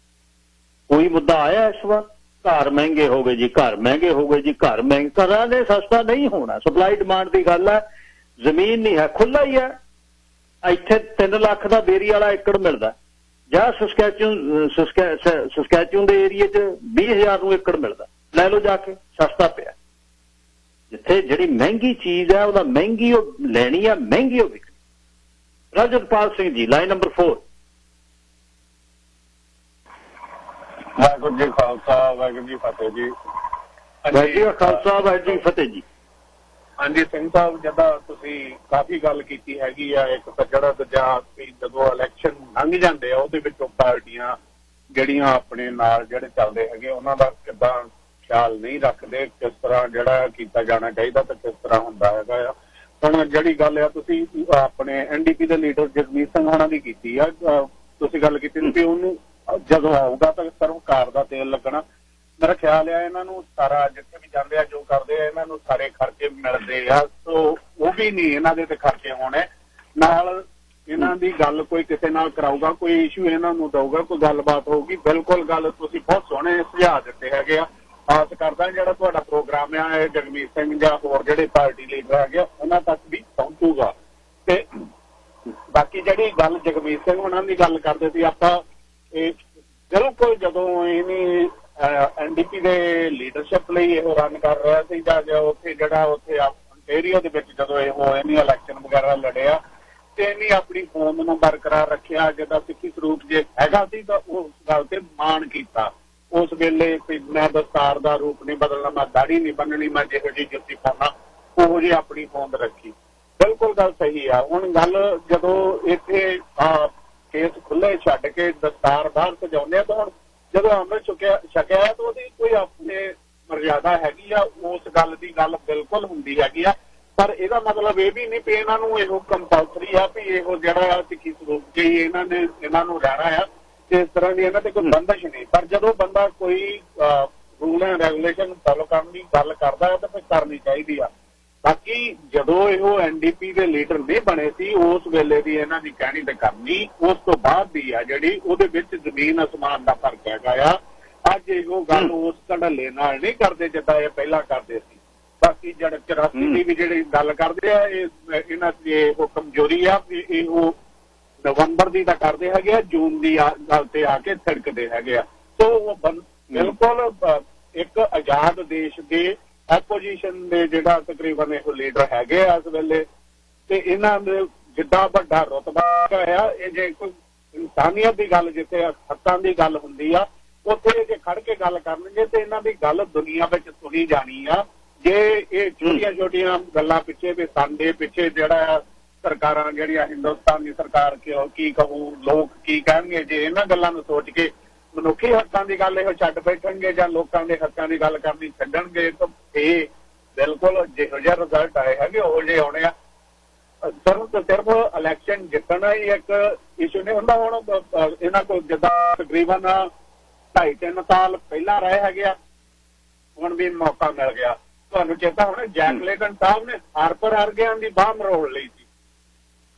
S1: ਕੋਈ ਮੁੱਦਾ ਆਇਆ ਇਸ ਵਾਰ? ਘਰ ਮਹਿੰਗੇ ਹੋ ਗਏ ਜੀ, ਘਰ ਮਹਿੰਗੇ ਹੋ ਗਏ ਜੀ, ਘਰ ਮਹਿੰਗੇ, ਘਰਾਂ ਦੇ ਸਸਤਾ ਨਹੀਂ ਹੋਣਾ, ਸਪਲਾਈ ਡਿਮਾਂਡ ਦੀ ਗੱਲ ਹੈ, ਜ਼ਮੀਨ ਨਹੀਂ ਹੈ, ਖੁੱਲਾ ਹੀ ਹੈ। ਇੱਥੇ 3 ਲੱਖ ਦਾ ਬੇਰੀ ਵਾਲਾ ਏਕੜ ਮਿਲਦਾ, ਜਾਂ ਸਸਕੈਚੂਨ ਦੇ ਏਰੀਏ 'ਚ 20,000 ਨੂੰ ਏਕੜ ਮਿਲਦਾ, ਲੈ ਲਓ ਜਾ ਕੇ, ਸਸਤਾ ਪਿਆ। ਜਿੱਥੇ ਜਿਹੜੀ ਮਹਿੰਗੀ ਚੀਜ਼ ਹੈ ਉਹਦਾ ਮਹਿੰਗੀ ਉਹ ਲੈਣੀ ਆ, ਮਹਿੰਗੀ ਉਹ ਵਿਕਣੀ। ਰਜਤਪਾਲ ਸਿੰਘ ਜੀ, ਲਾਈਨ ਨੰਬਰ 4।
S5: ਵਾਹਿਗੁਰੂ ਜੀ ਖਾਲਸਾ, ਵਾਹਿਗੁਰੂ ਜੀ ਫਤਿਹ ਜੀ।
S1: ਵਾਹਿਗੁਰੂ ਜੀ ਖਾਲਸਾ, ਵਾਹਿਗੁਰੂ ਜੀ ਫਤਿਹ ਜੀ।
S5: ਹਾਂਜੀ ਸਿੰਘ ਸਾਹਿਬ, ਜਦੋਂ ਤੁਸੀਂ ਕਾਫੀ ਗੱਲ ਕੀਤੀ ਹੈਗੀ ਆ, ਇੱਕ ਸੱਜੜਾ ਦੂਜਾ ਜਦੋਂ ਇਲੈਕਸ਼ਨ ਲੰਘ ਜਾਂਦੇ ਆ ਉਹਦੇ ਵਿੱਚੋਂ ਪਾਰਟੀਆਂ ਜਿਹੜੀਆਂ ਆਪਣੇ ਨਾਲ ਜਿਹੜੇ ਚੱਲਦੇ ਹੈਗੇ ਉਹਨਾਂ ਦਾ ਕਿੱਦਾਂ ਖਿਆਲ ਨਹੀਂ ਰੱਖਦੇ, ਕਿਸ ਤਰ੍ਹਾਂ ਜਿਹੜਾ ਕੀਤਾ ਜਾਣਾ ਚਾਹੀਦਾ ਤੇ ਕਿਸ ਤਰ੍ਹਾਂ ਹੁੰਦਾ ਹੈਗਾ ਆ। ਹੁਣ ਜਿਹੜੀ ਗੱਲ ਆ ਤੁਸੀਂ ਆਪਣੇ ਐਨਡੀਪੀ ਦੇ ਲੀਡਰ ਜਗਮੀਤ ਸਿੰਘ ਹੋਣਾ ਦੀ ਕੀਤੀ ਆ, ਤੁਸੀਂ ਗੱਲ ਕੀਤੀ ਕਿ ਉਹਨੂੰ ਜਦੋਂ ਆਊਗਾ ਤਾਂ ਸਰਕਾਰ ਦਾ ਤੇਲ ਲੱਗਣਾ। ਮੇਰਾ ਖਿਆਲ ਆ ਇਹਨਾਂ ਨੂੰ ਸਾਰਾ ਜਿੱਥੇ ਵੀ ਜਾਂਦੇ ਆ ਜੋ ਕਰਦੇ ਆ ਇਹਨਾਂ ਨੂੰ ਸਾਰੇ ਖਰਚੇ ਮਿਲਦੇ ਆ, ਸੋ ਉਹ ਵੀ ਨਹੀਂ ਇਹਨਾਂ ਦੇ ਤੇ ਖਰਚੇ ਹੋਣੇ। ਨਾਲ ਇਹਨਾਂ ਦੀ ਗੱਲ ਕੋਈ ਕਿਸੇ ਨਾਲ ਕਰਾਊਗਾ, ਕੋਈ ਇਸ਼ੂ ਇਹਨਾਂ ਨੂੰ ਦਊਗਾ, ਕੋਈ ਗੱਲਬਾਤ ਹੋਊਗੀ। ਬਿਲਕੁਲ ਗੱਲ ਤੁਸੀਂ ਬਹੁਤ ਸੋਹਣੇ ਸੁਝਾਅ ਦਿੱਤੇ ਹੈਗੇ ਆ। ਆਸ ਕਰਦਾ ਜਿਹੜਾ ਤੁਹਾਡਾ ਪ੍ਰੋਗਰਾਮ ਆ ਇਹ ਜਗਮੀਤ ਸਿੰਘ ਜਾਂ ਹੋਰ ਜਿਹੜੇ ਪਾਰਟੀ ਲੀਡਰ ਹੈਗੇ ਉਹਨਾਂ ਤੱਕ ਵੀ ਪਹੁੰਚੂਗਾ। ਤੇ ਬਾਕੀ ਜਿਹੜੀ ਗੱਲ ਜਗਮੀਤ ਸਿੰਘ ਉਹਨਾਂ ਦੀ ਗੱਲ ਕਰਦੇ ਸੀ ਆਪਾਂ, ਇਹ ਬਿਲਕੁਲ ਜਦੋਂ ਇਹਨੇ ਐਨਡੀਪੀ ਦੇ ਲੀਡਰਸ਼ਿਪ ਲਈ ਇਹ ਰਨ ਕਰ ਰਿਹਾ ਸੀ ਜਾਂ ਉੱਥੇ ਜਿਹੜਾ ਉੱਥੇ ontario ਦੇ ਵਿੱਚ ਜਦੋਂ ਇਹਨੇ ਇਲੈਕਸ਼ਨ ਵਗੈਰਾ ਲੜਿਆ ਤੇ ਇਹਨੇ ਆਪਣੀ ਕੌਮ ਨੂੰ ਬਰਕਰਾਰ ਰੱਖਿਆ, ਜਿਹਦਾ ਸਿੱਖੀ ਸਰੂਪ ਜੇ ਹੈਗਾ ਸੀ ਤਾਂ ਉਸ ਗੱਲ ਤੇ ਮਾਣ ਕੀਤਾ। ਉਸ ਵੇਲੇ ਮੈਂ ਦਸਤਾਰ ਦਾ ਰੂਪ ਨਹੀਂ ਬਦਲਣਾ, ਮੈਂ ਦਾੜੀ ਨਹੀਂ ਬੰਨਣੀ, ਮੈਂ ਜਿਹੋ ਜਿਹੀ ਜੁੱਤੀ ਪਾਉਣਾ ਉਹੋ ਜਿਹੀ ਆਪਣੀ ਹੋਂਦ ਰੱਖੀ। ਬਿਲਕੁਲ ਗੱਲ ਸਹੀ ਆ। ਹੁਣ ਗੱਲ ਜਦੋਂ ਇੱਥੇ ਕੇਸ ਖੁੱਲੇ ਛੱਡ ਕੇ ਦਸਤਾਰ ਬਾਹਰ ਸਜਾਉਂਦੇ ਆ ਤਾਂ ਹੁਣ ਜਦੋਂ ਅੰਮ੍ਰਿਤ ਛਕਿਆ ਤਾਂ ਉਹਦੀ ਕੋਈ ਆਪਣੇ ਮਰਿਆਦਾ ਹੈਗੀ ਆ, ਉਸ ਗੱਲ ਦੀ ਗੱਲ ਬਿਲਕੁਲ ਹੁੰਦੀ ਹੈਗੀ ਆ। ਪਰ ਇਹਦਾ ਮਤਲਬ ਇਹ ਵੀ ਨਹੀਂ ਵੀ ਇਹਨਾਂ ਨੂੰ ਇਹੋ ਕੰਪਲਸਰੀ ਆ ਵੀ ਇਹੋ ਜਿਹੜਾ ਸਿੱਖੀ ਸਰੂਪ ਚ ਹੀ ਇਹਨਾਂ ਨੂੰ ਰਹਿਣਾ ਆ, ਇਸ ਤਰ੍ਹਾਂ ਦੀ ਇਹਨਾਂ ਤੇ ਕੋਈ ਬੰਦਸ਼ ਨਹੀਂ। ਪਰ ਜਦੋਂ ਬੰਦਾ ਕੋਈ ਰੂਲ ਐਂਡ ਰੈਗੂਲੇਸ਼ਨ ਫੋਲੋ ਕਰਨ ਦੀ ਗੱਲ ਕਰਦਾ ਹੈ ਤਾਂ ਫਿਰ ਕਰਨੀ ਚਾਹੀਦੀ ਆ। ਬਾਕੀ ਜਦੋਂ ਇਹੋ ਐਨਡੀਪੀ ਦੇ ਲੀਡਰ ਨਹੀਂ ਬਣੇ ਸੀ ਉਸ ਵੇਲੇ ਦੀ ਇਹਨਾਂ ਦੀ ਕਹਿਣੀ ਤੇ ਕਰਨੀ, ਉਸ ਤੋਂ ਬਾਅਦ ਦੀ ਆ ਜਿਹੜੀ ਉਹਦੇ ਵਿੱਚ ਜ਼ਮੀਨ ਅਸਮਾਨ ਦਾ ਫਰਕ ਹੈਗਾ ਆ। ਅੱਜ ਇਹੋ ਗੱਲ ਉਸ ਧੜੱਲੇ ਨਾਲ ਨਹੀਂ ਕਰਦੇ ਜਿੱਦਾਂ ਇਹ ਪਹਿਲਾਂ ਕਰਦੇ ਸੀ। ਬਾਕੀ ਜਿਹੜਾ 84 ਦੀ ਵੀ ਜਿਹੜੀ ਗੱਲ ਕਰਦੇ ਆ ਇਹਨਾਂ ਦੀ ਇਹੋ ਕਮਜ਼ੋਰੀ ਆ ਵੀ ਇਹੋ ਨਵੰਬਰ ਦੀ ਤਾਂ ਕਰਦੇ ਹੈਗੇ ਆ, ਜੂਨ ਦੀ ਗੱਲ ਤੇ ਆ ਕੇ ਥਿੜਕਦੇ ਹੈਗੇ ਆ। ਸੋ ਉਹ ਬਿਲਕੁਲ ਇੱਕ ਆਜ਼ਾਦ ਦੇਸ਼ ਦੇ ਐਪੋਜੀਸ਼ਨ ਦੇ ਜਿਹੜਾ ਤਕਰੀਬਨ ਇਹੋ ਲੀਡਰ ਹੈਗੇ ਆ ਇਸ ਵੇਲੇ, ਤੇ ਇਹਨਾਂ ਦੇ ਜਿੱਡਾ ਵੱਡਾ ਰੁਤਬਾ ਆ, ਇਹ ਜੇ ਕੋਈ ਇਨਸਾਨੀਅਤ ਦੀ ਗੱਲ ਜਿੱਥੇ ਹੱਕਾਂ ਦੀ ਗੱਲ ਹੁੰਦੀ ਆ ਉੱਥੇ ਜੇ ਖੜ ਕੇ ਗੱਲ ਕਰਨਗੇ ਤੇ ਇਹਨਾਂ ਦੀ ਗੱਲ ਦੁਨੀਆ ਵਿੱਚ ਸੁਣੀ ਜਾਣੀ ਆ। ਜੇ ਇਹ ਛੋਟੀਆਂ ਗੱਲਾਂ ਪਿੱਛੇ ਵੀ ਸਾਡੇ ਪਿੱਛੇ ਜਿਹੜਾ ਸਰਕਾਰਾਂ ਜਿਹੜੀਆਂ ਹਿੰਦੁਸਤਾਨ ਦੀ ਸਰਕਾਰ ਕੀ ਕਹੂ, ਲੋਕ ਕੀ ਕਹਿਣਗੇ, ਜੇ ਇਹਨਾਂ ਗੱਲਾਂ ਨੂੰ ਸੋਚ ਕੇ ਮਨੁੱਖੀ ਹੱਕਾਂ ਦੀ ਗੱਲ ਇਹੋ ਛੱਡ ਬੈਠਣਗੇ ਜਾਂ ਲੋਕਾਂ ਦੇ ਹੱਕਾਂ ਦੀ ਗੱਲ ਕਰਨੀ ਛੱਡਣਗੇ ਤਾਂ ਇਹ ਬਿਲਕੁਲ ਜਿਹੋ ਜਿਹਾ ਰਿਜ਼ਲਟ ਆਏ ਹੈਗੇ ਉਹ ਜਿਹੇ ਆਉਣੇ ਆ। ਸਿਰਫ ਇਲੈਕਸ਼ਨ ਜਿੱਤਣਾ ਹੀ ਇੱਕ ਇਸ਼ੂ ਨਹੀਂ ਹੁੰਦਾ। ਹੁਣ ਇਹਨਾਂ ਕੋਲ ਜਿੱਦਾਂ ਤਕਰੀਬਨ 2.5-3 ਸਾਲ ਪਹਿਲਾਂ ਰਹੇ ਹੈਗੇ ਆ, ਹੁਣ ਵੀ ਮੌਕਾ ਮਿਲ ਗਿਆ। ਤੁਹਾਨੂੰ ਚੇਤਾ ਹੋਣਾ ਜੈਕ ਲੇਟਨ ਸਾਹਿਬ ਨੇ ਹਾਰਪਰ ਹਰਗਿਆਂ ਦੀ ਬਾਹ ਮਰੋੜ ਲਈ ਸੀ।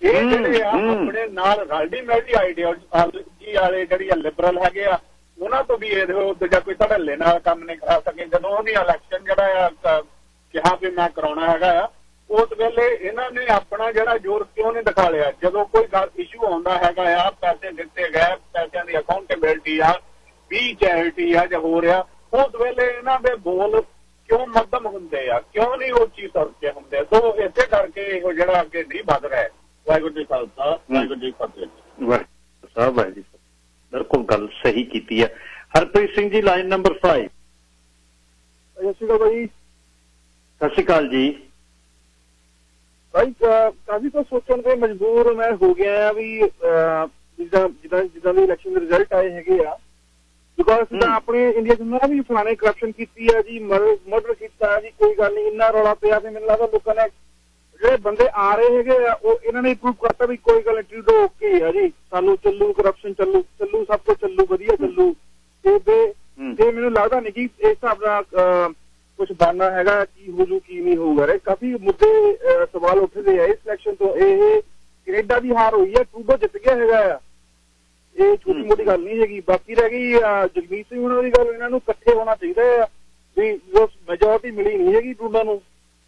S5: ਇਹ ਜਿਹੜੇ ਆ ਆਪਣੇ ਨਾਲ ਰਲਦੀ ਮਿਲਦੀ ਆਈਡੀਓਲੋਜੀ ਵਾਲੇ ਜਿਹੜੀ ਲਿਬਰਲ ਹੈਗੇ ਆ ਉਹਨਾਂ ਤੋਂ ਵੀ ਇਹਦੇ ਦੂਜਾ ਕੋਈ ਧੜੱਲੇ ਨਾਲ ਕੰਮ ਨਹੀਂ ਕਰਾ ਸਕੇ। ਜਦੋਂ ਉਹਦੀ ਇਲੈਕਸ਼ਨ ਜਿਹੜਾ ਆ ਕਿਹਾ ਵੀ ਮੈਂ ਕਰਾਉਣਾ ਹੈਗਾ ਆ, ਉਸ ਵੇਲੇ ਇਹਨਾਂ ਨੇ ਆਪਣਾ ਜਿਹੜਾ ਜ਼ੋਰ ਕਿਉਂ ਨਹੀਂ ਦਿਖਾ ਲਿਆ? ਜਦੋਂ ਕੋਈ ਗੱਲ ਇਸ਼ੂ ਆਉਂਦਾ ਹੈਗਾ ਆ, ਪੈਸੇ ਦਿੱਤੇ ਗਏ, ਪੈਸਿਆਂ ਦੀ ਅਕਾਊਂਟੇਬਿਲਟੀ ਆ, ਵੀ ਚੈਰਿਟੀ ਆ ਜਾਂ ਹੋ ਰਿਹਾ, ਉਸ ਵੇਲੇ ਇਹਨਾਂ ਦੇ ਬੋਲ ਕਿਉਂ ਮੱਧਮ ਹੁੰਦੇ ਆ, ਕਿਉਂ ਨਹੀਂ ਉਹ ਚੀਜ਼ ਸਰਕੇ ਹੁੰਦੇ? ਸੋ ਇਸੇ ਕਰਕੇ ਇਹੋ ਜਿਹੜਾ ਅੱਗੇ ਨਹੀਂ ਵੱਧ ਰਿਹਾ। ਵਾਹਿਗੁਰੂ ਜੀ ਖਾਲਸਾ, ਵਾਹਿਗੁਰੂ ਜੀ ਫਤਿਹ।
S1: ਵਾਹਿਗੁਰੂ ਸਾਹਿਬ, ਵਾਹਿਗੁਰੂ ਜੀ। ਬਿਲਕੁਲ ਗੱਲ ਸਹੀ ਕੀਤੀ ਹੈ। Harpreet Singh ji, line number 5।
S6: ਸਤਿ ਸ਼੍ਰੀ ਅਕਾਲ ਭਾਈ।
S1: ਸਤਿ ਸ਼੍ਰੀ ਅਕਾਲ ਜੀ।
S6: ਭਾਈ ਕਾਫੀ ਕੁਝ ਸੋਚਣ ਤੇ ਮਜਬੂਰ ਮੈਂ ਹੋ ਗਿਆ ਆ ਵੀ ਜਿੱਦਾਂ ਦੇ ਇਲੈਕਸ਼ਨ ਦੇ ਰਿਜ਼ਲਟ ਆਏ ਹੈਗੇ ਆ ਬਿਕੋਜ਼ ਜਿੱਦਾਂ ਆਪਣੇ ਇੰਡੀਆ 'ਚ ਹੁੰਦਾ ਨਾ ਵੀ ਫਲਾਣੇ ਕਰਪਸ਼ਨ ਕੀਤੀ ਹੈ ਜੀ, ਮਰਡਰ ਕੀਤਾ ਜੀ, ਕੋਈ ਗੱਲ ਨਹੀਂ, ਇੰਨਾ ਰੌਲਾ ਪਿਆ ਤੇ ਮੈਨੂੰ ਲੱਗਦਾ ਲੋਕਾਂ ਨੇ ਜਿਹੜੇ ਬੰਦੇ ਆ ਰਹੇ ਹੈਗੇ ਆ ਉਹ ਇਹਨਾਂ ਨੇ ਪ੍ਰੂਵ ਕਰਤਾ ਵੀ ਕੋਈ ਗੱਲ ਨਹੀਂ, ਟਰੂਡੋ ਓਕੇ ਆ ਜੀ, ਸਾਨੂੰ ਚੱਲੂ, ਕਰਪਸ਼ਨ ਚੱਲੂ, ਸਭ ਕੁਝ ਚੱਲੂ, ਵਧੀਆ ਚੱਲੂ। ਤੇ ਮੈਨੂੰ ਲੱਗਦਾ ਨਹੀਂ ਕਿ ਇਸ ਹਿਸਾਬ ਨਾਲ ਕੁਝ ਬਣਨਾ ਹੈਗਾ, ਕੀ ਹੋ ਜੂ ਕੀ ਨਹੀਂ ਹੋਊਗਾ। ਕਾਫੀ ਮੁੱਦੇ ਸਵਾਲ ਉੱਠਦੇ ਆ ਇਸ ਇਲੈਕਸ਼ਨ ਤੋਂ। ਇਹ ਕੈਨੇਡਾ ਦੀ ਹਾਰ ਹੋਈ ਹੈ, ਟਰੂਡੋ ਜਿੱਤ ਗਿਆ ਹੈਗਾ ਆ, ਇਹ ਛੋਟੀ ਮੋਟੀ ਗੱਲ ਨਹੀਂ ਹੈਗੀ। ਬਾਕੀ ਰਹਿ ਗਈ ਜਗਮੀਤ ਸਿੰਘ ਉਹਨਾਂ ਦੀ ਗੱਲ, ਇਹਨਾਂ ਨੂੰ ਇਕੱਠੇ ਹੋਣਾ ਚਾਹੀਦਾ ਹੈ ਵੀ ਜੋ ਮੈਜੋਰਟੀ ਮਿਲੀ ਨਹੀਂ ਹੈਗੀ ਟਰੂਡੋ ਨੂੰ,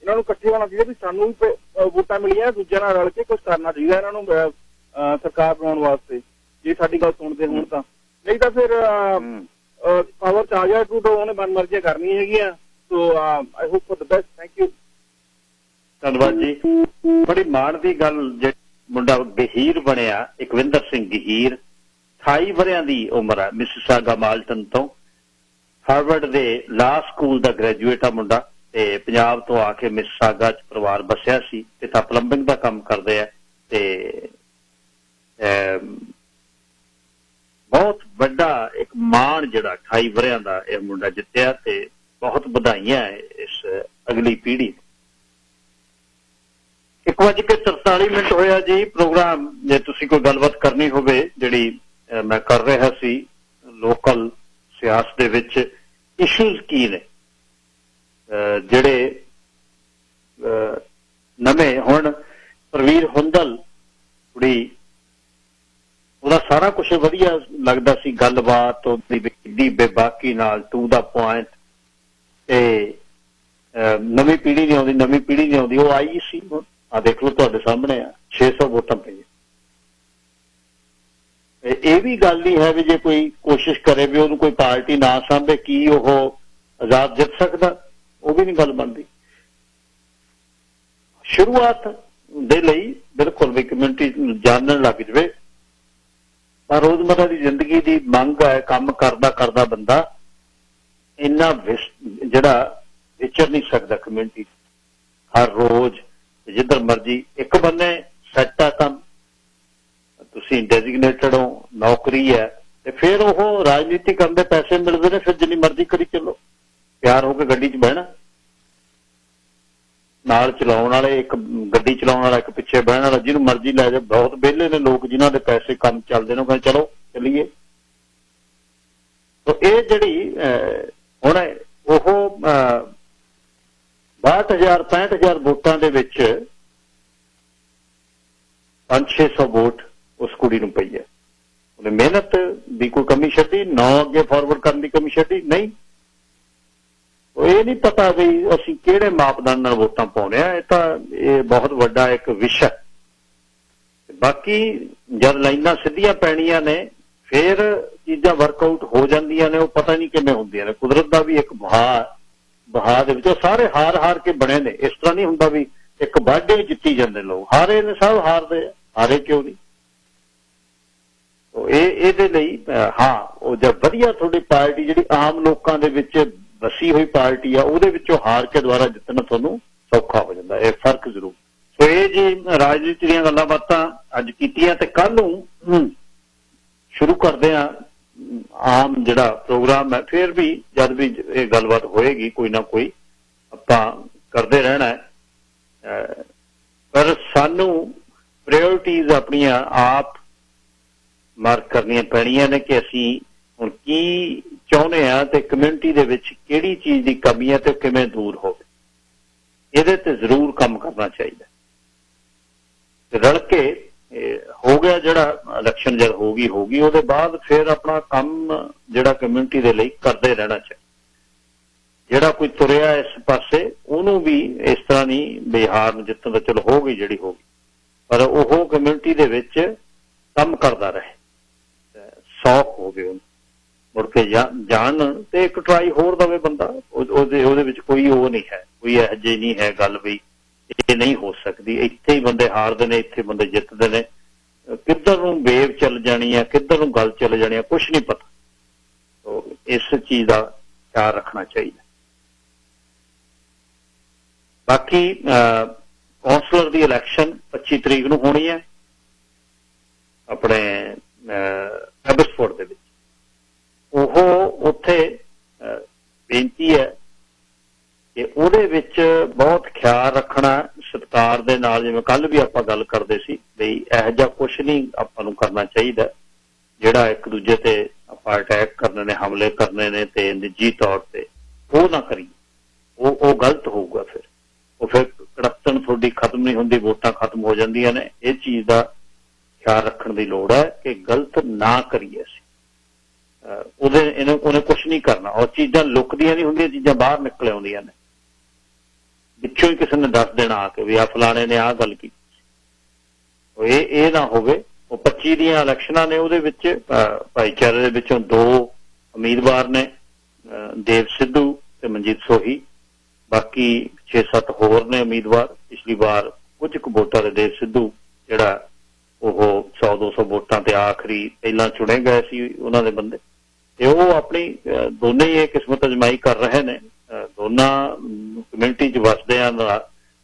S6: ਇਹਨਾਂ ਨੂੰ ਇਕੱਠੇ ਹੋਣਾ ਚਾਹੀਦਾ ਵੀ ਸਾਨੂੰ ਵੀ ਵੋਟਾਂ ਮਿਲੀਆਂ, ਦੂਜਿਆਂ ਨਾਲ ਰਲ ਕੇ ਕੁਝ ਕਰਨਾ ਚਾਹੀਦਾ ਇਹਨਾਂ ਨੂੰ ਸਰਕਾਰ ਬਣਾਉਣ ਵਾਸਤੇ, ਜੇ ਸਾਡੀ ਗੱਲ ਸੁਣਦੇ ਹੋਣ ਤਾਂ। ਨਹੀਂ ਤਾਂ ਫਿਰ ਪਾਵਰ 'ਚ ਆ ਗਿਆ ਟਰੂਡੋ, ਉਹਨੇ ਮਨਮਰਜ਼ੀਆਂ ਕਰਨੀਆਂ ਹੈਗੀਆਂ। So I hope for the best. Thank you.
S1: ਧੰਨਵਾਦ ਜੀ। ਬੜੀ ਮਾਣ ਦੀ ਗੱਲ, ਜਿਹੜਾ ਮੁੰਡਾ ਗਹੀਰ ਬਣਿਆ, ਇਕਵਿੰਦਰ ਸਿੰਘ ਗਹੀਰ, 28 ਵਰਿਆਂ ਦੀ ਉਮਰ ਹੈ, ਮਿਸਿਸਾਗਾ ਮਾਲਟਨ ਤੋਂ, ਹਾਰਵਰਡ ਦੇ ਲਾਅ ਸਕੂਲ ਦਾ ਗ੍ਰੈਜੂਏਟ ਆ ਮੁੰਡਾ, ਤੇ ਪੰਜਾਬ ਤੋਂ ਆ ਕੇ ਮਿਸਿਸਾਗਾ 'ਚ ਪਰਿਵਾਰ ਬਸਿਆ ਸੀ। ਪਿਤਾ ਪਲੰਬਿੰਗ ਦਾ ਕੰਮ ਕਰਦੇ ਆ ਤੇ ਬਹੁਤ ਵੱਡਾ ਇੱਕ ਮਾਣ ਜਿਹੜਾ 28 ਵਰਿਆਂ ਦਾ ਇਹ ਮੁੰਡਾ ਜਿੱਤਿਆ, ਤੇ ਬਹੁਤ ਵਧਾਈਆਂ ਇਸ ਅਗਲੀ ਪੀੜ੍ਹੀ। 1:43 ਹੋਇਆ ਜੀ। ਪ੍ਰੋਗਰਾਮ ਜੇ ਤੁਸੀਂ ਕੋਈ ਗੱਲਬਾਤ ਕਰਨੀ ਹੋਵੇ ਜਿਹੜੀ ਮੈਂ ਕਰ ਰਿਹਾ ਸੀ, ਲੋਕਲ ਸਿਆਸਤ ਦੇ ਵਿੱਚ ਇਸ਼ੂਜ਼ ਕੀ ਨੇ ਜਿਹੜੇ ਨਵੇਂ। ਹੁਣ ਪ੍ਰਵੀਰ ਹੁੰਦਲ ਕੁੜੀ, ਉਹਦਾ ਸਾਰਾ ਕੁਝ ਵਧੀਆ ਲੱਗਦਾ ਸੀ, ਗੱਲਬਾਤ ਉਹਦੀ ਬੇਬਾਕੀ ਨਾਲ, ਟੂ ਦਾ ਪੁਆਇੰਟ। ਤੇ ਨਵੀਂ ਪੀੜ੍ਹੀ ਨਹੀਂ ਆਉਂਦੀ, ਉਹ ਆਈ ਸੀ। ਆ ਦੇਖ ਲਓ ਤੁਹਾਡੇ ਸਾਹਮਣੇ ਆ, 600 ਵੋਟਾਂ ਪਈਆਂ। ਇਹ ਵੀ ਗੱਲ ਨਹੀਂ ਹੈ ਵੀ ਜੇ ਕੋਈ ਕੋਸ਼ਿਸ਼ ਕਰੇ ਵੀ ਉਹਨੂੰ ਕੋਈ ਪਾਰਟੀ ਨਾ ਸਾਂਭੇ ਕੀ ਉਹ ਆਜ਼ਾਦ ਜਿੱਤ ਸਕਦਾ, ਉਹ ਵੀ ਨਹੀਂ ਗੱਲ ਬਣਦੀ। ਸ਼ੁਰੂਆਤ ਦੇ ਲਈ ਬਿਲਕੁਲ ਵੀ ਕਮਿਊਨਿਟੀ ਜਾਣਨ ਲੱਗ ਜਵੇ, ਪਰ ਰੋਜ਼ਮਰਰਾ ਦੀ ਜ਼ਿੰਦਗੀ ਦੀ ਮੰਗ ਹੈ, ਕੰਮ ਕਰਦਾ ਬੰਦਾ ਇੰਨਾ ਜਿਹੜਾ ਵਿਚਰ ਨਹੀਂ ਸਕਦਾ ਕਮਿਊਨਿਟੀ ਹਰ ਰੋਜ਼, ਜਿੱਧਰ ਮਰਜੀ। ਇੱਕ ਬੰਨੇ ਸੈੱਟ ਆ ਕੰਮ, ਤੁਸੀਂ ਡੈਜ਼ਿਗਨੇਟਡ ਹੋ, ਨੌਕਰੀ ਹੈ, ਤੇ ਫਿਰ ਉਹ ਰਾਜਨੀਤੀ ਕਰਨ ਦੇ ਪੈਸੇ ਮਿਲਦੇ ਨੇ, ਫਿਰ ਜਿੰਨੀ ਮਰਜ਼ੀ ਕਰੀ ਚੱਲੋ। ਪਿਆਰ ਹੋ ਕੇ ਗੱਡੀ 'ਚ ਬਹਿਣਾ, ਨਾਲ ਚਲਾਉਣ ਵਾਲੇ, ਇੱਕ ਗੱਡੀ ਚਲਾਉਣ ਵਾਲਾ, ਇੱਕ ਪਿੱਛੇ ਬਹਿਣ ਵਾਲਾ, ਜਿਹਨੂੰ ਮਰਜ਼ੀ ਲੈ ਜਾ। ਬਹੁਤ ਵਿਹਲੇ ਨੇ ਲੋਕ ਜਿਨ੍ਹਾਂ ਦੇ ਪੈਸੇ ਕੰਮ ਚੱਲਦੇ ਨੇ, ਉਹ ਕਹਿੰਦੇ ਚਲੋ ਚੱਲੀਏ। ਇਹ ਜਿਹੜੀ ਹੁਣ ਉਹ 62,000 ਵੋਟਾਂ ਦੇ ਵਿੱਚ 500-600 ਵੋਟ ਉਸ ਕੁੜੀ ਨੂੰ ਪਈ ਹੈ। ਉਹਨੇ ਮਿਹਨਤ ਦੀ ਕੋਈ ਕਮੀ ਛੱਡੀ, ਅੱਗੇ ਫਾਰਵਰਡ ਕਰਨ ਦੀ ਕਮੀ ਛੱਡੀ ਨਹੀਂ। ਇਹ ਨਹੀਂ ਪਤਾ ਵੀ ਅਸੀਂ ਕਿਹੜੇ ਮਾਪਦੰਡ ਨਾਲ ਵੋਟਾਂ ਪਾਉਣੇ ਆ। ਇਹ ਬਹੁਤ ਵੱਡਾ ਇੱਕ ਵਿਸ਼ਾ। ਬਾਕੀ ਜਦ ਲਾਈਨਾਂ ਸਿੱਧੀਆਂ ਪੈਣੀਆਂ ਨੇ, ਫਿਰ ਚੀਜ਼ਾਂ ਵਰਕਆਊਟ ਹੋ ਜਾਂਦੀਆਂ ਨੇ। ਉਹ ਪਤਾ ਨਹੀਂ ਕਿਵੇਂ ਹੁੰਦੀਆਂ ਨੇ। ਕੁਦਰਤ ਦਾ ਵੀ ਇੱਕ ਬਹਾ ਦੇ ਵਿੱਚ ਸਾਰੇ ਹਾਰ ਕੇ ਬਣੇ ਨੇ। ਇਸ ਤਰ੍ਹਾਂ ਨਹੀਂ ਹੁੰਦਾ ਵੀ ਇੱਕ ਵਾਢੇ ਜਿੱਤੀ ਜਾਂਦੇ ਲੋਕ, ਹਾਰੇ ਨੇ ਸਭ ਹਾਰਦੇ ਆ, ਹਾਰੇ ਕਿਉਂ ਨਹੀਂ। ਇਹਦੇ ਲਈ ਉਹ ਜਦ ਵਧੀਆ ਤੁਹਾਡੀ ਪਾਰਟੀ ਜਿਹੜੀ ਆਮ ਲੋਕਾਂ ਦੇ ਵਿੱਚ ਵਸੀ ਹੋਈ ਪਾਰਟੀ ਆ, ਉਹਦੇ ਵਿੱਚੋਂ ਹਾਰ ਕੇ ਦੁਬਾਰਾ ਜਿੱਤਣਾ ਤੁਹਾਨੂੰ ਸੌਖਾ ਹੋ ਜਾਂਦਾ। ਇਹ ਫਰਕ ਜ਼ਰੂਰ। ਸੋ ਇਹ ਜੀ ਰਾਜਨੀਤੀ ਦੀਆਂ ਗੱਲਾਂ ਬਾਤਾਂ ਅੱਜ ਕੀਤੀਆਂ, ਤੇ ਕੱਲ ਨੂੰ ਸ਼ੁਰੂ ਕਰਦੇ ਆ ਆਮ ਜਿਹੜਾ ਪ੍ਰੋਗਰਾਮ ਹੈ। ਫਿਰ ਵੀ ਜਦ ਵੀ ਇਹ ਗੱਲਬਾਤ ਹੋਏਗੀ, ਕੋਈ ਨਾ ਕੋਈ ਆਪਾਂ ਕਰਦੇ ਰਹਿਣਾ। ਪਰ ਸਾਨੂੰ ਪ੍ਰਾਇਓਰਟੀਜ਼ ਆਪਣੀਆਂ ਆਪ ਮਾਰਕ ਕਰਨੀਆਂ ਪੈਣੀਆਂ ਨੇ ਕਿ ਅਸੀਂ ਹੁਣ ਕੀ ਚਾਹੁੰਦੇ ਆ, ਤੇ ਕਮਿਊਨਿਟੀ ਦੇ ਵਿੱਚ ਕਿਹੜੀ ਚੀਜ਼ ਦੀ ਕਮੀ ਹੈ ਤੇ ਕਿਵੇਂ ਦੂਰ ਹੋਵੇ। ਇਹਦੇ ਤੇ ਜ਼ਰੂਰ ਕੰਮ ਕਰਨਾ ਚਾਹੀਦਾ। ਤੇ ਰਲ ਕੇ ਹੋ ਗਿਆ ਜਿਹੜਾ ਇਲੈਕਸ਼ਨ ਜਦ ਹੋ ਗਈ, ਉਹਦੇ ਬਾਅਦ ਫਿਰ ਆਪਣਾ ਕੰਮ ਜਿਹੜਾ ਕਮਿਊਨਿਟੀ ਦੇ ਲਈ ਕਰਦੇ ਰਹਿਣਾ ਚਾਹੀਦਾ। ਜਿਹੜਾ ਕੋਈ ਤੁਰਿਆ ਇਸ ਪਾਸੇ, ਉਹਨੂੰ ਵੀ ਇਸ ਤਰ੍ਹਾਂ ਨਹੀਂ ਬਿਹਾਰ ਨੂੰ ਜਿੱਤਣ ਦਾ ਚਲੋ ਹੋ ਗਈ ਜਿਹੜੀ ਹੋ ਗਈ, ਪਰ ਉਹ ਕਮਿਊਨਿਟੀ ਦੇ ਵਿੱਚ ਕੰਮ ਕਰਦਾ ਰਹੇ, ਸੌਖ ਹੋਵੇ ਉਹਨੂੰ ਮੁੜ ਕੇ ਜਾਣ, ਤੇ ਇੱਕ ਟਰਾਈ ਹੋਰ ਦਵੇ ਬੰਦਾ। ਉਹਦੇ ਵਿੱਚ ਕੋਈ ਉਹ ਨਹੀਂ ਹੈ, ਕੋਈ ਇਹੋ ਜਿਹੀ ਨਹੀਂ ਹੈ ਗੱਲ ਵੀ ਇਹ ਨਹੀਂ ਹੋ ਸਕਦੀ। ਇੱਥੇ ਹੀ ਬੰਦੇ ਹਾਰਦੇ ਨੇ, ਇੱਥੇ ਬੰਦੇ ਜਿੱਤਦੇ ਨੇ। ਕਿੱਧਰ ਨੂੰ ਵੇਵ ਚੱਲ ਜਾਣੀ ਹੈ, ਕਿੱਧਰ ਨੂੰ ਗੱਲ ਚੱਲ ਜਾਣੀ ਹੈ, ਕੁਛ ਨਹੀਂ ਪਤਾ। ਇਸ ਚੀਜ਼ ਦਾ ਖਿਆਲ ਰੱਖਣਾ ਚਾਹੀਦਾ। ਬਾਕੀ ਕੌਂਸਲਰ ਦੀ ਇਲੈਕਸ਼ਨ 25 ਤਰੀਕ ਨੂੰ ਹੋਣੀ ਹੈ ਆਪਣੇ ਐਬਸਫੋਰਡ ਦੇ ਵਿੱਚ। ਉਹ ਖਿਆਲ ਰੱਖਣਾ ਸਤਿਕਾਰ ਦੇ ਨਾਲ, ਜਿਵੇਂ ਕੱਲ ਵੀ ਆਪਾਂ ਗੱਲ ਕਰਦੇ ਸੀ ਵੀ ਇਹੋ ਜਿਹਾ ਕੁਛ ਨਹੀਂ ਆਪਾਂ ਨੂੰ ਕਰਨਾ ਚਾਹੀਦਾ ਜਿਹੜਾ ਇੱਕ ਦੂਜੇ ਤੇ ਆਪਾਂ ਅਟੈਕ ਕਰਨੇ ਨੇ, ਹਮਲੇ ਕਰਨੇ ਨੇ ਤੇ ਨਿੱਜੀ ਤੌਰ ਤੇ ਉਹ ਨਾ ਕਰੀਏ। ਉਹ ਗਲਤ ਹੋਊਗਾ। ਫਿਰ ਕੜਪਤਨ ਤੁਹਾਡੀ ਖਤਮ ਨਹੀਂ ਹੁੰਦੀ, ਵੋਟਾਂ ਖਤਮ ਹੋ ਜਾਂਦੀਆਂ ਨੇ। ਇਹ ਚੀਜ਼ ਦਾ ਖਿਆਲ ਰੱਖਣ ਦੀ ਲੋੜ ਹੈ ਕਿ ਗਲਤ ਨਾ ਕਰੀਏ ਅਸੀਂ। ਉਹਨੇ ਕੁਛ ਨਹੀਂ ਕਰਨਾ। ਉਹ ਚੀਜ਼ਾਂ ਲੁਕਦੀਆਂ ਨਹੀਂ ਹੁੰਦੀਆਂ, ਚੀਜ਼ਾਂ ਬਾਹਰ ਨਿਕਲ ਆਉਂਦੀਆਂ ਨੇ। ਪਿੱਛੋਂ ਹੀ ਕਿਸੇ ਨੇ ਦੱਸ ਦੇਣਾ ਆ ਕੇ ਵੀ ਆ ਫਲਾਣੇ ਨੇ ਆਹ ਗੱਲ ਕੀਤੀ। ਇਹ ਨਾ ਹੋਵੇ। ਉਹ 25 ਦੀਆਂ ਇਲੈਕਸ਼ਨਾਂ ਨੇ, ਉਹਦੇ ਵਿੱਚ ਭਾਈਚਾਰੇ ਦੇ ਵਿੱਚੋਂ 2 ਉਮੀਦਵਾਰ ਨੇ, ਦੇਵ ਸਿੱਧੂ ਤੇ ਮਨਜੀਤ ਸੋਹੀ। ਬਾਕੀ 6-7 ਹੋਰ ਨੇ ਉਮੀਦਵਾਰ। ਪਿਛਲੀ ਵਾਰ ਕੁਝ ਕੁ ਵੋਟਾਂ ਦੇ ਦੇਵ ਸਿੱਧੂ ਜਿਹੜਾ ਉਹ 100-200 ਵੋਟਾਂ ਤੇ ਆਖਰੀ ਪਹਿਲਾਂ ਚੁਣੇ ਗਏ ਸੀ ਉਹਨਾਂ ਦੇ ਬੰਦੇ, ਤੇ ਉਹ ਆਪਣੀ ਦੋਨੇ ਹੀ ਇਹ ਕਿਸਮਤ ਅਜਮਾਈ ਕਰ ਰਹੇ ਨੇ। ਦੋਨਾਂ ਕਮਿਊਨਿਟੀ 'ਚ ਵਸਦੇ ਆ,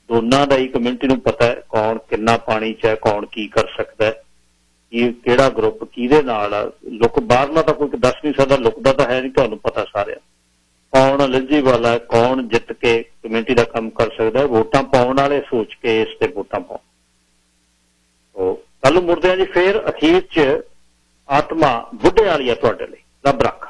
S1: ਦੋਨਾਂ ਦਾ ਹੀ ਕਮਿਊਨਿਟੀ ਨੂੰ ਪਤਾ ਹੈ ਕੌਣ ਕਿੰਨਾ ਪਾਣੀ 'ਚ ਹੈ, ਕੌਣ ਕੀ ਕਰ ਸਕਦਾ ਹੈ, ਕਿਹੜਾ ਗਰੁੱਪ ਕਿਹਦੇ ਨਾਲ ਆ। ਲੁੱਕ ਬਾਹਰਲਾ ਤਾਂ ਕੋਈ ਦੱਸ ਨਹੀਂ ਸਕਦਾ, ਲੁੱਕਦਾ ਤਾਂ ਹੈ ਨਹੀਂ, ਤੁਹਾਨੂੰ ਪਤਾ ਸਾਰਿਆਂ ਕੌਣ ਐਲੀਜੀਬਲ ਹੈ, ਕੌਣ ਜਿੱਤ ਕੇ ਕਮਿਊਨਿਟੀ ਦਾ ਕੰਮ ਕਰ ਸਕਦਾ ਹੈ। ਵੋਟਾਂ ਪਾਉਣ ਵਾਲੇ ਸੋਚ ਕੇ ਇਸ ਤੇ ਵੋਟਾਂ ਪਾਉਣ। ਕੱਲ ਨੂੰ ਮੁੜਦੇ ਆ ਜੀ। ਫੇਰ ਅਖੀਰ 'ਚ ਆਤਮਾ ਬੁੱਢੇ ਵਾਲੀ ਆ ਤੁਹਾਡੇ ਲਈ। ਰੱਬ ਰੱਖ।